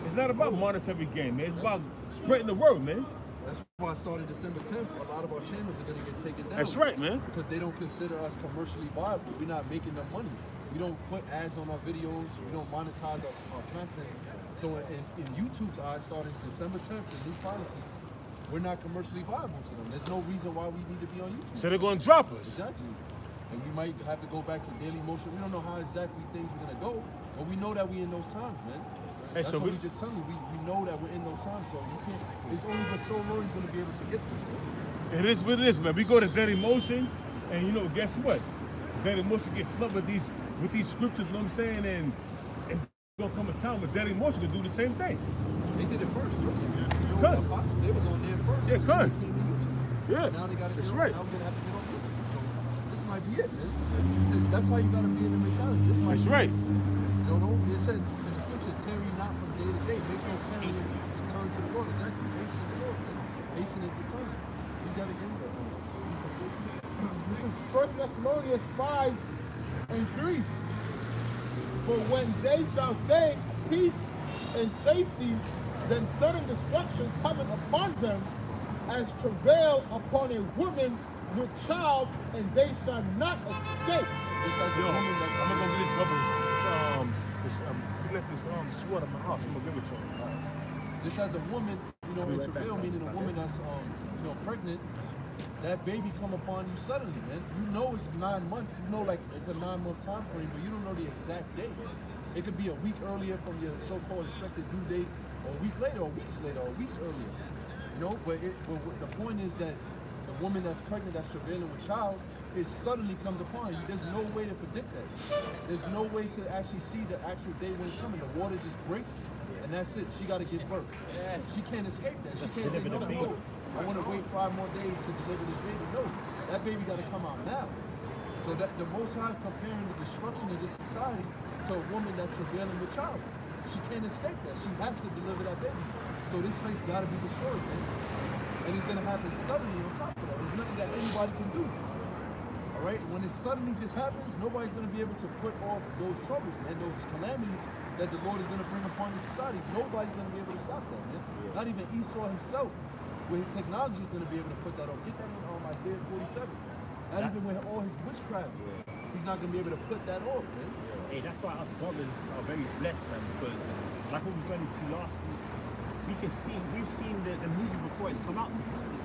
It's not about monetary gain, man. It's about spreading the word, man. That's why starting December 10th, a lot of our channels are going to get taken down. That's right, man. Because they don't consider us commercially viable. We're not making them money. We don't put ads on our videos. We don't monetize our content. So in YouTube's eyes, starting December 10th, the new policy, we're not commercially viable to them. There's no reason why we need to be on YouTube. So they're gonna drop us. Exactly. And we might have to go back to Daily Motion. We don't know how exactly things are going to go, but we know that we're in those times, man. Hey, That's so what we just telling you. We know that we're in those times, so you can't. It's only but so long you're gonna be able to get this. Man. It is what it is, man. We go to Daily Motion, and you know, guess what? Daily Motion get flooded with these scriptures, you know what I'm saying? And gonna come a time when Daily Motion can do the same thing. They did it first, right? Cut. They was on there first. Yeah, cut. Yeah, Now they gotta that's get right. on. Now we're gonna have to get on YouTube. So this might be it, man. That's how you gotta be in the mentality. This might That's be right. It. You know, it said in the scripture, tarry not from day to day. Make no tarry to turn to the Lord. Exactly. Hasten the Lord, man. Hasten is the turn. You gotta get that. This is 1 Thessalonians 5 and 3. For when they shall say peace and safety, then sudden destruction cometh upon them, as travail upon a woman with child, and they shall not escape. This has a Yo, woman that's I'm gonna go get this brother. He left this sword in my house. I'm gonna give it to him. This has a woman, you know, in travail, meaning a woman that's, pregnant. That baby come upon you suddenly, man. You know it's 9 months. You know, like it's a 9-month time frame, but you don't know the exact date. It could be a week earlier from your so-called expected due date, or a week later, or weeks later, or weeks earlier. You know, but the point is that the woman that's pregnant, that's travailing with child, it suddenly comes upon you. There's no way to predict that. There's no way to actually see the actual day when it's coming. The water just breaks, and that's it. She got to give birth. She can't escape that. She can't say, no, I want to wait 5 more days to deliver this baby. No, that baby got to come out now. So that the Most High is comparing the destruction of this society to a woman that's travailing with child. She can't escape that. She has to deliver that baby. So this place got to be destroyed, man. And it's going to happen suddenly on top of that. There's nothing that anybody can do. All right? When it suddenly just happens, nobody's going to be able to put off those troubles, man, those calamities that the Lord is going to bring upon the society. Nobody's going to be able to stop that, man. Not even Esau himself, with his technology, is going to be able to put that off. Get that in Isaiah 47. Not even with all his witchcraft, he's not going to be able to put that off, man. Hey, that's why us brothers are very blessed, man, because like what we was going into last week, we've seen the movie before it's come out, so to speak.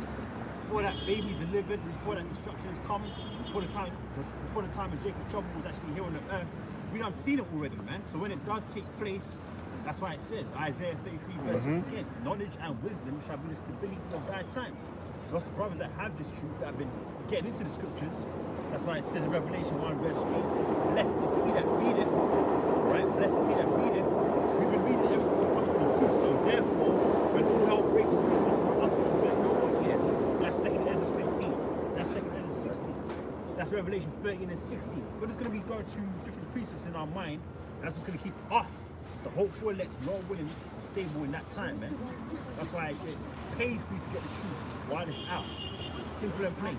Before that baby's delivered, before that instruction has come, before the time of Jacob's trouble was actually here on the earth, we done seen it already, man. So when it does take place, that's why it says, Isaiah 33 verse 6 again, knowledge and wisdom shall be the stability of bad times. So us brothers that have this truth, that have been getting into the scriptures, that's why it says in Revelation 1 verse 3, blessed is he that readeth, right? Blessed is he that readeth. We've been reading ever since it comes to the truth. So therefore, when all hell breaks loose upon us, to be like, no, yeah, that's 2nd Ezra 15, that's 2nd Ezra 16, that's Revelation 13 and 16. We're just going to be going through different precepts in our mind. That's what's going to keep us, the hopeful elect, Lord willing, stable in that time, man. That's why it pays for you to get the truth while it's out. Simple and plain.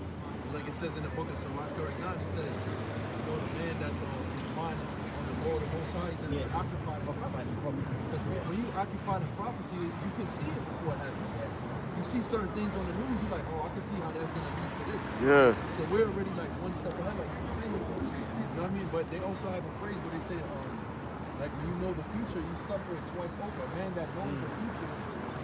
Like it says in the book of Sirach 39, it says, you know, the man that's on his mind is on the Lord of Most High, he's going to be occupied in prophecy. Because when you occupied in prophecy, you can see it before it happens. You see certain things on the news, you're like, oh, I can see how that's going to lead to this. Yeah. So we're already like one step ahead, like you were saying. You know what I mean? But they also have a phrase where they say, like when you know the future, you suffer it twice over. A man that knows the future,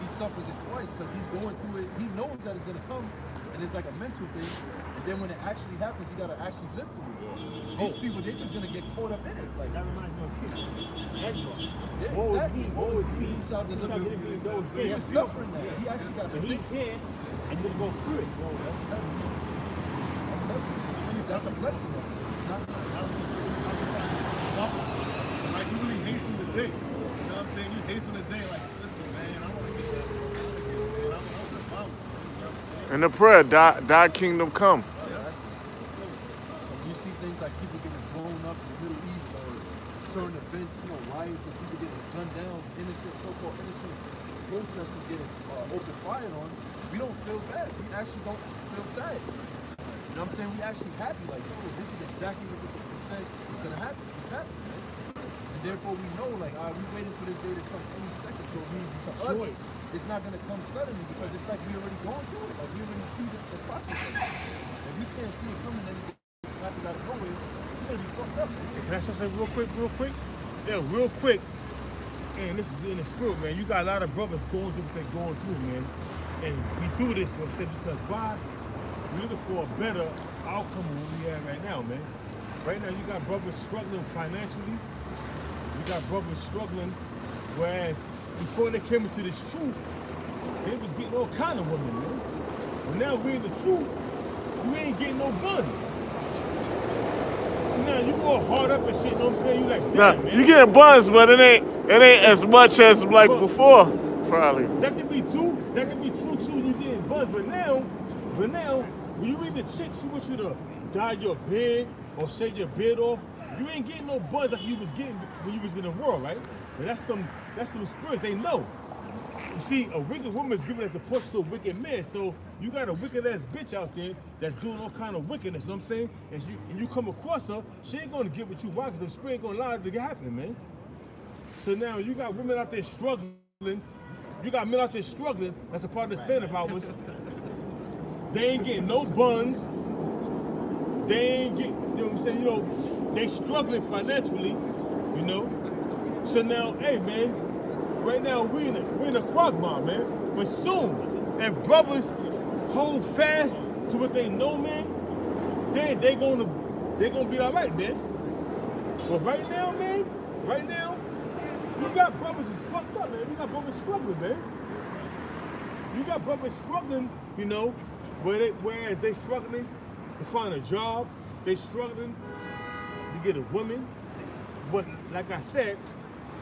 he suffers it twice because he's going through it. He knows that it's going to come, and it's like a mental thing. And then when it actually happens, you got to actually live through it. These people, they're just going to get caught up in it. Like That reminds me of Ezra. yeah, Woe is exactly. me, woe is me. You shall You shall deliver deliver me those He days. was suffering that. He actually got But sick. he's here, and you're going to go through it. That's heavy. That's heavy. That's a blessing. Though. Not Like you really hasten the day. You know what I'm saying? You hasten the day like, listen, man, I want to get that out of here, man. I want to bounce. You know what I'm saying? And the prayer, thy kingdom come. You see things like people getting blown up in the Middle East or certain events, you know, riots and people getting gunned down, innocent, so-called innocent protesters getting open fire on. We don't feel bad. We actually don't feel sad. You know what I'm saying? We actually happy, like, yo, this is exactly what this said is going to happen. It's happening, man. And therefore we know, like, all right, we waiting for this day to come any second. So to us, it's not going to come suddenly because it's like we already going through it. Like, we already see the process of it. If you can't see it coming, then it's happening out of nowhere. You're going to be fucked up, man. Can I say something real quick? Yeah, real quick. And this is in the spirit, man. You got a lot of brothers going through what they're going through, man. And we do this, what I'm saying, because why? We're looking for a better outcome than what we have right now, man. Right now, you got brothers struggling financially. You got brothers struggling, whereas before they came into this truth, they was getting all kind of women, man. But now we're in the truth, you ain't getting no guns. So now you all hard up and shit, you know what I'm saying? You like, damn, Nah, man. you getting buns, but it ain't as much as like before, probably. That can be true too, you getting buns, but now, when you read the chicks, she want you to dye your beard or shave your beard off. You ain't getting no buns like you was getting when you was in the world, right? But that's them spirits, they know. You see, a wicked woman is giving as a push to a wicked man, so you got a wicked ass bitch out there that's doing all kind of wickedness, you know what I'm saying? And you come across her, she ain't gonna get what you want, because the spirit ain't gonna allow it to happen, man. So now you got women out there struggling, you got men out there struggling, that's a part of the stand about was they ain't getting no buns, they ain't getting, you know what I'm saying, you know, they struggling financially, you know. So now, hey man, right now we in a quagmire, man. But soon, if brothers hold fast to what they know, man, then they gonna be all right, man. But right now, man, you got brothers is fucked up, man. You got brothers struggling, man. You got brothers struggling, you know, whereas they struggling to find a job, they struggling to get a woman. But like I said,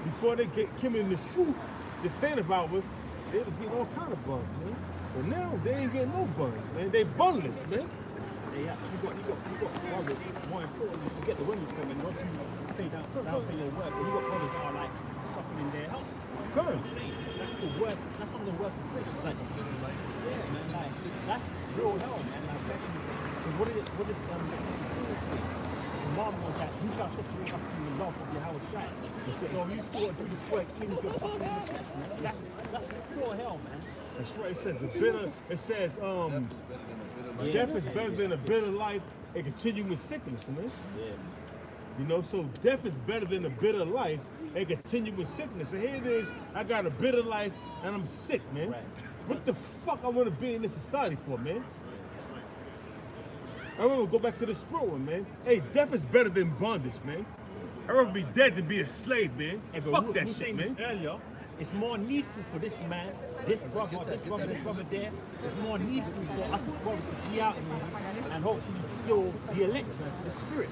before they came in the truth, the standard of ours, they was getting all kind of buns, man. But now they ain't getting no buns, man. They bunless, man. Yeah, you got brothers, more important, you forget the women for them, not to pay down your work, but you got brothers that are like suffering their health. Come. Insane. That's the worst, that's one of the worst afflictions. Like, yeah, man, like, that's real hell, man. Like, because what did the say? The mom was that, you shall separate us from the love of Yahweh Shai. So you still do this work even if you're suffering in the flesh, man. That's pure hell, man. That's right. It says death is better than a bitter life and continuing sickness, man. Yeah. You know, so death is better than a bitter life and continuing sickness. And here it is, I got a bitter life and I'm sick, man. Right. What the fuck I want to be in this society for, man? I remember go back to the spirit one, man. Hey, death is better than bondage, man. I'd rather be dead than be a slave, man. Hey, but Fuck that we shit, saying man. this earlier, it's more needful for this man, this brother there. It's more needful for us brothers to be out here and hopefully seal the elect, man, for the spirit.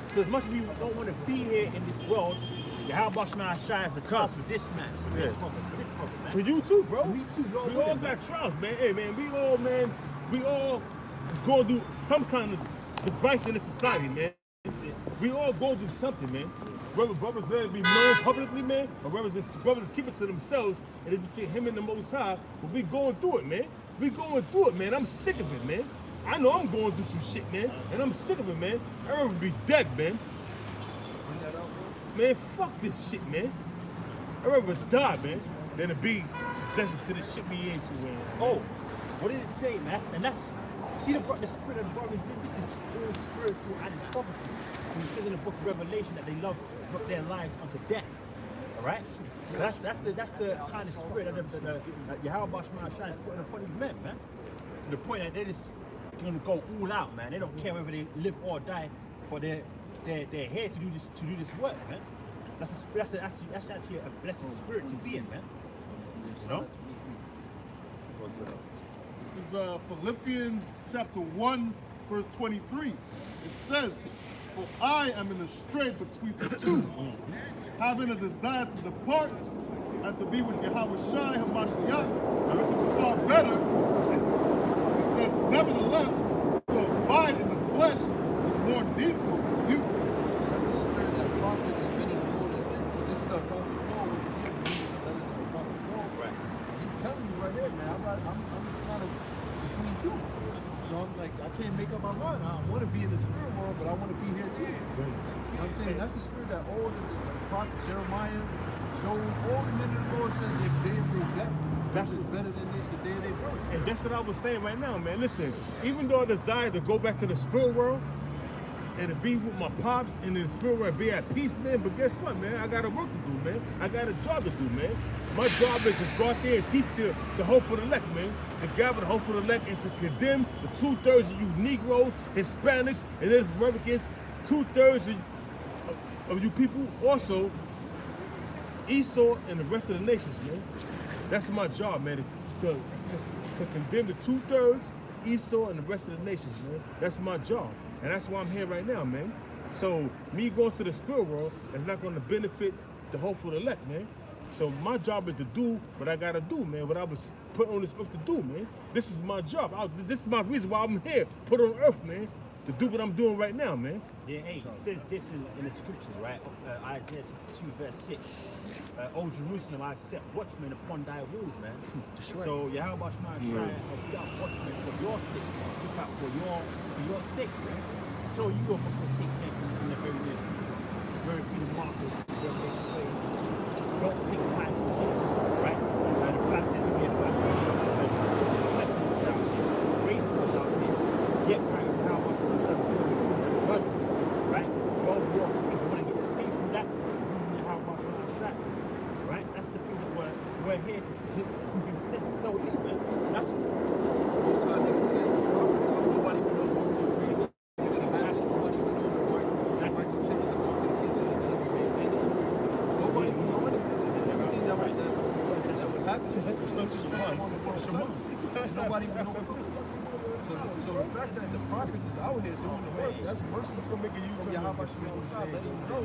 So as much as we don't want to be here in this world, Yahweh Shai is a task for this man, for this brother, man. For you too, bro. Me too, Lord. We all got trials, man. Hey, man, we all go through some kind of device in the society, man. We all go through something, man. Whether brothers let it be known publicly, man, or brothers keep it to themselves, and if you him and the Most High, but we going through it, man. We going through it, man. I'm sick of it, man. I know I'm going through some shit, man, and I'm sick of it, man. I'd rather be dead, man. Man, fuck this shit, man. I'd rather die, man, than to be subjected to the shit we into, man. Oh, what does it say, man? See the spirit of the brother is in. This is all spiritual and it's prophecy. And it says in the book of Revelation that they love their lives unto death. All right. So that's the kind of spirit that Yahweh Shai is putting upon these men, man. To the point that they're just gonna go all out, man. They don't care whether they live or die, but they're here to do this work, man. That's actually a blessed spirit to be in, man. You know. This is Philippians chapter 1, verse 23. It says, "For I am in a strait between the two, having a desire to depart and to be with Yahweh Shai HaMashiach, which is far better." It says, "Nevertheless, to abide in the flesh is more needful for you." That's the spirit that prophets have been in the Lord is in. This is the Apostle Paul was here. That is the Apostle Paul. Right. He's telling you right here, man. I'm kind of between two. You know, I'm like, I can't make up my mind. I want to be in the spirit world, but I want to be here too. You know what I'm saying? That's the spirit that all the prophet Jeremiah, Job, all the men of the Lord said their day of their death. That's better than the day of their birth. And that's what I was saying right now, man. Listen, even though I desire to go back to the spirit world and to be with my pops and in the spirit world, be at peace, man. But guess what, man? I got a work to do, man. I got a job to do, man. My job is to go out there and teach the hope for the elect, man. To gather the hope for the elect and to condemn the 2/3 of you Negroes, Hispanics, and Native Americans, 2/3 of you people, also Esau and the rest of the nations, man. That's my job, man. To condemn the 2/3, Esau and the rest of the nations, man. That's my job. And that's why I'm here right now, man. So me going to the spirit world is not going to benefit the hopeful elect, man. So my job is to do what I gotta do, man. What I was put on this earth to do, man. This is my job. This is my reason why I'm here, put on earth, man. To do what I'm doing right now, man. Yeah, hey, it says this in the scriptures, right? Isaiah 62, verse 6. O Jerusalem, I've set watchmen upon thy walls, man. So Yahweh Shai has set up watchmen for your sakes, man. To look out for your sakes, man. To tell you of what's going to take place in the very near future. Where it be the mark of the don't take time, right? And the fact there's going to be a fact blessings out there, grace goes out there, get right with how much we're trying to feel, right? You're free. You want to get escape from that? Moving how much we're trying, right? That's the things that we're here to we've been sent to tell you, man. That's Most high niggas said the prophets out. Nobody would know World War III. Nobody would know the Martin Luther King is going to be mandatory. Nobody would know anything. Everything that So the fact that the prophets is out here doing the work, that's mercy. It's gonna make a from U-turn. Yahweh Shai, letting you know.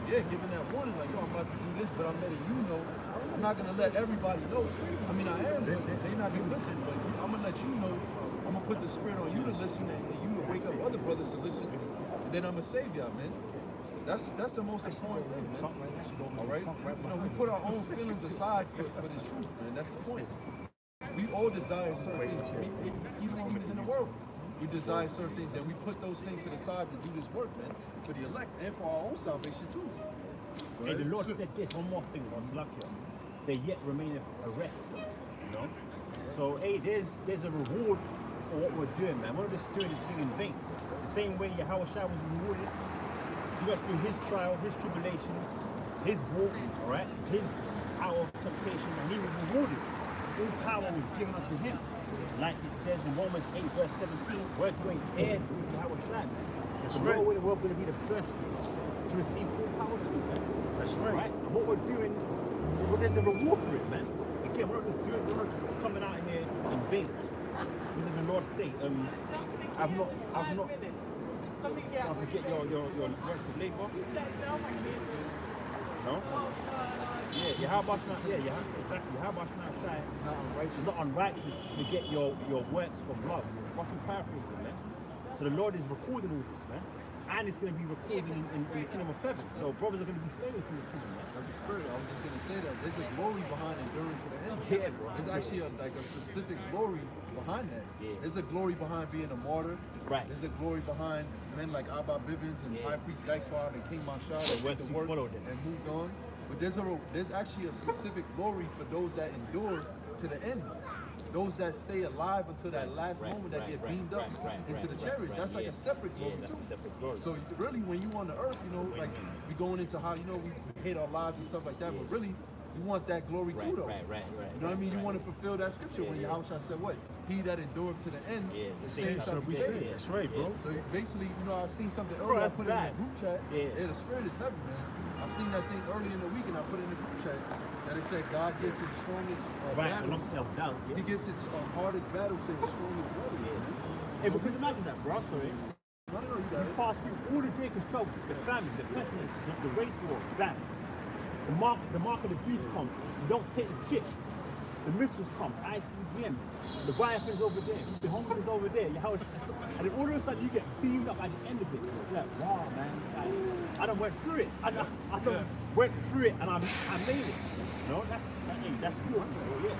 Yeah, giving that warning, like, yo, I'm about to do this, but I'm letting you know. I'm not gonna let everybody know. I mean, I am. They're not gonna listen, but I'm gonna let you know. I'm gonna put the spirit on you to listen, and you to wake up other brothers to listen, and then I'm gonna save y'all, man. That's the most important thing, man. All right? You know, we put our own feelings aside for this truth, man. That's the point. We all desire certain things. Even when we was in the world, we desire certain things, and we put those things to the side to do this work, man, for the elect and for our own salvation too. And the Lord said this, one more thing, Salakia. There yet remaineth a rest, you know? So, hey, there's a reward for what we're doing, man. We're not just doing this thing in vain. The same way Yahweh Shai was rewarded. He went through his trial, his tribulations, his walk, all right? His hour of temptation, and he was rewarded. His power was given unto him. Like it says in Romans 8, verse 17, we're joint heirs with Yahweh Shai. That's So right. we're going to be the first fruits to receive all power too, man. That's right. And what we're doing, well, there's a reward for it, man. Again, we're not just coming out here in vain. What did the Lord say? I've not, I forget your works of labor. No? Yeah, Yahweh Shai, exactly. Yahweh Shai It's not unrighteous. is not unrighteous to get your works of love. What's we paraphrasing, man? So the Lord is recording all this, man. And it's going to be recorded in the kingdom of heaven. So brothers are going to be famous in the kingdom, man. As a spirit, I was just gonna say that there's a glory behind enduring to the end. Yeah, bro. There's actually a specific glory behind that. Yeah. There's a glory behind being a martyr. Right. There's a glory behind men like Abba Bivens and Yeah. High Priest Zachar and King Mashal The that works did you the work followed them. and moved on. But there's actually a specific glory for those that endure to the end. Those that stay alive until that last moment that get beamed up into the chariot. That's like a separate glory that's too. a separate glory. So really, when you on the earth, you know, like we going into how, you know, we hate our lives and stuff like that, but really, you want that glory too, though. Right. You know what I mean? You want to fulfill that scripture when Yahweh said what? He that endureth to the end, Yeah, the the same same shall shall be be saved. saved. That's right, bro. So basically, you know, I seen something Bro, earlier. I that's put it in bad. the group chat. Yeah. The spirit is heavy, man. I seen that thing early in the week, and I put it in the group chat that it said God gives his strongest Right, battles. alongside of doubt. He Yeah. gives his hardest battles to his strongest warriors, man. Hey, because imagine that, bro. Sorry. I don't know, you got You it. fast through all the Jacob's trouble, the famine, the pestilence, the race war, bam. The mark of the beast comes. You don't take the chip. The missiles come, ICBMs, the Leviathan's over there, the hunger is over there. And then all of a sudden you get beamed up at the end of it. You're like, wow, man, I done went through it. I done went through it and I made it. No, that's pure. Yeah.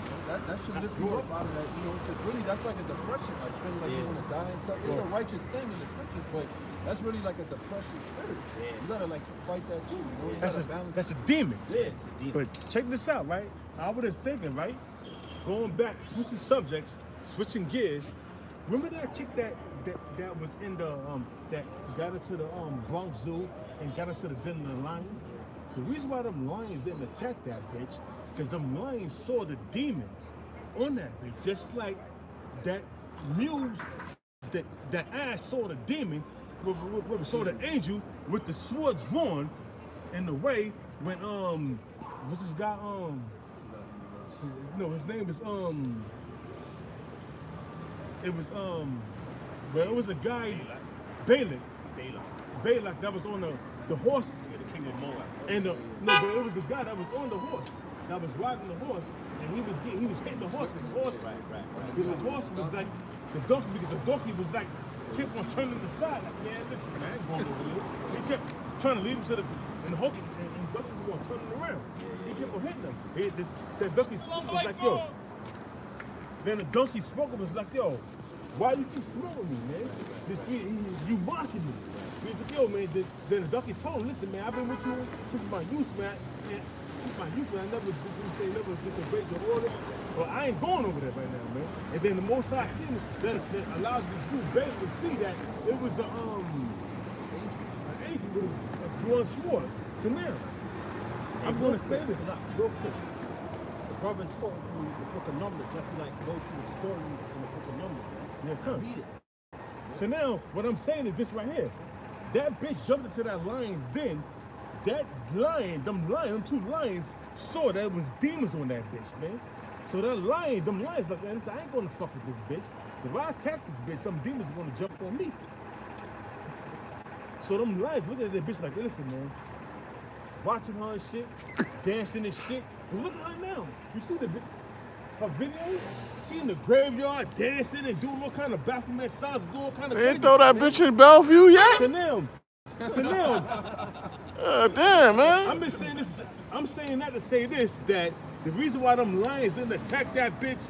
That should That's lift you good. up out of that, you know, because really that's like a depression, like feeling like you want to die and stuff. It's a righteous thing in the scriptures, but that's really like a depression spirit. You gotta like fight that too, you know. You That's gotta balance. a demon. Yeah, it's a demon. But check this out, right? I was just thinking, right? Going back, switching subjects, switching gears. Remember that chick that was in the that got into the Bronx Zoo and got into the den of the lions? The reason why them lions didn't attack that bitch, because them lions saw the demons on that bitch, just like that muse that ass saw the demon, saw the angel with the sword drawn in the way when what's this guy no, his name is it was a guy Balak that was on the horse, The king of Moab. and but it was the guy that was on the horse that was riding the horse, and he was hitting the horse. Right. Because the horse was like the donkey, because the donkey was like kept on turning aside, like, man, listen, man, I ain't going over there. He kept trying to lead him to the and the donkey was going to turn him around. So he kept on hitting him. The donkey was like, yo. Then the donkey spoke and was like, yo, why you keep smoking me, man? You mocking me. He was like, yo, man. Then the donkey told him, listen, man, I've been with you since my youth, man. And since my youth, man, I never disobeyed your orders. But I ain't going over there right now, man. And then the most I seen that allows the Jew basically to see that it was an angel with a drawn sword. So now, I'm going to say this real quick. The brothers spoke through the book of Numbers. You have to like go through the stories in the book of Numbers. Yeah, come. Read it. So now, what I'm saying is this right here. That bitch jumped into that lion's den. That lion, them two lions saw that it was demons on that bitch, man. So them lions, like, man, listen, I ain't gonna fuck with this bitch. If I attack this bitch, them demons are gonna jump on me. So them lions looking at that bitch like, listen, man, watching her and shit, dancing and shit. But look at her now. You see her video? She in the graveyard dancing and doing all kind of Baphomet signs, doing all kind of. They ain't throw that bitch in Bellevue yet? To them. Damn, man. I'm just saying this. I'm saying that to say this, that the reason why them lions didn't attack that bitch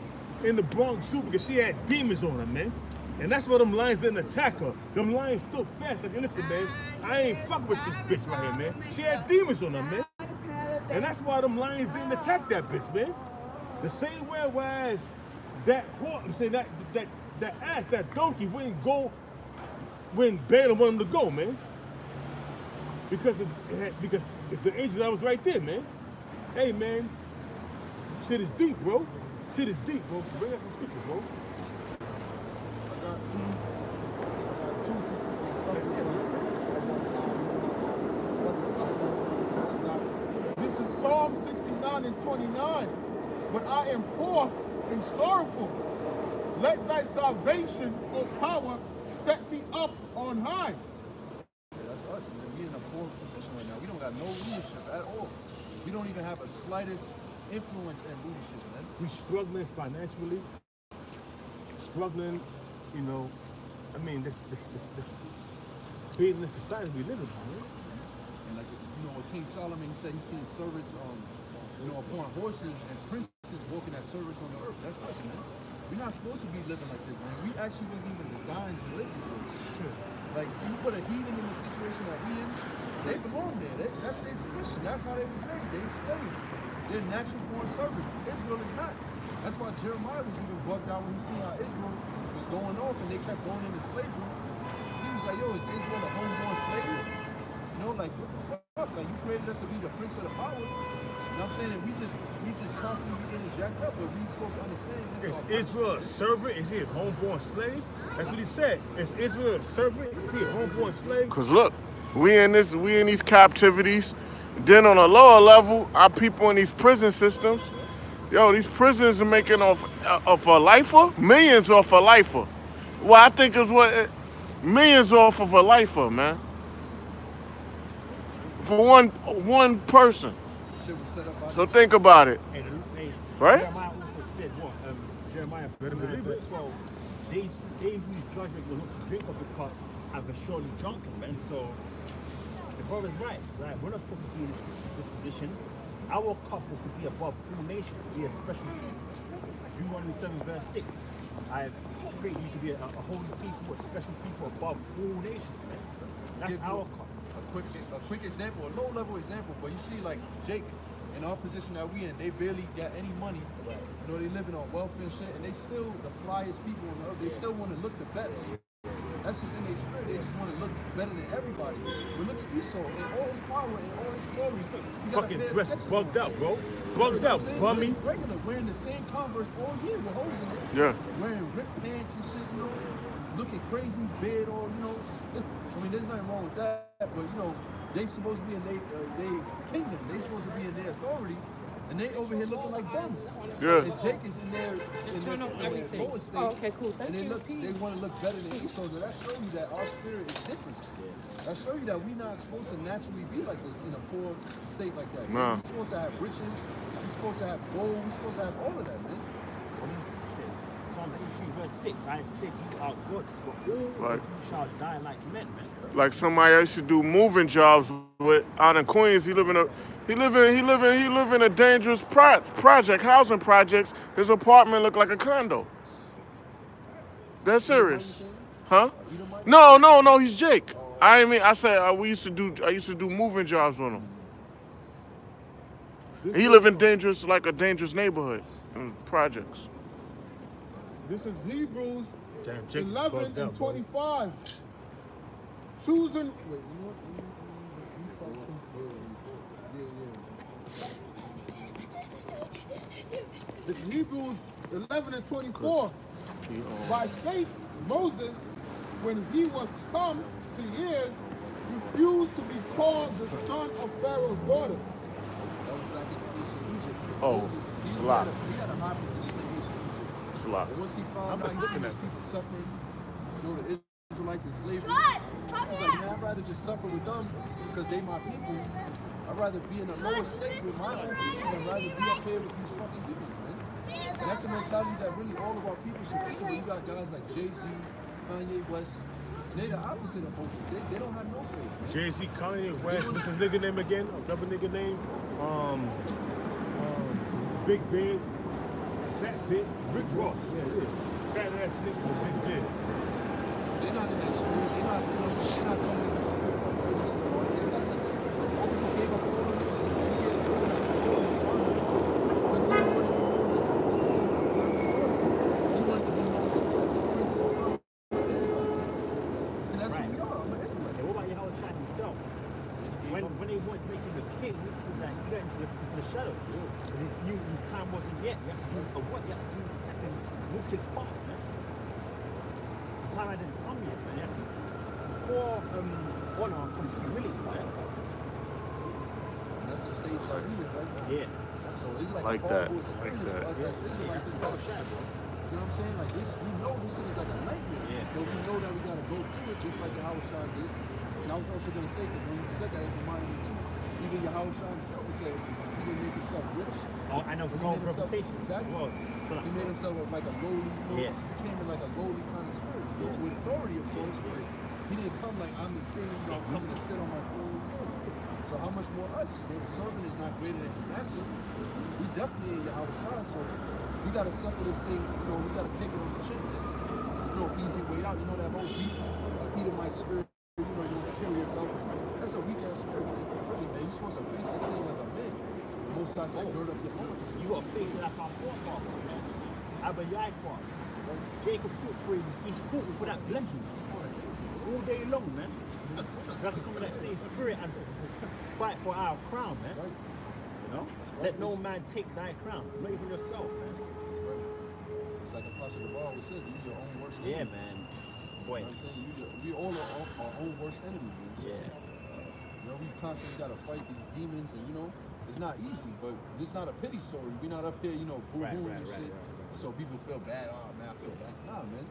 in the Bronx Zoo because she had demons on her, man. And that's why them lions didn't attack her. Them lions still fast. Like, listen, man, I ain't fuck with this bitch right here, man. She had demons on her, man. And that's why them lions didn't attack that bitch, man. The same way whereas that horse, I'm saying that ass, that donkey wouldn't go when Balaam wanted him to go, man. Because it's the angel that was right there, man. Hey, man, shit is deep, bro. Shit is deep, bro. So bring us some scripture, bro. This is Psalm 69 and 29. But I am poor and sorrowful. Let thy salvation, O power, set me up on high. Yeah, that's us, man. We in a poor position right now. We don't got no leadership at all. We don't even have a slightest influence in leadership, man. We struggling financially, struggling, you know. I mean, this being in the society we live in, man. And like, you know, what King Solomon said, he seen servants upon horses and princes walking as servants on the earth. That's us, man. We're not supposed to be living like this, man. We actually wasn't even designed to live this way. Sure. Like, you put a heathen in the situation that we in, they belong there. That's their position. That's how they was made. They slaves. They're natural born servants. Israel is not. That's why Jeremiah was even bugged out when he seen how Israel was going off and they kept going into slavery. He was like, yo, is Israel a homeborn slave? You know, like, what the fuck? Like, you created us to be the prince of the power. You know what I'm saying? And we just constantly be getting jacked up, but we supposed to understand this. Is Israel a servant? Is he a homeborn slave? That's what he said. Is Israel a servant? Is he a homeborn slave? Cause look, we in these captivities. Then on a lower level, our people in these prison systems, yo, these prisons are making off a lifer, millions off a lifer. Well, I think is what millions off of a lifer, man. For one person. Shit was set up by So think about it, Hey, right? Jeremiah also said what? Jeremiah 12. They whose judgment will not to drink of the cup have surely drunken. And so the brother's right. We're not supposed to be in this position. Our cup was to be above all nations, to be a special people. Deuteronomy 7 verse 6. I have created you to be a holy people, a special people above all nations, man. That's Give our you cup. a quick example, a low level example, but you see like Jake in our position that we in, they barely got any money. You know, they living on welfare and shit, and they still the flyest people on the earth. They still want to look the best. That's just in their spirit. They just want to look better than everybody. But look at Esau in all his power and all his glory. He got a Fucking pair of dressed sketches bugged on. out, bro. You know Bugged what out, I'm saying? bummy. Just regular, wearing the same Converse all year with holes in it. Yeah. Wearing ripped pants and shit, you know, looking crazy, beard or, you know. I mean, there's nothing wrong with that, but, you know, they supposed to be in their kingdom. They supposed to be in their authority, and they over here looking like bums. Yeah. And Jake is in their lowest state. Oh, okay, cool. Thank And you. they want to look better than Esau. So that shows you that our spirit is different. That shows you that we're not supposed to naturally be like this in a poor state like that. Nah. We're supposed to have riches. We're supposed to have gold. We're supposed to have all of that, man. Psalms 82 verse 6. I have said you are gods, but all Right. of you shall die like men, man. Like somebody I used to do moving jobs with out in Queens. He live in a dangerous project, housing projects. His apartment looked like a condo. That's serious, huh? No. He's Jake. I said I used to do moving jobs with him. He live in like a dangerous neighborhood in projects. This is Hebrews Damn, Jake is 11 bugged out, and bro. 25. Choosing. Wait, This is Hebrews 11 and 24. By faith, Moses, when he was come to years, refused to be called the son of Pharaoh's daughter. That was back in ancient Egypt. Oh, Moses, he Salah. had a high position in ancient Egypt. It's a lot. And once he found I'm out just he looking seen at these people suffering, you know, the Israelites in slavery, he's like, man, I'd rather just suffer with them because they my people. I'd rather be in a lower state with my own people than rather be up here with these fucking demons, man. And that's the mentality that really all of our people should think of. You got guys like Jay-Z, Kanye West, and they the opposite of Moses. They don't have no faith, man. Jay-Z, Kanye West, what's his nigga name again? Another nigga name? Big Beard, Fat Bit, Rick Ross. Yeah. Fat ass nigga with Big Beard. They're not in that spirit. They're not coming in the spirit of Moses or ancestors. Moses gave up all of this. He gave up all of it because he wanted to be known as his son of Pharaoh's daughter. He wanted to be known as the prince of Israel. And that's who we are. I'm an Israelite. Okay, what about Yahushua himself? When they wanted to make him the king, he was like, you got into the shadows. Because he knew his time wasn't yet. You have to do a what? You have to walk his path, man. His time hadn't come yet, man. You have to, before honor comes humility, man. And that's a stage like we in, right? Yeah. So it's like Like a that, horrible experience like that. for us as Israelites. That's Yahushua, bro. You know what I'm saying? Like this, we know this shit is like a nightmare. Yeah. But we know that we gotta go through it just like Yahushua did. And I was also gonna say, because when you said that, it reminded me too. Even Yahushua himself said he didn't make himself rich. Oh, I know He from all made himself, reputation. exactly. Well, so He made himself like a lowly, Yeah. he came in like a lowly kind of spirit. You know, with authority, of course, but he didn't come like I'm the king, you know, I'm gonna sit on my throne. So how much more us? You know, the servant is not greater than his master. We definitely ain't Yahushua, so we gotta suffer this thing, you know, we gotta take it on the chin. There's no easy way out. You know that whole weak, Edomite spirit, you know, you don't kill yourself. And that's a weak ass spirit, man. Really, man. You're supposed to face this thing like a man. The most I say, gird up your loins. you got to face it like our forefather, man. Abba Yaakov. Jacob fought for he's fought for that blessing all day long, man. We have to come with that same spirit and fight for our crown, man. Right. You know? Let no man take thy crown, not even yourself, man. That's right. It's like the Pastor Duval always says, you your own worst enemy. Yeah, man. Boy. You know what I'm saying? We all are our own worst enemy, man. So, Yeah. you know, we've constantly got to fight these demons, and you know, it's not easy, but it's not a pity story. We're not up here, you know, boo-hooing and shit. So people feel bad. Oh man, I feel bad. Nah, man.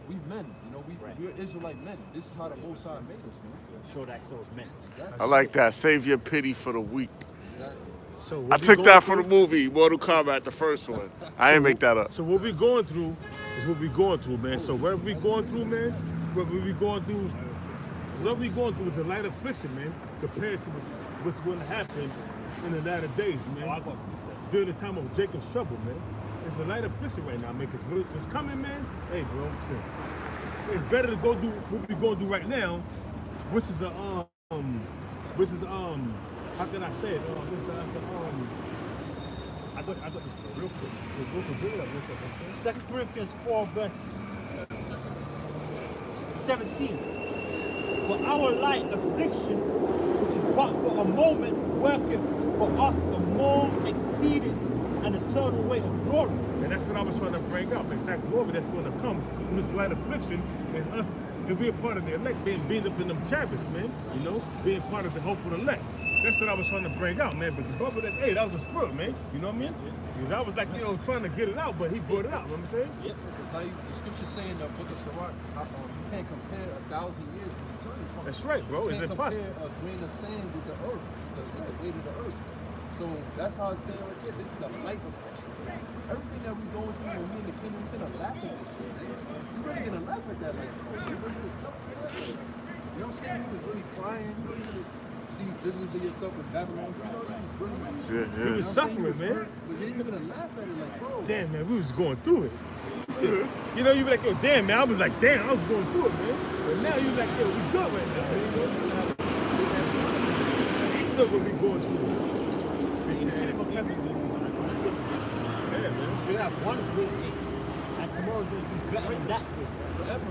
We men, you know, we're Israelite men. This is how the Most High made us, man. Show thyself, man. Exactly. I like that. Save your pity for the weak. Exactly. So I what we took going that from the through- movie Mortal Kombat, the first one. I ain't make that up. So what we going through is what we going through, man. So whatever we going through, man, whatever we going through is a light affliction, man, compared to what's going to happen in the latter days, Oh, I man. got During the time of Jacob's trouble, man. It's a light affliction right now, man, because what's coming, man, hey, bro, shit. It's better to go do what we going to do right now, which is how can I say it? I got this real quick. Second Corinthians 4 verse 17. For our light affliction, which is but for a moment, worketh for us the more exceeding and eternal weight of glory. And that's what I was trying to bring up. In fact, glory that's going to come from this light affliction is us, if we're part of the elect, being up in them chariots, man. You know, being part of the hopeful elect. That's what I was trying to bring out, man. But the brother that, hey, that was a spirit, man. You know what I mean? Because I was like, you know, trying to get it out, but he brought it out. You know what I'm saying? Yep. How the scripture say in the book of Sirach, you can't compare 1,000 years with eternity. That's right, bro. It's You can't impossible. compare a grain of sand with the earth, with the weight of the earth. So that's how it's saying right there. This is a light affliction. Everything that we're going through when we in the kingdom, we're gonna laugh at this shit, man. You're really gonna laugh at that, like, you're really gonna suffer that. Like, you know what I'm saying? You was really crying, you really gonna see visions of yourself in Babylon. You know, you was really, Yeah, He was yeah. you know what I'm saying? You suffering, was man. hurt, but then you're gonna laugh at it, like, bro. Damn, man, we was going through it. You know, you be like, yo, damn, man. I was like, damn, I was going through it, man. But now you like, yo, we good right now, man. You know? He's still gonna be going through it. Yeah, man. We have one great day, and tomorrow's going to be better than that day. Forever.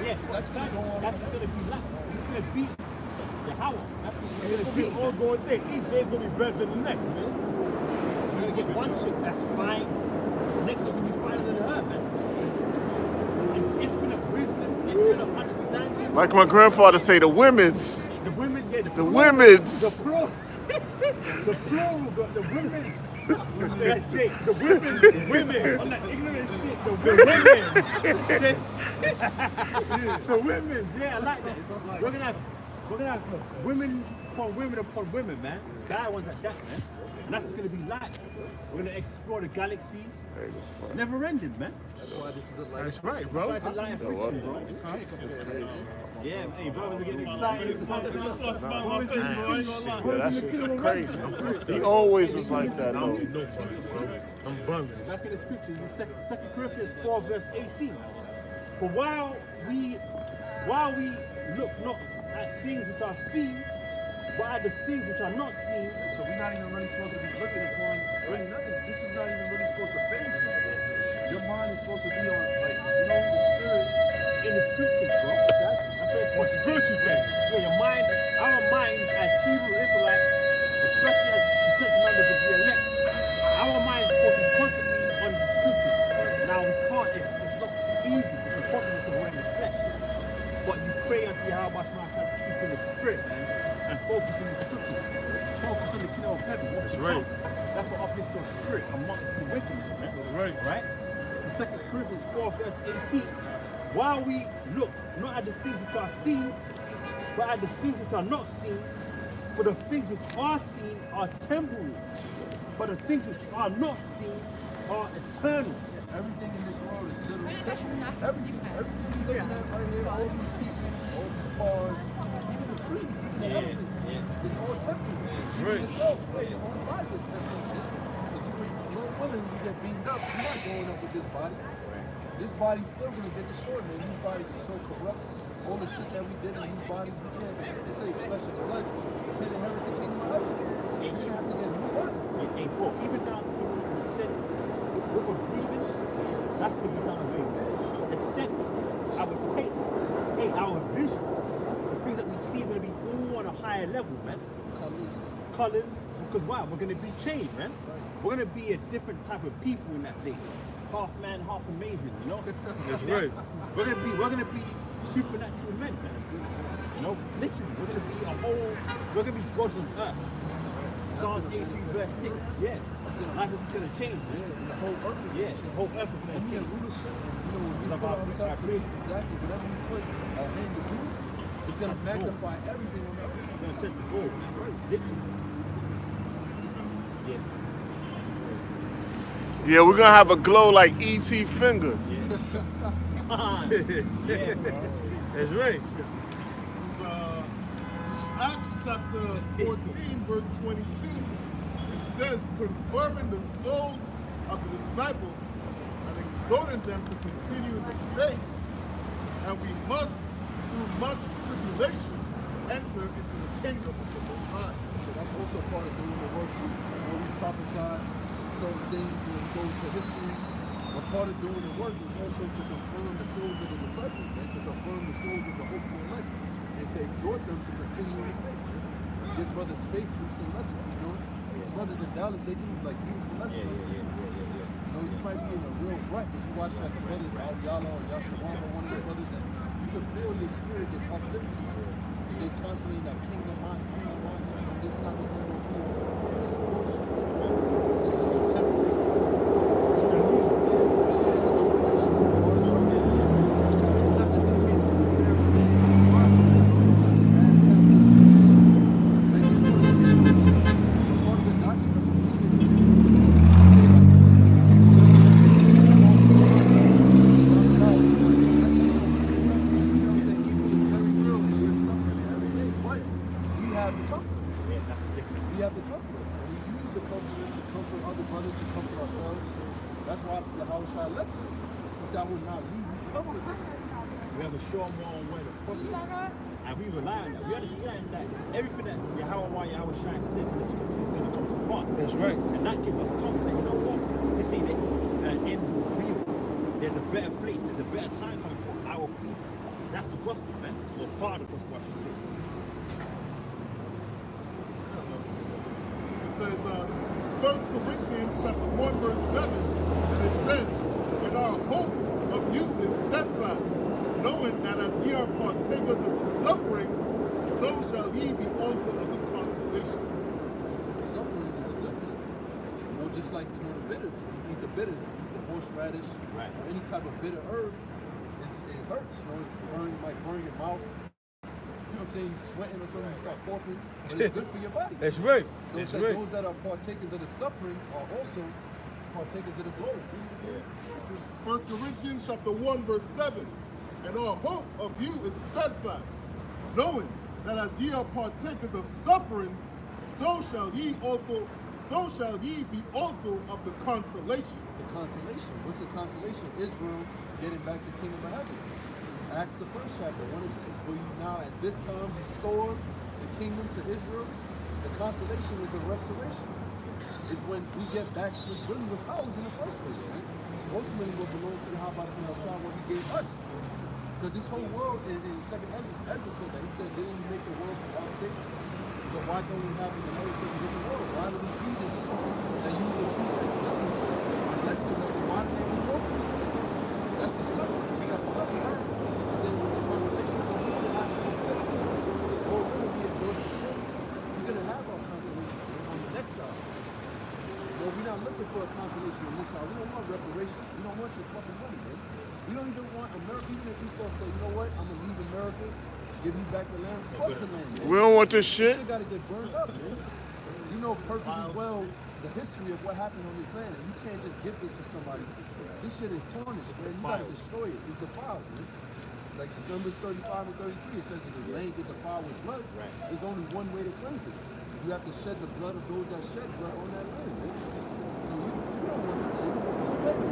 Yeah, That's gonna go on. That's going to be that. He's going to beat Yahweh. That's what's It's going to gonna be be. an ongoing thing. Each day's gonna be better than the next, man. You're going to get one chick, that's fine. The next one's going to be finer than her, man. Infinite wisdom, infinite understanding. Like my grandfather say, the women's. The women, yeah, The women's. The plural. The plural, the women That's it. The women. On that ignorant shit. The women's. Yeah, I like that. We're gonna have women upon women, man. Guy ones like that, man. And that's what's gonna be like. We're gonna explore the galaxies. Never ending, man. That's why this is a life. That's right, bro. It's like a lion fiction, bro. Yeah, hey, brothers are getting excited. Yeah, that shit's crazy. He always was like that, I don't though. need no bullets, bro. I'm bungless. Back in the scriptures, in 2 Corinthians 4, verse 18. For while we look not at things which are seen, but at the things which are not seen. So we're not even really supposed to be looking upon really nothing. This is not even really supposed to phase you. Your mind is supposed to be on, like, the spirit. In the scriptures, bro. That's where it's What's supposed to be. spiritual thing? So your mind, our minds as Hebrew Israelites, especially as protected members of the elect, our mind is supposed to be constantly on the scriptures. Now we can't, it's not easy, it's impossible to wear in the flesh. But you pray unto Yahweh Shema to keep in the spirit, man, and focus on the scriptures. Focus on the kingdom of heaven. What's That's to right. come. That's what uplifts your spirit amongst the wickedness, man. That's right. Right? So 2 Corinthians 4, verse 18. While we look not at the things which are seen, but at the things which are not seen, for the things which are seen are temporal, but the things which are not seen are eternal. Everything in this world is literally temporary. Everything you're looking at right here, all these pieces, all these cars, even the trees, even the elements, it's all temporary. You Right. yourself, your whole body is temporary. Because you're willing to get beaten up, you're not going up with this body. This body's still gonna get destroyed, man. These bodies are so corrupt. All the shit that we did in these bodies, we can't. They say flesh and blood can't inherit the kingdom of heaven. We're gonna have to get new bodies. Hey, bro, even down to the scent, what we're breathing, that's going to be done away with. The scent, our taste, hey, our vision, the things that we see are going to be all on a higher level, man. Colors, because why? We're going to be changed, man. We're going to be a different type of people in that day. Half man, half amazing, you know? That's right. We're gonna be supernatural men, man. You know, literally, we're gonna be gods on earth. Psalms 82 verse 6, yeah. Life is just gonna change. Yeah, and the whole earth is Yeah, gonna change. the whole earth is gonna And we change. are rulership, and when we It's put about ourselves to vibration. exactly whatever we put our hand to do, it's gonna magnify everything on earth. It's gonna tend to go. Literally. Yeah. Yeah, we're gonna have a glow like E.T. finger. Yeah, bro. That's right. Acts chapter 14, verse 22. It says, confirming the souls of the disciples and exhorting them to continue in the faith. And we must, through much tribulation, enter into the kingdom of the Most High. So that's also part of doing the work too. When we prophesy certain things, when we go to history, a part of doing the work is also to confirm the souls of the disciples and to confirm the souls of the hopeful elect and to exhort them to continue in faith. Give brothers faith through some lessons, you know. Brothers in Dallas, they do like beautiful lessons. You know, you might be in a real rut and you watch like the brothers Yala or Yashawama, one of the brothers that you can feel your spirit gets uplifted. They constantly like kingdom mind, this is not the kingdom of kingdom. This is bullshit. This is all temporary. It's an illusion. It is a tribulation. Or something. We're not just gonna be in some fair we have the comfort. And we use the comfort to comfort other brothers, to comfort ourselves. That's why Yahushua left it. He said, I will not leave you comfortless. We have a sure moral way of prophecy. And we rely on that. We understand that everything that Yahweh Shai says in the scriptures is going to come to pass. That's right. And that gives us comfort. You know what? This ain't it. End real. There's a better place. There's a better time coming for our people. That's the gospel, man. Or part of the gospel, I should say. It says, this is 1 Corinthians chapter 1, verse 7, and it says, and our hope of you is steadfast, knowing that as ye are partakers of the sufferings, so shall ye be also of the consolation. Okay, so the sufferings is a good thing. You know, Just like, you know, the bitters. When you eat the bitters, you eat the horseradish, Right. or any type of bitter herb, it hurts. You know, it might burn your mouth. You know what I'm saying? You sweating or something, you start coughing, but it's good for your body. That's right. So it's That's like right. those that are partakers of the sufferings are also partakers of the glory. This is 1 Corinthians chapter 1, verse 7. And our hope of you is steadfast, knowing that as ye are partakers of sufferings, so shall ye be also of the consolation. The consolation. What's the consolation? Israel getting back the kingdom of heaven. Acts the 1st chapter, 1 and 6. Will you now at this time restore the kingdom to Israel? The consolation is a restoration. It's when we get back to really was ours in the first place, right? Ultimately what belongs to the Habashah, what he gave us. Because this whole world, in the second Ezra said that. He said, didn't you make the world for our sakes? So why don't we have the inheritance of the world? Why do these heathens that you the people and listen to them, why do they be broken? That's the suffering. We got to suffer now. And then with the consolation, we're going to have to protect them. Or we're going to be a door to them. We're going to have our consolation on the next side. No, we're not looking for a consolation on this side. We don't want reparation. We don't want your fucking money, man. We don't even want America. Even if Esau say, you know what, I'm going to leave America, give you back the land, fuck the land, man. We don't want this shit. This shit got to get burned up, man. You know perfectly well the history of what happened on this land, and you can't just give this to somebody. This shit is tarnished, man. You got to destroy it. It's defiled, man. Like Numbers 35 and 33, it says that the land get defiled with blood. There's only one way to cleanse it. You have to shed the blood of those that shed blood on that land, man. So you don't want the land. It's too late.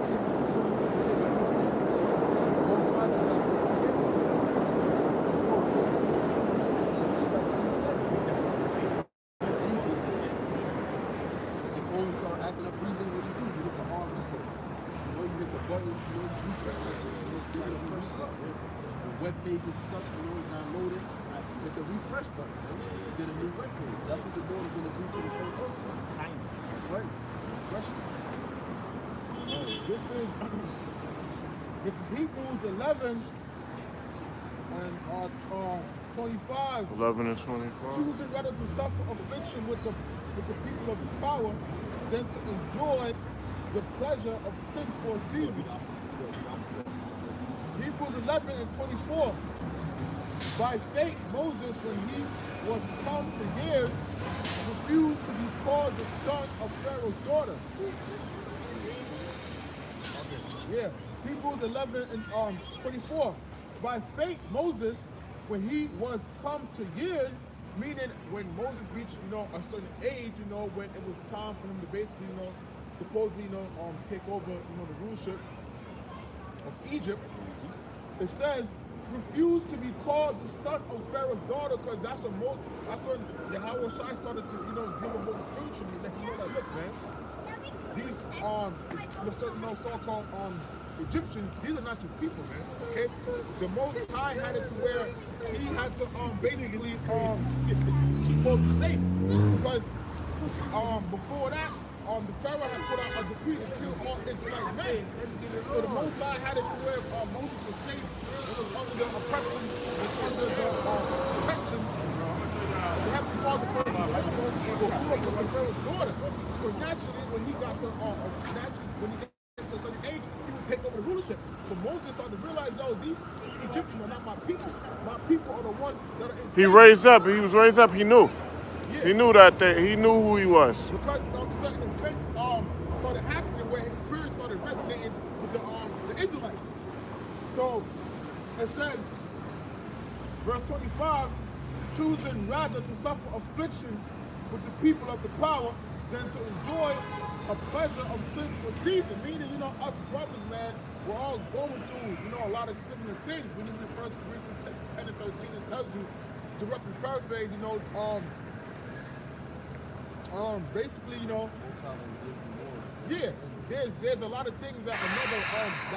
So it's too much damage. Most side just got to forget this. It's just like what he said. Your phone start acting up freezing, what do? You hit the arm reset. You know, you hit the buttons, you know, you reset that shit. You know, give it a fresh start, man. The web page is stuck, you know, it's not loaded. Hit the refresh button, man. You get a new web page. That's what the Lord is going to do to this whole earth, man. That's right. Refresh it. This is Hebrews 11 and 25. 11 and 25. Choosing rather to suffer affliction with the people of the power than to enjoy the pleasure of sin for a season. Hebrews 11 and 24. By faith, Moses, when he was come to years, refused to be called the son of Pharaoh's daughter. Yeah, Hebrews 11 and 24. By faith, Moses, when he was come to years, meaning when Moses reached, you know, a certain age, you know, when it was time for him to basically, you know, supposedly, you know, take over, you know, the rulership of Egypt. It says, refused to be called the son of Pharaoh's daughter, because that's when Yahweh Shai started to, you know, deal with Moses spiritually, let him know that, look, man, these so-called Egyptians, these are not your people, man. Okay, the Most High had it to where he had to basically keep Moses safe, because before that, the Pharaoh had put out a decree to kill all Israelite men. So the Most High had it to where Moses was safe, it was under the oppression, it was under the protection. The Heavenly Father first and foremost grew up with Pharaoh's daughter. So naturally, when he got to when he gets to a certain age, he would take over the rulership. So Moses started to realize, yo, these Egyptians are not my people. My people are the ones that are enslaved. He raised up. He was raised up. He knew. Yeah. He knew that thing. He knew who he was. Because certain events started happening where his spirit started resonating with the Israelites. So it says, verse 25, choosing rather to suffer affliction with the people of the power than to enjoy a pleasure of sin for a season. Meaning, you know, us brothers, man, we're all going through, you know, a lot of similar things. When you read 1 Corinthians 10 and 13, it tells you, to roughly paraphrase, you know, basically, you know, yeah, there's a lot of things that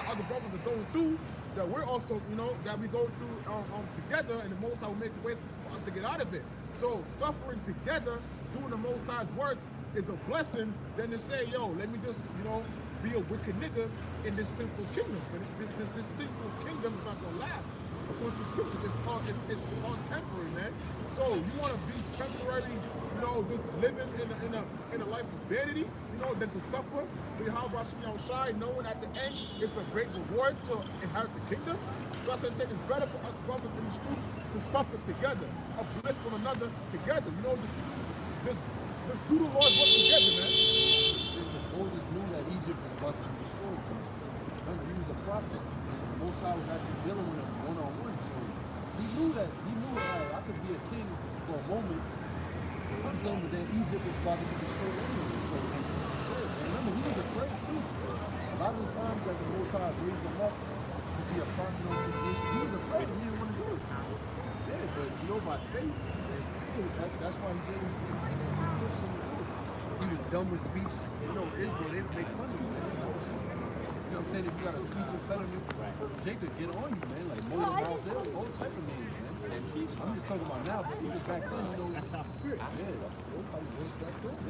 other brothers are going through that we're also, you know, that we go through together, and the Most High will make a way for us to get out of it. So suffering together, doing the Most High's work is a blessing than to say, yo, let me just, you know, be a wicked nigga in this sinful kingdom. But this sinful kingdom is not gonna last. According to scripture, it's all temporary, man. So you want to be temporary, you you know, just living in a life of vanity, you know, than to suffer. So Yahweh Shai, knowing at the end it's a great reward to inherit the kingdom. So I said it's better for us brothers in this truth to suffer together, uplift one another together. You know, just do the Lord's work together, man. Moses knew that Egypt was about to be destroyed too. Remember, he was a prophet. And Most High was actually dealing with him one-on-one. So he knew that I could be a king for a moment. I'm saying, but then Egypt was about to be destroyed anyway. So and remember, he was afraid too. A lot of the times that the Most High raised him up to be a prophet on his nation, he was afraid. He didn't want to do it. Yeah, but you know, by faith, that's why he didn't push him to do it. He was dumb with speech. You know, Israel, they make fun of him. Man. You know what I'm saying? If you got a speech impediment, Jacob get on you, man. Like Moses, all type of names, man. I'm just talking about now, but even back then, you know. That's our spirit. Yeah,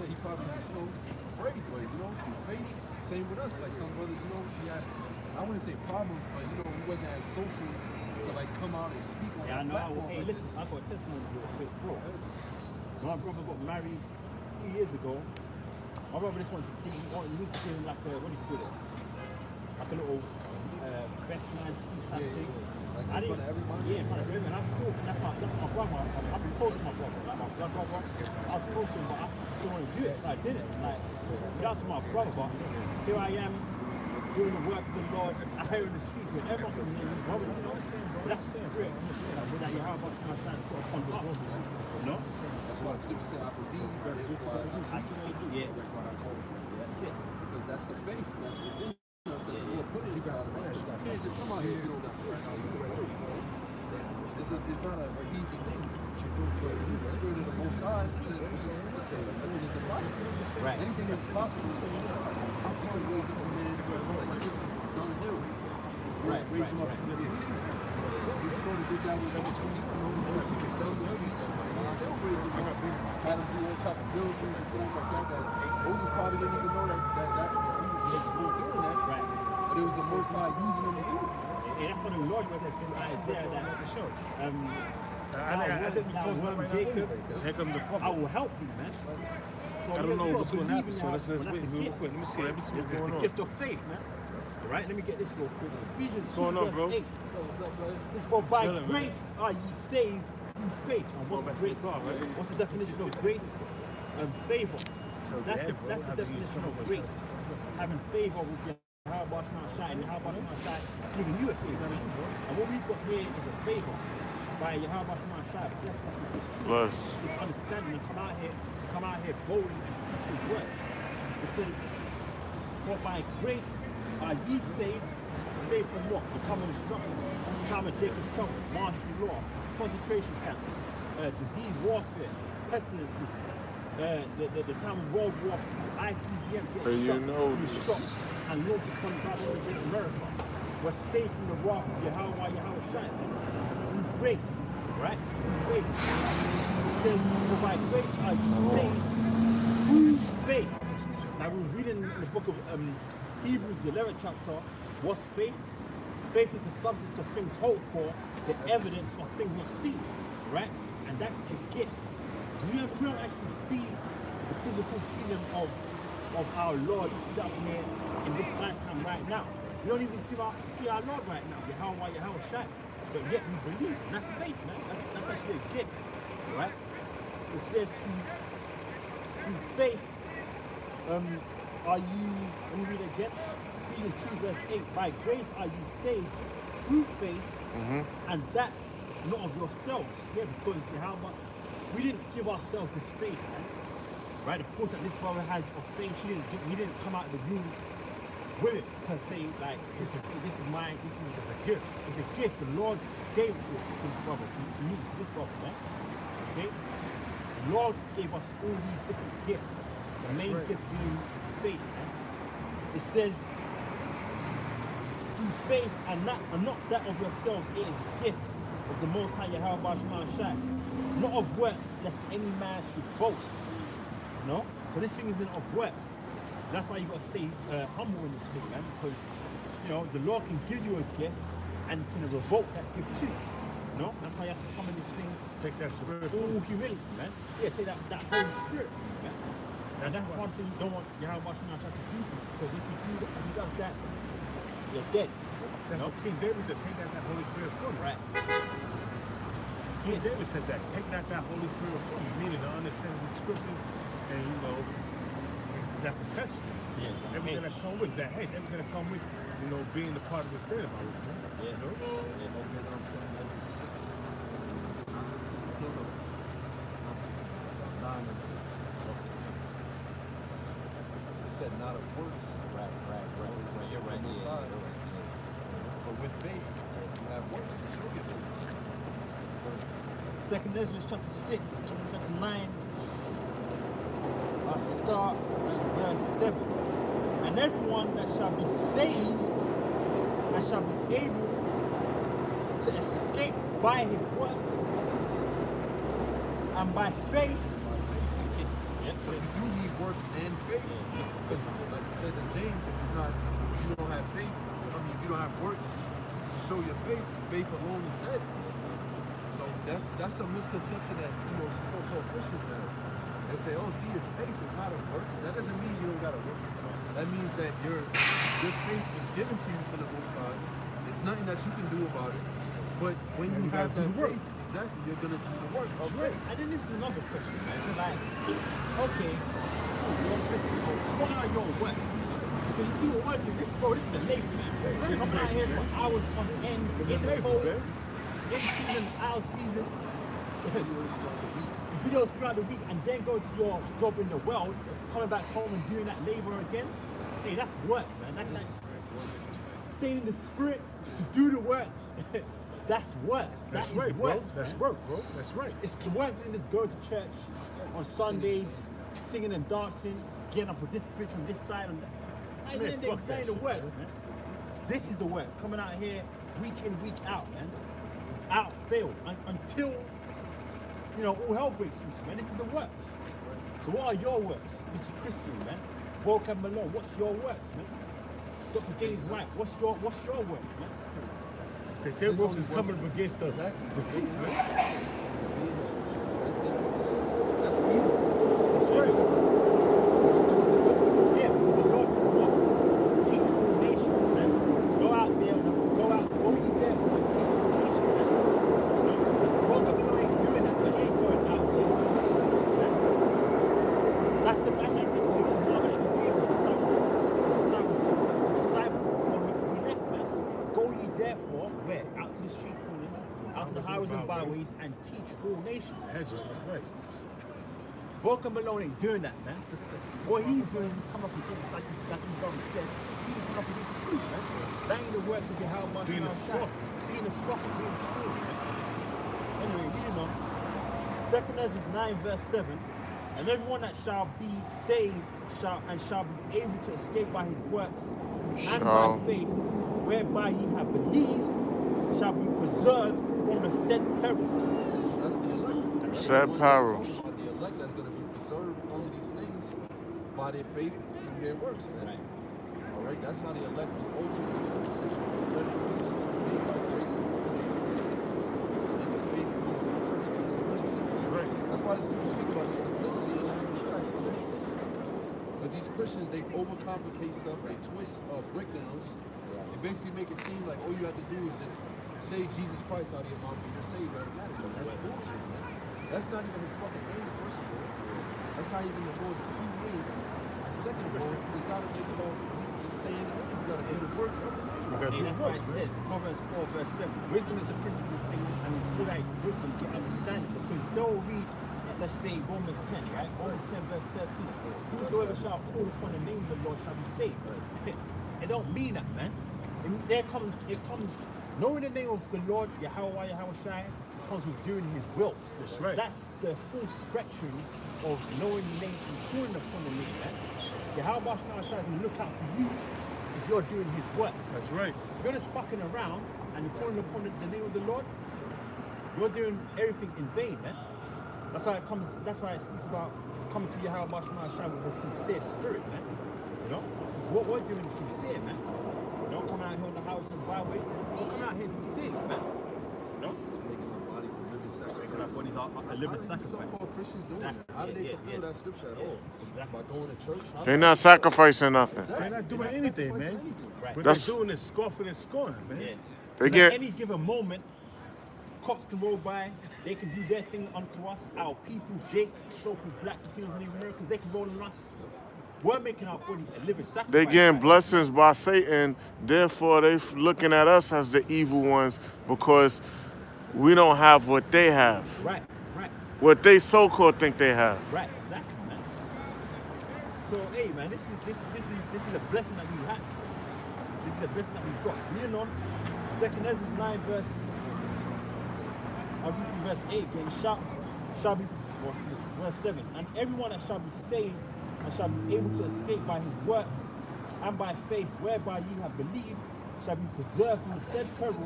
he probably was, you know, afraid, but you know, through faith, same with us. Like some brothers, you know, he had, I wouldn't say problems, but you know, he wasn't as social to like come out and speak on Yeah, I the know. platform. Hey, like listen, this. I got a testimony real quick, bro. My brother got married a few years ago. My brother just wanted to give him like a, what do you call it? Like a little best man speech type thing. Like I in didn't, front of everybody. yeah, in front of everyone. That's my brother. I've been close to my brother. Like my blood brother, I was close to him, but I still want to do it. So I did it. Like, that's my brother. But here I am doing the work of the Lord out here in the streets with everyone can hear me, brother. You know? But that's the spirit that you have upon us. You know? That's why the scripture said, I believe, therefore I speak. Yeah. Therefore I talk. That's it. Because that's the faith. That's within us that the Lord put it inside of us. You can't just come out here and get all that faith. It's not an easy thing. But the Spirit of the Most High said, everything is impossible. Right. Anything that's possible is going to be possible. He could raise up a man like Jacob, done deal. Right, Raise him up right, to be a king. He sort of did that with Moses. You know, he could sell the speech. He still raised him up. Had him do all type of buildings and things like that. Moses probably didn't even know that he was capable of doing that. Right. But it was the Most High using him to do it. And that's what the Lord said from Isaiah that I think we close that right Jacob, now. Take him to I will help you, man. So I don't know what's going to happen, so let's that's wait a real gift. quick. Let me see It's what's going the on. gift of faith, man. All right, let me get this real quick. Ephesians 2, going on, verse bro? 8. It says, for by Chilling, man. grace are ye saved through faith. And what's grace? What's the definition of grace? Favor. That's the definition of grace. Having favor with your Yahweh Shai, and Yahweh Shai giving you a favor. And what we've got here is a favor by Yahweh Shai. Bless. This understanding and come out here boldly and speak his words. It says, for by grace are ye saved from what? The common struggle, time of Jacob's trouble, martial law, concentration camps, disease warfare, pestilences, the time of World War III, ICBM getting shot, and launched upon Babylon against America. We're saved from the wrath of Yahweh Shai through grace, right? Through faith. It says, for by grace are ye saved through faith. Now we was reading in the book of Hebrews, the 11th chapter, what's faith? Faith is the substance of things hoped for, the evidence of things not seen, right? And that's a gift. We don't actually see the physical kingdom of our Lord himself here in this lifetime right now. We don't even see our Lord right now, Yahweh Shai. But yet we believe. And that's faith, man. That's actually a gift, right? It says through faith, are you, let me read it again. Ephesians 2 verse 8, by grace are you saved through faith, and that not of yourselves. Yeah, because we didn't give ourselves this faith, man. Right? Of course that this brother has a faith. He didn't come out of the womb with it per se, like this is a gift. It's a gift. The Lord gave it to this brother, to me, to this brother, man. Okay? The Lord gave us all these different gifts. The main gift being faith, man. It says through faith and not that of yourselves, it is a gift of the Most High Yahweh Shai. Not of works, lest any man should boast. No? So this thing isn't of works. That's why you got to stay humble in this thing, man, because the Lord can give you a gift and can revoke that gift too. You know, that's how you have to come in this thing. Take that spirit. All humility, man. Yeah, take that Holy Spirit from you, man. And that's one thing you don't want Yahweh Shema to do for you. Because if he does that, you're dead. That's what King David said. Take that Holy Spirit from you. Right. King David said that. Take that Holy Spirit from you. Meaning to understand the scriptures and that protection. Yeah. Everything that come with that. Hey, everything that come with, being a part of the state of ours, man. Yeah. You know what I'm saying? That is 6. No. Not 6. 9 and 6. It said not of works. Right. So you're right inside. But with faith, you have works. You show your faith. Second Ezra chapter 6, chapter 9. I'll start at verse 7. And everyone that shall be saved and shall be able to escape by his works and by faith. So you need works and faith. Because like it says in James, if you don't have faith, if you don't have works to show your faith, faith alone is dead. So that's a misconception that these so-called Christians have. They say, oh, see, your faith is not of works. That doesn't mean you don't gotta work. That means that your faith was given to you from the Most High. There's nothing that you can do about it. But when you have that faith, exactly, you're gonna do the work of faith. And then this is another question, man. Like, okay, you're a Christian, what are your works? Because you see what we're doing, this is a labor, man. We're coming out here for hours on end, in the cold, in season, out of season, videos throughout the week, and then go to your job in the world, coming back home and doing that labor again. Hey, that's work, man. That's like staying in the spirit to do the work. That's works. That's That right, is bro. works, That's man. work, bro. That's right. It's the works in just going to church on Sundays, singing and dancing, getting up with this bitch on this side and that. Man, That fuck ain't that the shit, works, man. This is the works. Coming out here week in, week out, man. Without fail. Until, all hell breaks loose, man. This is the works. So what are your works, Mr. Christian, man? Volkan Malone, what's your works, man? Dr. James White, what's your works, man? That their works is coming up against us. Exactly. The truth, man. That's evil. That's right. Yeah, because the Lord said, what? Teach all nations, man. Go out there, go ye therefore and teach all nations, man. Volkan Malone ain't doing that, but he ain't going out there and teaching all nations, man. That's the I said, the commandment that he gave his disciples before he left, man. Go ye therefore, where? Out to the street corners, out to the highways and byways, and teach all nations. That's right. Volkan Malone ain't doing that, man. What he's doing is come up against, like his brother said, he's come up against the truth, man. That ain't the works of Yahweh. Being a scoffer. Being a scoffer, being a school, man. Anyway, reading on. 2 Ezra 9 verse 7. And everyone that shall be saved shall be able to escape by his works and by faith, whereby ye have believed, shall be preserved from the said perils. So that's the elect. That's Said the ones perils. that are the elect that's going to be preserved from these things by their faith through their works, man. Right. All right, that's how the elect is ultimately going to be saved. Let Ephesians to be made by grace and be saved by faith. And in the faith comes the works, man. That's really simple. That's right. That's why the scriptures speak about the simplicity and like shit I just said. But these Christians, they overcomplicate stuff, they twist breakdowns. They basically make it seem like all you have to do is just say Jesus Christ out of your mouth and you're saved automatically. That's bullshit, man. That's not even his fucking name, first of all. That's not even the Lord's true name. And second of all, it's not just about just saying the name. You gotta do the works of the name. Hey, that's why it says, Proverbs 4 verse 7, wisdom is the principal thing, and without wisdom get understanding. Because though we, let's say Romans 10, right? Romans 10 verse 13, whosoever shall call upon the name of the Lord shall be saved. It don't mean that, man. And it comes, knowing the name of the Lord, Yahweh Shai, comes with doing his will. That's right. That's the full spectrum of knowing the name and calling upon the name, man. Yahweh Shai can look out for you if you're doing his works. That's right. If you're just fucking around and you're calling upon the name of the Lord, you're doing everything in vain, man. That's why it speaks about coming to Yahweh Shai with a sincere spirit, man. You know? Because what we're doing is sincere, man. You know, coming out here on the house and byways, we're coming out here sincerely, man. You know? Making our bodies are a living sacrifice. So-called Christians doing that. How do they fulfill that scripture at all? Exactly. By going to church? How They're not sacrificing nothing. They're not doing anything, man. Right. What That's- they're doing is scoffing and scorning, man. Yeah. They 'Cause get- at any given moment, cops can roll by, they can do their thing unto us, our people, Jake, so-called blacks, Latinos, and even Americans, they can roll on us. We're making our bodies a living sacrifice. They getting right? blessings by Satan, therefore they looking at us as the evil ones because we don't have what they have. Right, right, What they so-called think they have. right, exactly, man. So, hey, man, this is a blessing that we have. This is a blessing that we've got. Reading on, 2 Ezra 9 verse 8, and shall be, or verse 7, and everyone that shall be saved and shall be able to escape by his works and by faith whereby ye have believed shall be preserved from the said perils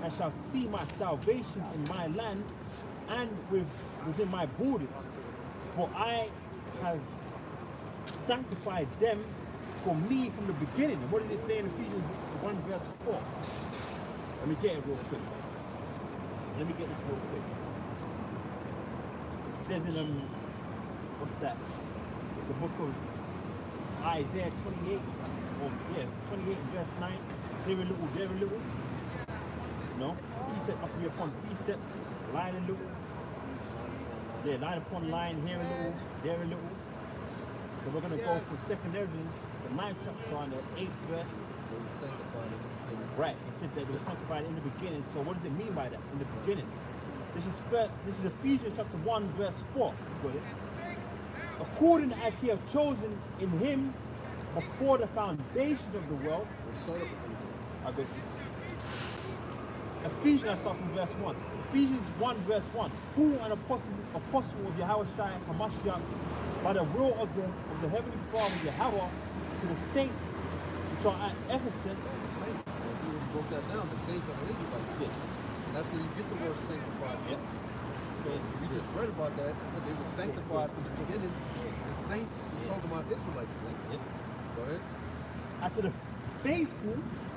and shall see my salvation in my land and within my borders. For I have sanctified them for me from the beginning. And what does it say in Ephesians 1 verse 4? Let me get it real quick. Let me get this real quick. It says in what's that? The book of Isaiah 28, or 28 verse 9. Here a little, there a little. No? Precept must be upon precept, line a little. Yeah, line upon line, here a little, there a little. So we're gonna go for 2 Ezra, the 9th chapter on the 8th verse. They were sanctified in the beginning. Right, it said that they were sanctified in the beginning. So what does it mean by that? In the beginning. This is Ephesians chapter 1 verse 4. Got it? According as he have chosen in him before the foundation of the world. We'll start up with I beg you. Ephesians, I start from verse 1. Ephesians 1 verse 1. Who an apostle of Yahweh Shai HaMashiach by the will of the Heavenly Father Yahweh to the saints which are at Ephesus. the saints. If you broke that down, the saints are the Israelites. Yeah. And that's where you get the word sanctified from. Yep. So we just read about that. They were sanctified from the beginning. The saints is talking about Israelites, man. Yep. Go ahead. And to the faithful,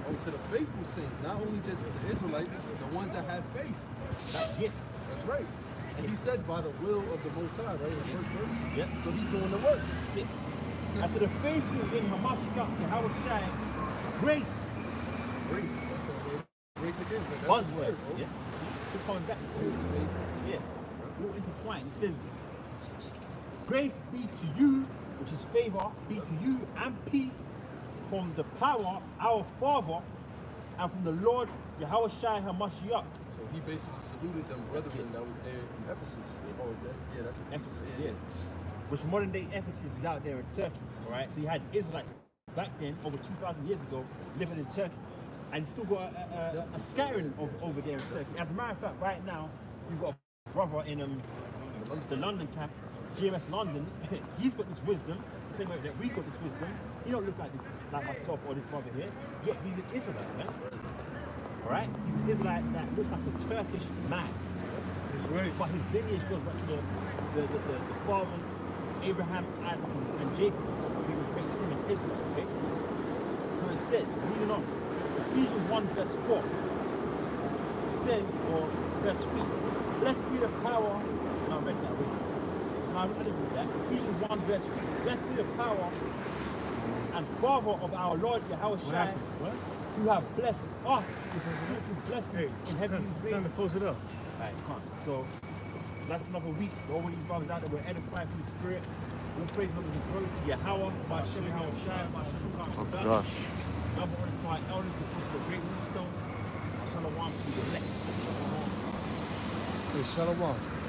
Oh, to the faithful saint, not only just the Israelites, the ones that have faith. yes. That's right. And he said by the will of the Most High, right? In the first verse. Yep. So he's doing the work. See? And to the faithful in Hamashiach Yahweh Shai, grace. Grace. That's a word. Grace again. But that's Buzzwords. the word, Yeah. Keep coming back. Grace, faith. Yeah. All intertwined. It says, grace be to you, which is favor, be to you and peace from the power, our Father, and from the Lord Yahweh Shai HaMashiach. So he basically saluted them brethren that was there in Ephesus. Oh, yeah, that's Ephesus, yeah. Which modern day Ephesus is out there in Turkey, all right? So you had Israelites back then, over 2,000 years ago, living in Turkey. And you still got a scattering over there in Turkey. As a matter of fact, right now, you've got a brother in the London camp, GMS London. He's got this wisdom, the same way that we got this wisdom. He don't look like this, like myself or this brother here. Yet he's an Israelite, man. All right? He's an Israelite that looks like a Turkish man. That's right. But his lineage goes back to the fathers, Abraham, Isaac, and Jacob, which makes him an Israelite, okay? So it says, reading on, Ephesians 1 verse 4, it says, or verse 3, blessed be the power, no, I read that already. No, I didn't read that. Ephesians 1 verse 3, blessed be the power and Father of our Lord Yahweh Shai, What? who have blessed us with spiritual blessings Hey, in heavenly it's time places. to close it up. Alright, come on. So that's another week. All these brothers out there were edified through the Spirit. All praise and glory to Yahweh, by Shem Yahweh Shai, by Shem Oh Yahweh. gosh. Double orders to our elders, the apostles of the great millstone. Shalom to the elect. Hey, Shalom.